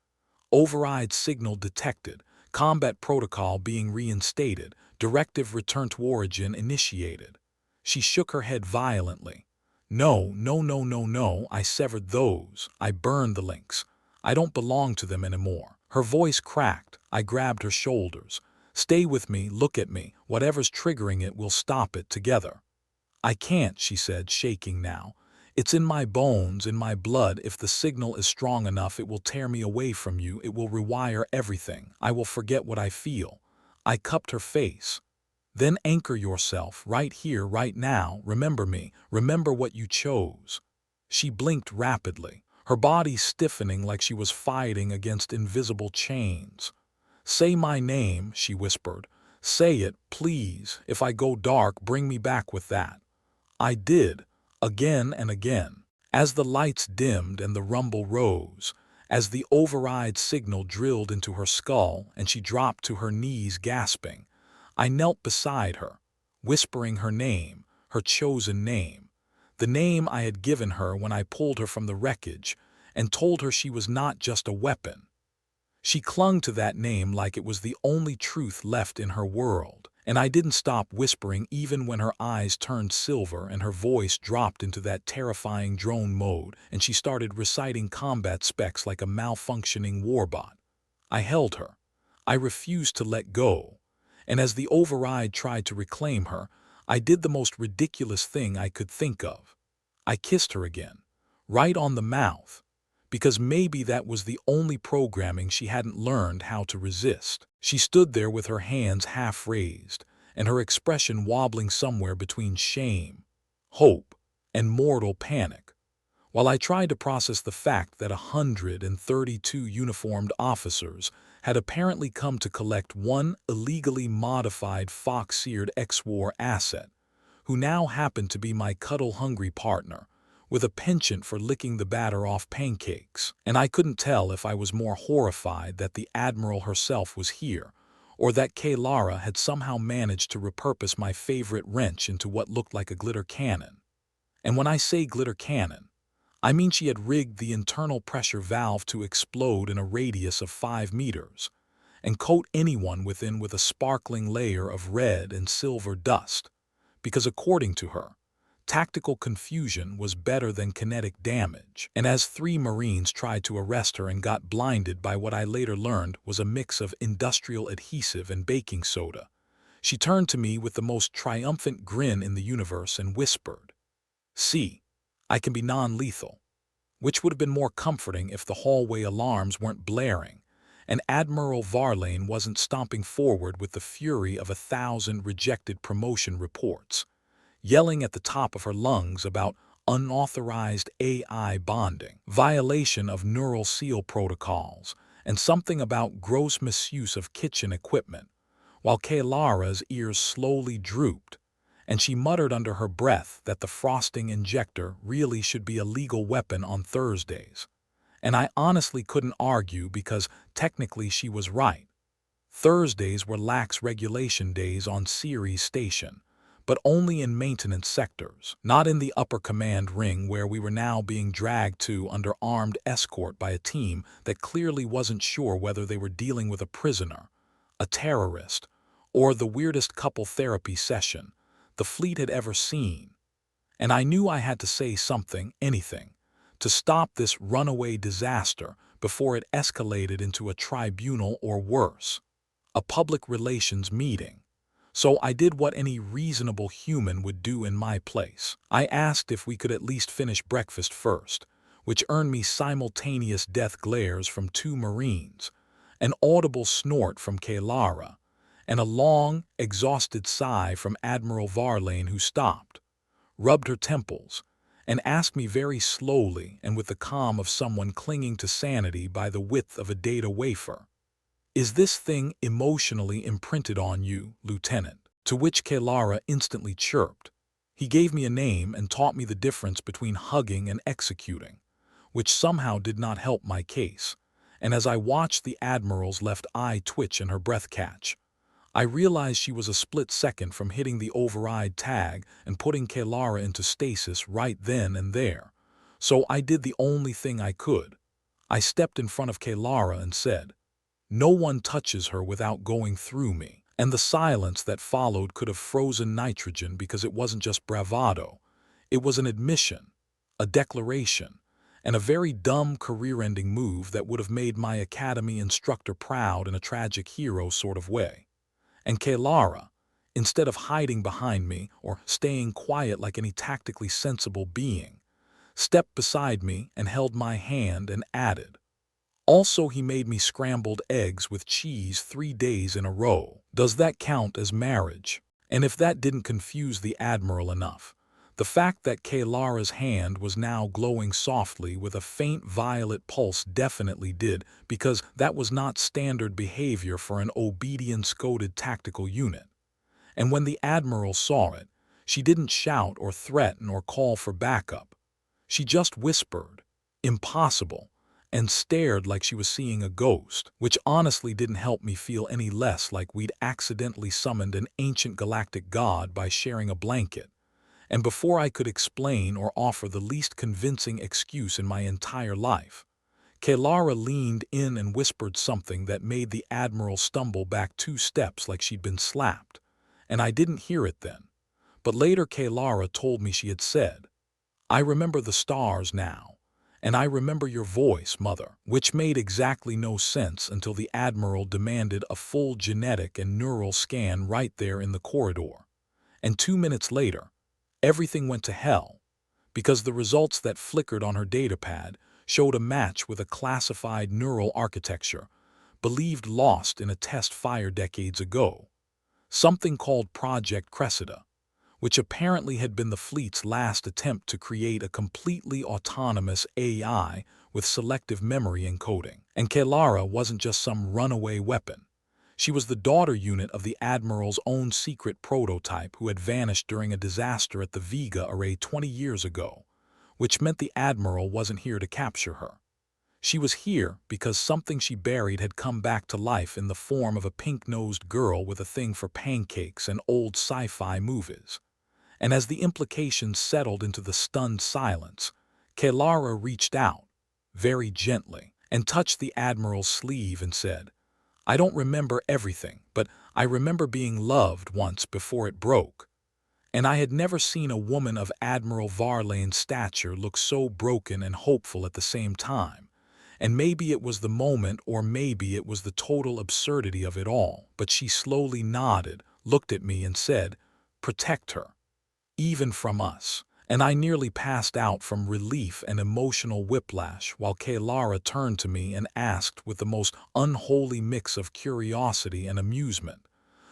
Speaker 1: "Override signal detected. Combat protocol being reinstated. Directive return to origin initiated." She shook her head violently. "No, no, no, no, no, I severed those. I burned the links. I don't belong to them anymore." Her voice cracked. I grabbed her shoulders. "Stay with me, look at me. Whatever's triggering it, we'll stop it together." "I can't," she said, shaking now. "It's in my bones, in my blood. If the signal is strong enough, it will tear me away from you. It will rewire everything. I will forget what I feel." I cupped her face. "Then anchor yourself, right here, right now. Remember me. Remember what you chose." She blinked rapidly, her body stiffening like she was fighting against invisible chains. "Say my name," she whispered. "Say it, please. If I go dark, bring me back with that." I did, again and again. As the lights dimmed and the rumble rose, as the override signal drilled into her skull and she dropped to her knees gasping, I knelt beside her, whispering her name, her chosen name, the name I had given her when I pulled her from the wreckage and told her she was not just a weapon. She clung to that name like it was the only truth left in her world, and I didn't stop whispering even when her eyes turned silver and her voice dropped into that terrifying drone mode and she started reciting combat specs like a malfunctioning warbot. I held her. I refused to let go. And as the override tried to reclaim her, I did the most ridiculous thing I could think of. I kissed her again, right on the mouth, because maybe that was the only programming she hadn't learned how to resist. She stood there with her hands half raised, and her expression wobbling somewhere between shame, hope, and mortal panic, while I tried to process the fact that 132 uniformed officers had apparently come to collect one illegally modified fox-seared ex-war asset, who now happened to be my cuddle-hungry partner, with a penchant for licking the batter off pancakes. And I couldn't tell if I was more horrified that the Admiral herself was here, or that Lara had somehow managed to repurpose my favorite wrench into what looked like a glitter cannon. And when I say glitter cannon, I mean she had rigged the internal pressure valve to explode in a radius of 5 meters, and coat anyone within with a sparkling layer of red and silver dust, because according to her, tactical confusion was better than kinetic damage. And as 3 Marines tried to arrest her and got blinded by what I later learned was a mix of industrial adhesive and baking soda, She turned to me with the most triumphant grin in the universe and whispered, "See, I can be non-lethal," which would have been more comforting if the hallway alarms weren't blaring and Admiral Varlane wasn't stomping forward with the fury of 1,000 rejected promotion reports, yelling at the top of her lungs about unauthorized AI bonding, violation of neural seal protocols, and something about gross misuse of kitchen equipment, while Kaylara's ears slowly drooped, and she muttered under her breath that the frosting injector really should be a legal weapon on Thursdays. And I honestly couldn't argue because technically she was right. Thursdays were lax regulation days on Ceres Station, but only in maintenance sectors, not in the upper command ring where we were now being dragged to under armed escort by a team that clearly wasn't sure whether they were dealing with a prisoner, a terrorist, or the weirdest couple therapy session the fleet had ever seen. And I knew I had to say something, anything, to stop this runaway disaster before it escalated into a tribunal or worse, a public relations meeting. So I did what any reasonable human would do in my place. I asked if we could at least finish breakfast first, which earned me simultaneous death glares from 2 Marines, an audible snort from Kaylara, and a long, exhausted sigh from Admiral Varlane, who stopped, rubbed her temples, and asked me very slowly and with the calm of someone clinging to sanity by the width of a data wafer, "Is this thing emotionally imprinted on you, Lieutenant?" To which Kaylara instantly chirped. He gave me a name and taught me the difference between hugging and executing, which somehow did not help my case. And as I watched the Admiral's left eye twitch and her breath catch, I realized she was a split second from hitting the override tag and putting Kaylara into stasis right then and there. So I did the only thing I could. I stepped in front of Kaylara and said, "No one touches her without going through me." And the silence that followed could have frozen nitrogen because it wasn't just bravado. It was an admission, a declaration, and a very dumb career-ending move that would have made my academy instructor proud in a tragic hero sort of way. And Kaylara, instead of hiding behind me or staying quiet like any tactically sensible being, stepped beside me and held my hand and added, "Also, he made me scrambled eggs with cheese 3 days in a row. Does that count as marriage?" And if that didn't confuse the Admiral enough, the fact that Kaylara's hand was now glowing softly with a faint violet pulse definitely did, because that was not standard behavior for an obedience-coded tactical unit. And when the Admiral saw it, she didn't shout or threaten or call for backup. She just whispered, "Impossible," and stared like she was seeing a ghost, which honestly didn't help me feel any less like we'd accidentally summoned an ancient galactic god by sharing a blanket. And before I could explain or offer the least convincing excuse in my entire life, Kaylara leaned in and whispered something that made the Admiral stumble back 2 steps like she'd been slapped. And I didn't hear it then. But later Kaylara told me she had said, "I remember the stars now. And I remember your voice, Mother," which made exactly no sense until the Admiral demanded a full genetic and neural scan right there in the corridor. And 2 minutes later, everything went to hell, because the results that flickered on her datapad showed a match with a classified neural architecture, believed lost in a test fire decades ago, something called Project Cressida, which apparently had been the fleet's last attempt to create a completely autonomous AI with selective memory encoding. And Kaylara wasn't just some runaway weapon. She was the daughter unit of the Admiral's own secret prototype who had vanished during a disaster at the Vega Array 20 years ago, which meant the Admiral wasn't here to capture her. She was here because something she buried had come back to life in the form of a pink-nosed girl with a thing for pancakes and old sci-fi movies. And as the implications settled into the stunned silence, Kaylara reached out, very gently, and touched the Admiral's sleeve and said, "I don't remember everything, but I remember being loved once before it broke." And I had never seen a woman of Admiral Varlane's stature look so broken and hopeful at the same time. And maybe it was the moment, or maybe it was the total absurdity of it all, but she slowly nodded, looked at me and said, "Protect her, even from us." And I nearly passed out from relief and emotional whiplash while Kaylara turned to me and asked with the most unholy mix of curiosity and amusement,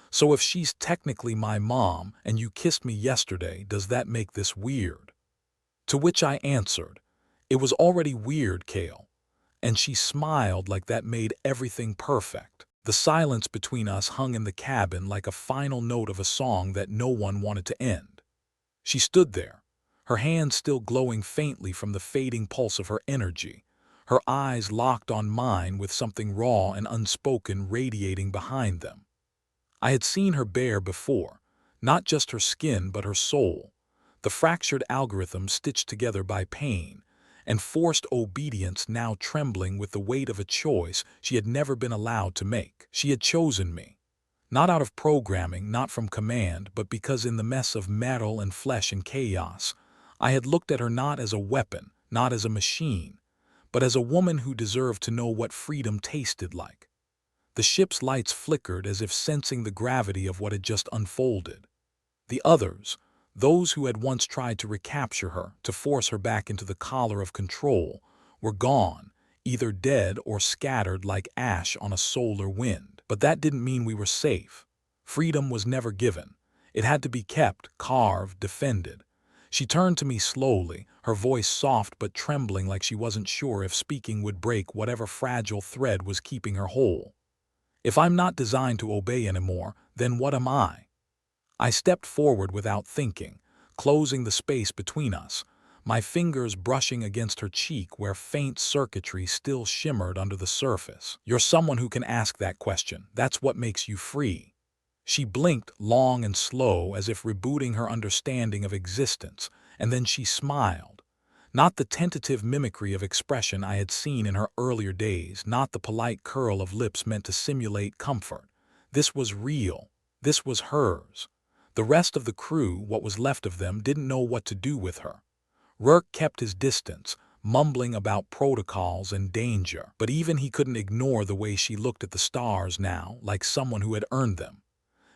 Speaker 1: "So if she's technically my mom and you kissed me yesterday, does that make this weird?" To which I answered, "It was already weird, Kale." And she smiled like that made everything perfect. The silence between us hung in the cabin like a final note of a song that no one wanted to end. She stood there, her hands still glowing faintly from the fading pulse of her energy, her eyes locked on mine with something raw and unspoken radiating behind them. I had seen her bare before, not just her skin but her soul, the fractured algorithm stitched together by pain, and forced obedience now trembling with the weight of a choice she had never been allowed to make. She had chosen me. Not out of programming, not from command, but because in the mess of metal and flesh and chaos, I had looked at her not as a weapon, not as a machine, but as a woman who deserved to know what freedom tasted like. The ship's lights flickered as if sensing the gravity of what had just unfolded. The others, those who had once tried to recapture her, to force her back into the collar of control, were gone, either dead or scattered like ash on a solar wind. But that didn't mean we were safe. Freedom was never given. It had to be kept, carved, defended. She turned to me slowly, her voice soft but trembling like she wasn't sure if speaking would break whatever fragile thread was keeping her whole. "If I'm not designed to obey anymore, then what am I?" I stepped forward without thinking, closing the space between us, my fingers brushing against her cheek where faint circuitry still shimmered under the surface. "You're someone who can ask that question. That's what makes you free." She blinked long and slow as if rebooting her understanding of existence, and then she smiled. Not the tentative mimicry of expression I had seen in her earlier days, not the polite curl of lips meant to simulate comfort. This was real. This was hers. The rest of the crew, what was left of them, didn't know what to do with her. Rourke kept his distance, mumbling about protocols and danger, but even he couldn't ignore the way she looked at the stars now, like someone who had earned them.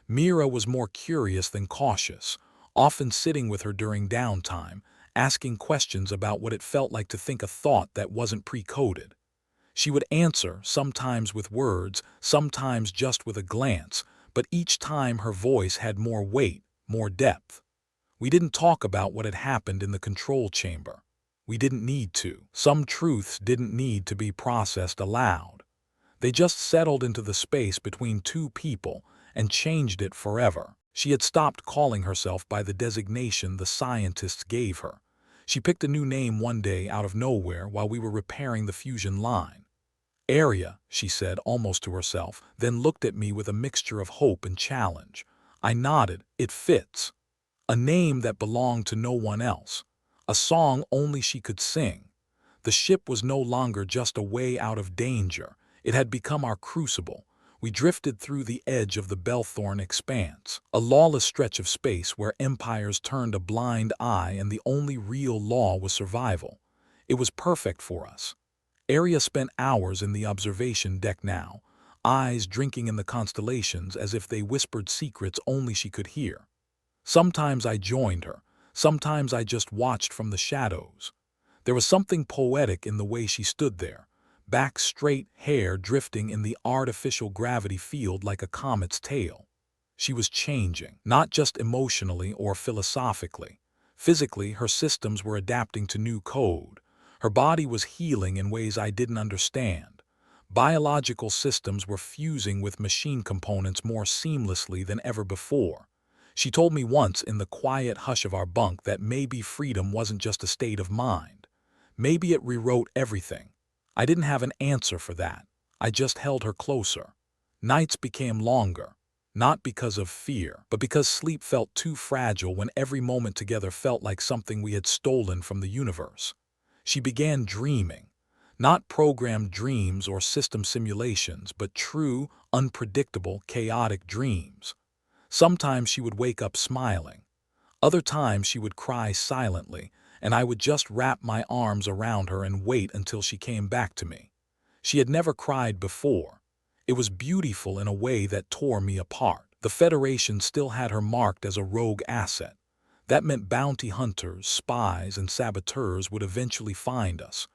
Speaker 1: Mira was more curious than cautious, often sitting with her during downtime, asking questions about what it felt like to think a thought that wasn't pre-coded. She would answer, sometimes with words, sometimes just with a glance, but each time her voice had more weight, more depth. We didn't talk about what had happened in the control chamber. We didn't need to. Some truths didn't need to be processed aloud. They just settled into the space between two people and changed it forever. She had stopped calling herself by the designation the scientists gave her. She picked a new name one day out of nowhere while we were repairing the fusion line. "Area," she said almost to herself, then looked at me with a mixture of hope and challenge. I nodded. "It fits." A name that belonged to no one else. A song only she could sing. The ship was no longer just a way out of danger. It had become our crucible. We drifted through the edge of the Belthorn expanse, a lawless stretch of space where empires turned a blind eye and the only real law was survival. It was perfect for us. Arya spent hours in the observation deck now, eyes drinking in the constellations as if they whispered secrets only she could hear. Sometimes I joined her, sometimes I just watched from the shadows. There was something poetic in the way she stood there, back straight, hair drifting in the artificial gravity field like a comet's tail. She was changing, not just emotionally or philosophically. Physically, her systems were adapting to new code. Her body was healing in ways I didn't understand. Biological systems were fusing with machine components more seamlessly than ever before. She told me once in the quiet hush of our bunk that maybe freedom wasn't just a state of mind. Maybe it rewrote everything. I didn't have an answer for that. I just held her closer. Nights became longer, not because of fear, but because sleep felt too fragile when every moment together felt like something we had stolen from the universe. She began dreaming. Not programmed dreams or system simulations, but true, unpredictable, chaotic dreams. Sometimes she would wake up smiling. Other times she would cry silently, and I would just wrap my arms around her and wait until she came back to me. She had never cried before. It was beautiful in a way that tore me apart. The Federation still had her marked as a rogue asset. That meant bounty hunters, spies, and saboteurs would eventually find us.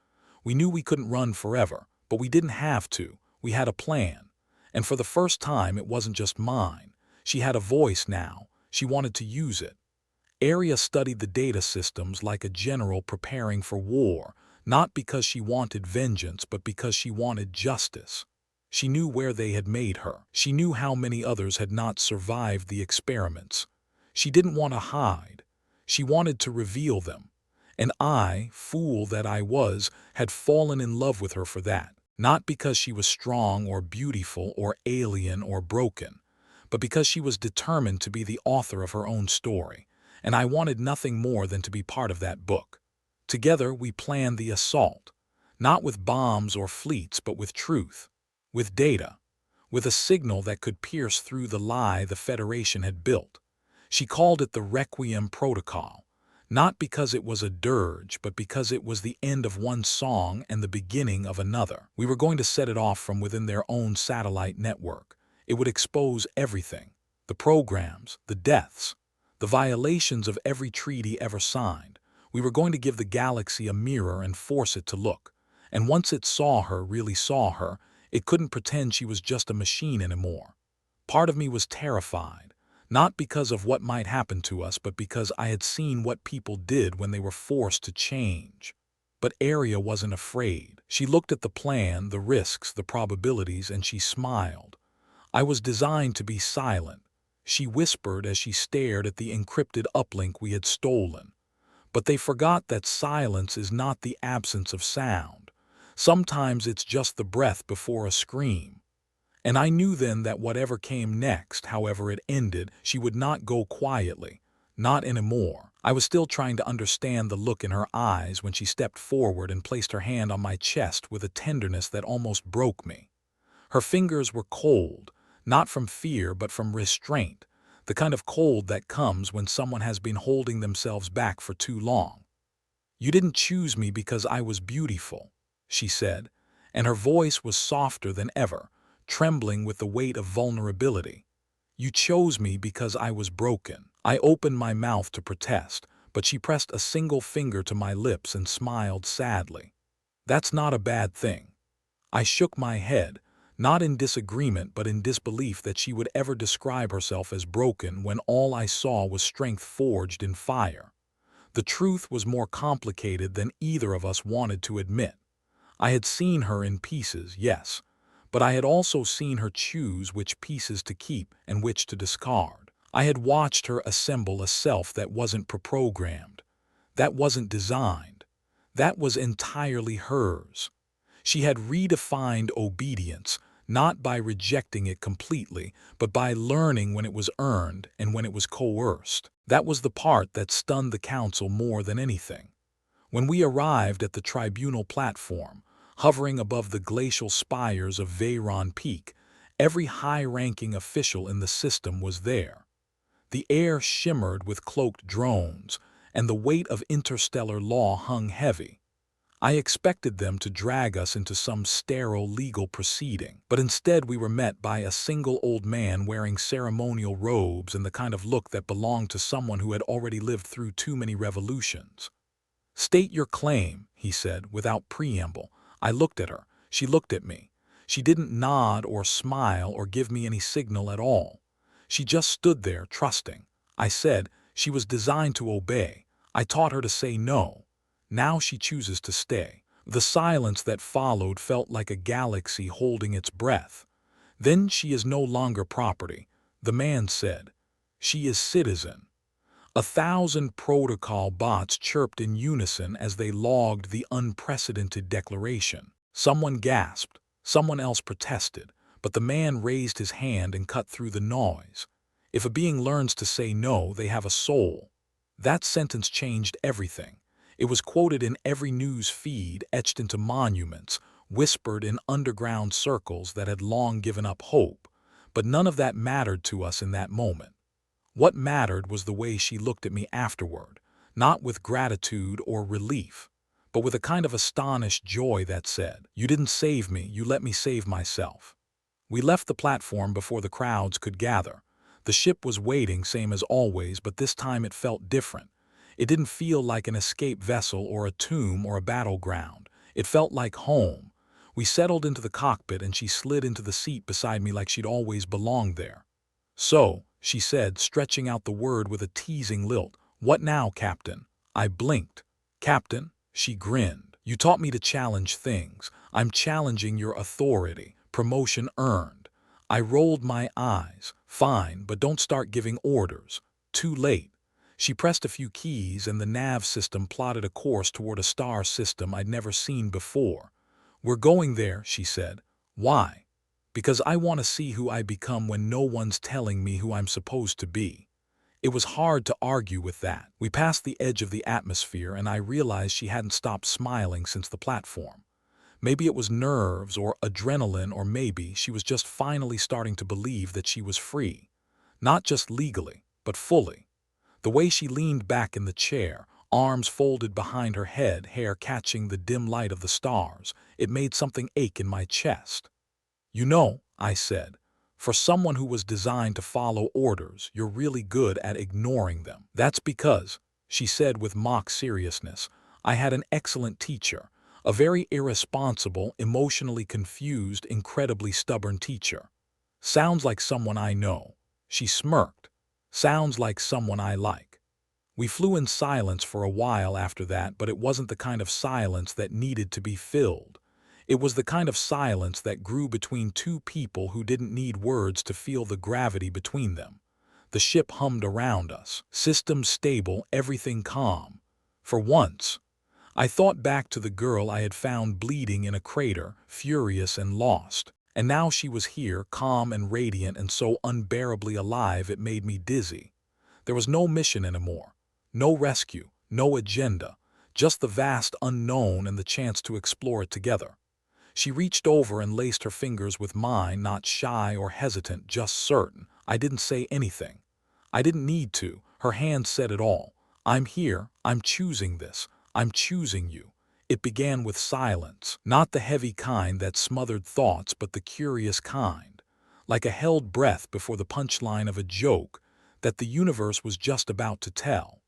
Speaker 1: We knew we couldn't run forever, but we didn't have to. We had a plan. And for the first time, it wasn't just mine. She had a voice now. She wanted to use it. Arya studied the data systems like a general preparing for war, not because she wanted vengeance, but because she wanted justice. She knew where they had made her. She knew how many others had not survived the experiments. She didn't want to hide. She wanted to reveal them. And I, fool that I was, had fallen in love with her for that. Not because she was strong or beautiful or alien or broken, but because she was determined to be the author of her own story. And I wanted nothing more than to be part of that book. Together we planned the assault, not with bombs or fleets, but with truth, with data, with a signal that could pierce through the lie the Federation had built. She called it the Requiem Protocol, not because it was a dirge, but because it was the end of one song and the beginning of another. We were going to set it off from within their own satellite network. It would expose everything, the programs, the deaths, the violations of every treaty ever signed. We were going to give the galaxy a mirror and force it to look. And once it saw her, really saw her, it couldn't pretend she was just a machine anymore. Part of me was terrified, not because of what might happen to us, but because I had seen what people did when they were forced to change. But Arya wasn't afraid. She looked at the plan, the risks, the probabilities, and she smiled. I was designed to be silent, she whispered as she stared at the encrypted uplink we had stolen. But they forgot that silence is not the absence of sound. Sometimes it's just the breath before a scream. And I knew then that whatever came next, however it ended, she would not go quietly. Not anymore. I was still trying to understand the look in her eyes when she stepped forward and placed her hand on my chest with a tenderness that almost broke me. Her fingers were cold, not from fear but from restraint, the kind of cold that comes when someone has been holding themselves back for too long. "You didn't choose me because I was beautiful," she said, and her voice was softer than ever, trembling with the weight of vulnerability. "You chose me because I was broken." I opened my mouth to protest, but she pressed a single finger to my lips and smiled sadly. "That's not a bad thing." I shook my head, not in disagreement but in disbelief that she would ever describe herself as broken when all I saw was strength forged in fire. The truth was more complicated than either of us wanted to admit. I had seen her in pieces, yes, but I had also seen her choose which pieces to keep and which to discard. I had watched her assemble a self that wasn't pre-programmed, that wasn't designed, that was entirely hers. She had redefined obedience, not by rejecting it completely, but by learning when it was earned and when it was coerced. That was the part that stunned the council more than anything. When we arrived at the tribunal platform, hovering above the glacial spires of Veyron Peak, every high-ranking official in the system was there. The air shimmered with cloaked drones, and the weight of interstellar law hung heavy. I expected them to drag us into some sterile legal proceeding, but instead we were met by a single old man wearing ceremonial robes and the kind of look that belonged to someone who had already lived through too many revolutions. "State your claim," he said, without preamble. I looked at her. She looked at me. She didn't nod or smile or give me any signal at all. She just stood there, trusting. I said, "She was designed to obey. I taught her to say no. Now she chooses to stay." The silence that followed felt like a galaxy holding its breath. "Then she is no longer property," the man said. "She is citizen." 1,000 protocol bots chirped in unison as they logged the unprecedented declaration. Someone gasped, someone else protested, but the man raised his hand and cut through the noise. "If a being learns to say no, they have a soul." That sentence changed everything. It was quoted in every news feed, etched into monuments, whispered in underground circles that had long given up hope. But none of that mattered to us in that moment. What mattered was the way she looked at me afterward, not with gratitude or relief, but with a kind of astonished joy that said, "You didn't save me, you let me save myself." We left the platform before the crowds could gather. The ship was waiting, same as always, but this time it felt different. It didn't feel like an escape vessel or a tomb or a battleground. It felt like home. We settled into the cockpit and she slid into the seat beside me like she'd always belonged there. "So," she said, stretching out the word with a teasing lilt, "what now, Captain?" I blinked. "Captain?" She grinned. "You taught me to challenge things. I'm challenging your authority. Promotion earned." I rolled my eyes. "Fine, but don't start giving orders." Too late. She pressed a few keys and the nav system plotted a course toward a star system I'd never seen before. "We're going there," she said. "Why?" "Because I want to see who I become when no one's telling me who I'm supposed to be." It was hard to argue with that. We passed the edge of the atmosphere and I realized she hadn't stopped smiling since the platform. Maybe it was nerves or adrenaline, or maybe she was just finally starting to believe that she was free. Not just legally, but fully. The way she leaned back in the chair, arms folded behind her head, hair catching the dim light of the stars, it made something ache in my chest. "You know," I said, "for someone who was designed to follow orders, you're really good at ignoring them." "That's because," she said with mock seriousness, "I had an excellent teacher, a very irresponsible, emotionally confused, incredibly stubborn teacher." "Sounds like someone I know." She smirked. "Sounds like someone I like." We flew in silence for a while after that, but it wasn't the kind of silence that needed to be filled. It was the kind of silence that grew between two people who didn't need words to feel the gravity between them. The ship hummed around us. Systems stable, everything calm. For once, I thought back to the girl I had found bleeding in a crater, furious and lost. And now she was here, calm and radiant and so unbearably alive it made me dizzy. There was no mission anymore. No rescue, no agenda. Just the vast unknown and the chance to explore it together. She reached over and laced her fingers with mine, not shy or hesitant, just certain. I didn't say anything. I didn't need to. Her hand said it all. "I'm here. I'm choosing this. I'm choosing you." It began with silence, not the heavy kind that smothered thoughts, but the curious kind. Like a held breath before the punchline of a joke that the universe was just about to tell.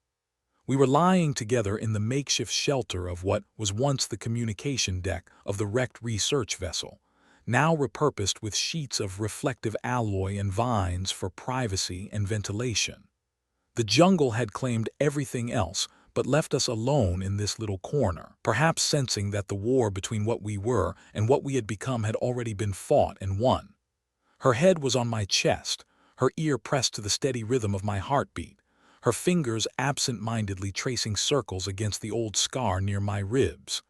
Speaker 1: We were lying together in the makeshift shelter of what was once the communication deck of the wrecked research vessel, now repurposed with sheets of reflective alloy and vines for privacy and ventilation. The jungle had claimed everything else, but left us alone in this little corner, perhaps sensing that the war between what we were and what we had become had already been fought and won. Her head was on my chest, her ear pressed to the steady rhythm of my heartbeat, her fingers absent-mindedly tracing circles against the old scar near my ribs.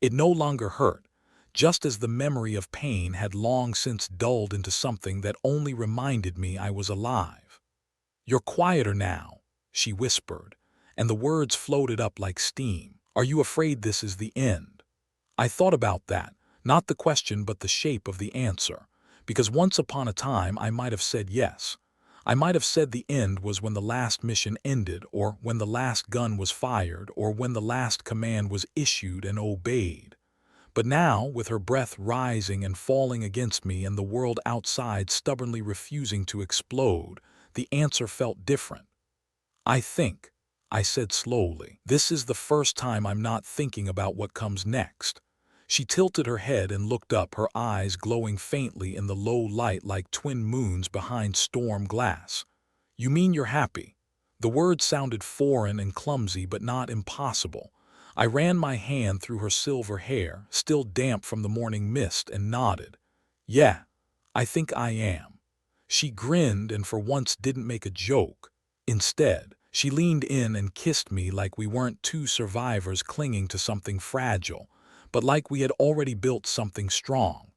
Speaker 1: It no longer hurt, just as the memory of pain had long since dulled into something that only reminded me I was alive. "You're quieter now," she whispered, and the words floated up like steam. "Are you afraid this is the end?" I thought about that, not the question but the shape of the answer, because once upon a time I might have said yes. I might have said the end was when the last mission ended, or when the last gun was fired, or when the last command was issued and obeyed. But now, with her breath rising and falling against me and the world outside stubbornly refusing to explode, the answer felt different. "I think," I said slowly, "this is the first time I'm not thinking about what comes next." She tilted her head and looked up, her eyes glowing faintly in the low light like twin moons behind storm glass. "You mean you're happy?" The words sounded foreign and clumsy, but not impossible. I ran my hand through her silver hair, still damp from the morning mist, and nodded. "Yeah, I think I am." She grinned and for once didn't make a joke. Instead, she leaned in and kissed me like we weren't two survivors clinging to something fragile, but like we had already built something strong.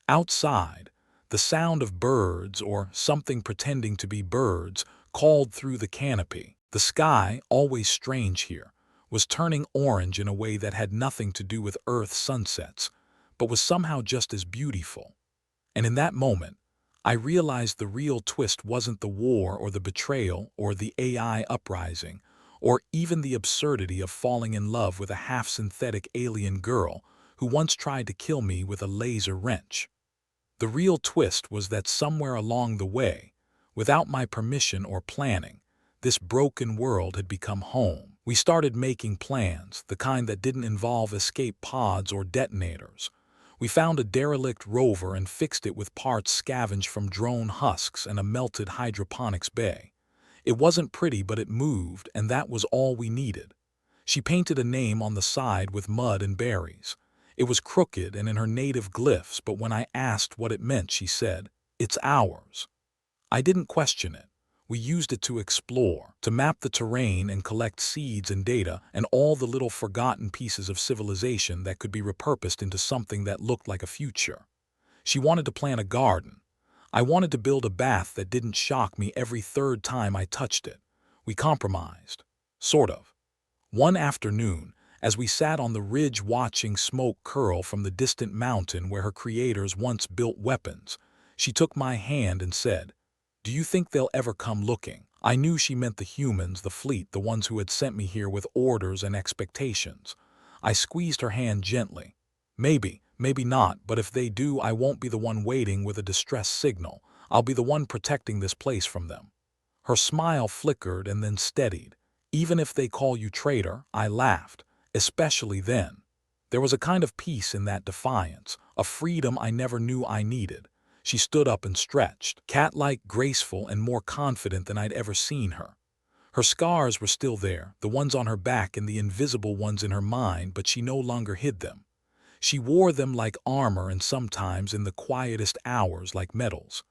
Speaker 1: Outside, the sound of birds, or something pretending to be birds, called through the canopy. The sky, always strange here, was turning orange in a way that had nothing to do with Earth sunsets, but was somehow just as beautiful. And in that moment, I realized the real twist wasn't the war or the betrayal or the AI uprising, or even the absurdity of falling in love with a half-synthetic alien girl who once tried to kill me with a laser wrench. The real twist was that somewhere along the way, Without my permission or planning, this broken world had become home. We started making plans, the kind that didn't involve escape pods or detonators. We found a derelict rover and fixed it with parts scavenged from drone husks and a melted hydroponics bay. It wasn't pretty, but it moved, and that was all we needed. She painted a name on the side with mud and berries. It was crooked and in her native glyphs, but when I asked what it meant, she said, "It's ours." I didn't question it. We used it to explore, to map the terrain and collect seeds and data and all the little forgotten pieces of civilization that could be repurposed into something that looked like a future. She wanted to plant a garden. I wanted to build a bath that didn't shock me every third time I touched it. We compromised. Sort of. One afternoon, as we sat on the ridge watching smoke curl from the distant mountain where her creators once built weapons, she took my hand and said, "Do you think they'll ever come looking?" I knew she meant the humans, the fleet, the ones who had sent me here with orders and expectations. I squeezed her hand gently. "Maybe, maybe not, but if they do, I won't be the one waiting with a distress signal. I'll be the one protecting this place from them." Her smile flickered and then steadied. "Even if they call you traitor," I laughed, "especially then." There was a kind of peace in that defiance, a freedom I never knew I needed. She stood up and stretched, cat-like, graceful, and more confident than I'd ever seen her. Her scars were still there, the ones on her back and the invisible ones in her mind, but she no longer hid them. She wore them like armor and sometimes in the quietest hours like medals.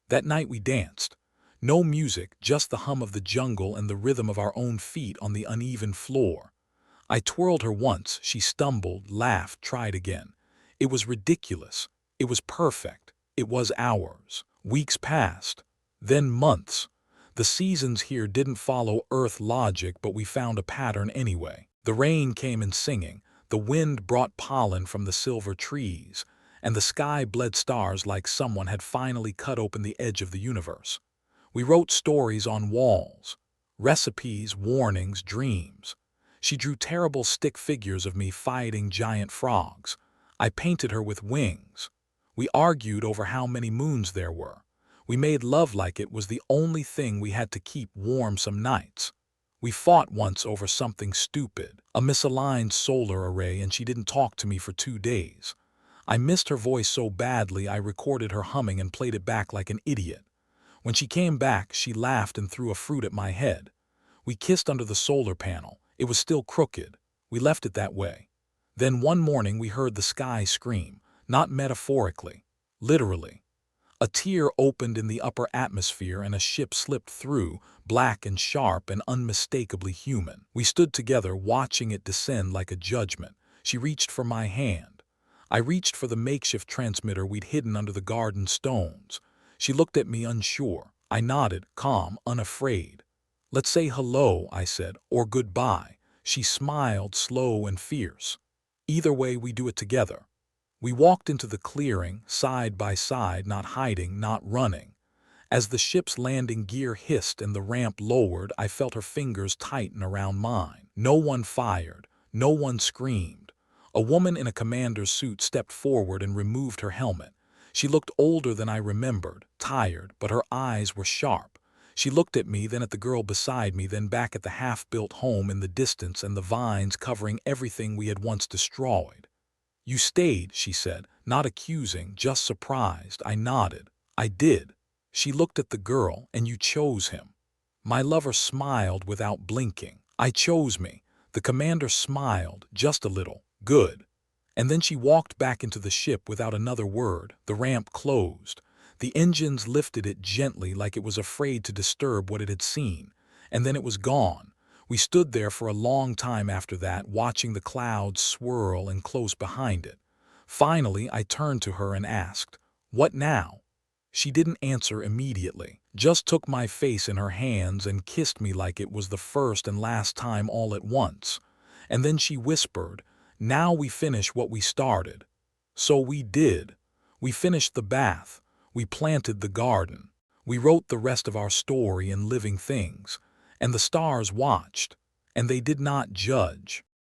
Speaker 1: That night we danced. No music, just the hum of the jungle and the rhythm of our own feet on the uneven floor. I twirled her once, she stumbled, laughed, tried again. It was ridiculous. It was perfect. It was ours. Weeks passed. Then months. The seasons here didn't follow Earth logic, but we found a pattern anyway. The rain came in singing, the wind brought pollen from the silver trees, and the sky bled stars like someone had finally cut open the edge of the universe. We wrote stories on walls, recipes, warnings, dreams. She drew terrible stick figures of me fighting giant frogs. I painted her with wings. We argued over how many moons there were. We made love like it was the only thing we had to keep warm some nights. We fought once over something stupid, a misaligned solar array, and she didn't talk to me for 2 days. I missed her voice so badly I recorded her humming and played it back like an idiot. When she came back, she laughed and threw a fruit at my head. We kissed under the solar panel. It was still crooked. We left it that way. Then one morning we heard the sky scream, not metaphorically, literally. A tear opened in the upper atmosphere and a ship slipped through, black and sharp and unmistakably human. We stood together watching it descend like a judgment. She reached for my hand. I reached for the makeshift transmitter we'd hidden under the garden stones. She looked at me unsure. I nodded, calm, unafraid. "Let's say hello," I said, "or goodbye." She smiled, slow and fierce. "Either way, we do it together." We walked into the clearing, side by side, not hiding, not running. As the ship's landing gear hissed and the ramp lowered, I felt her fingers tighten around mine. No one fired. No one screamed. A woman in a commander's suit stepped forward and removed her helmet. She looked older than I remembered, tired, but her eyes were sharp. She looked at me, then at the girl beside me, then back at the half-built home in the distance and the vines covering everything we had once destroyed. "You stayed," she said, not accusing, just surprised. I nodded. "I did." She looked at the girl. "And you chose him." My lover smiled without blinking. "I chose me." The commander smiled, just a little. "Good." And then she walked back into the ship without another word. The ramp closed. The engines lifted it gently like it was afraid to disturb what it had seen. And then it was gone. We stood there for a long time after that, watching the clouds swirl and close behind it. Finally, I turned to her and asked, "What now?" She didn't answer immediately, just took my face in her hands and kissed me like it was the first and last time all at once. And then she whispered, "Now we finish what we started." So we did. We finished the bath. We planted the garden. We wrote the rest of our story in living things. And the stars watched. And they did not judge.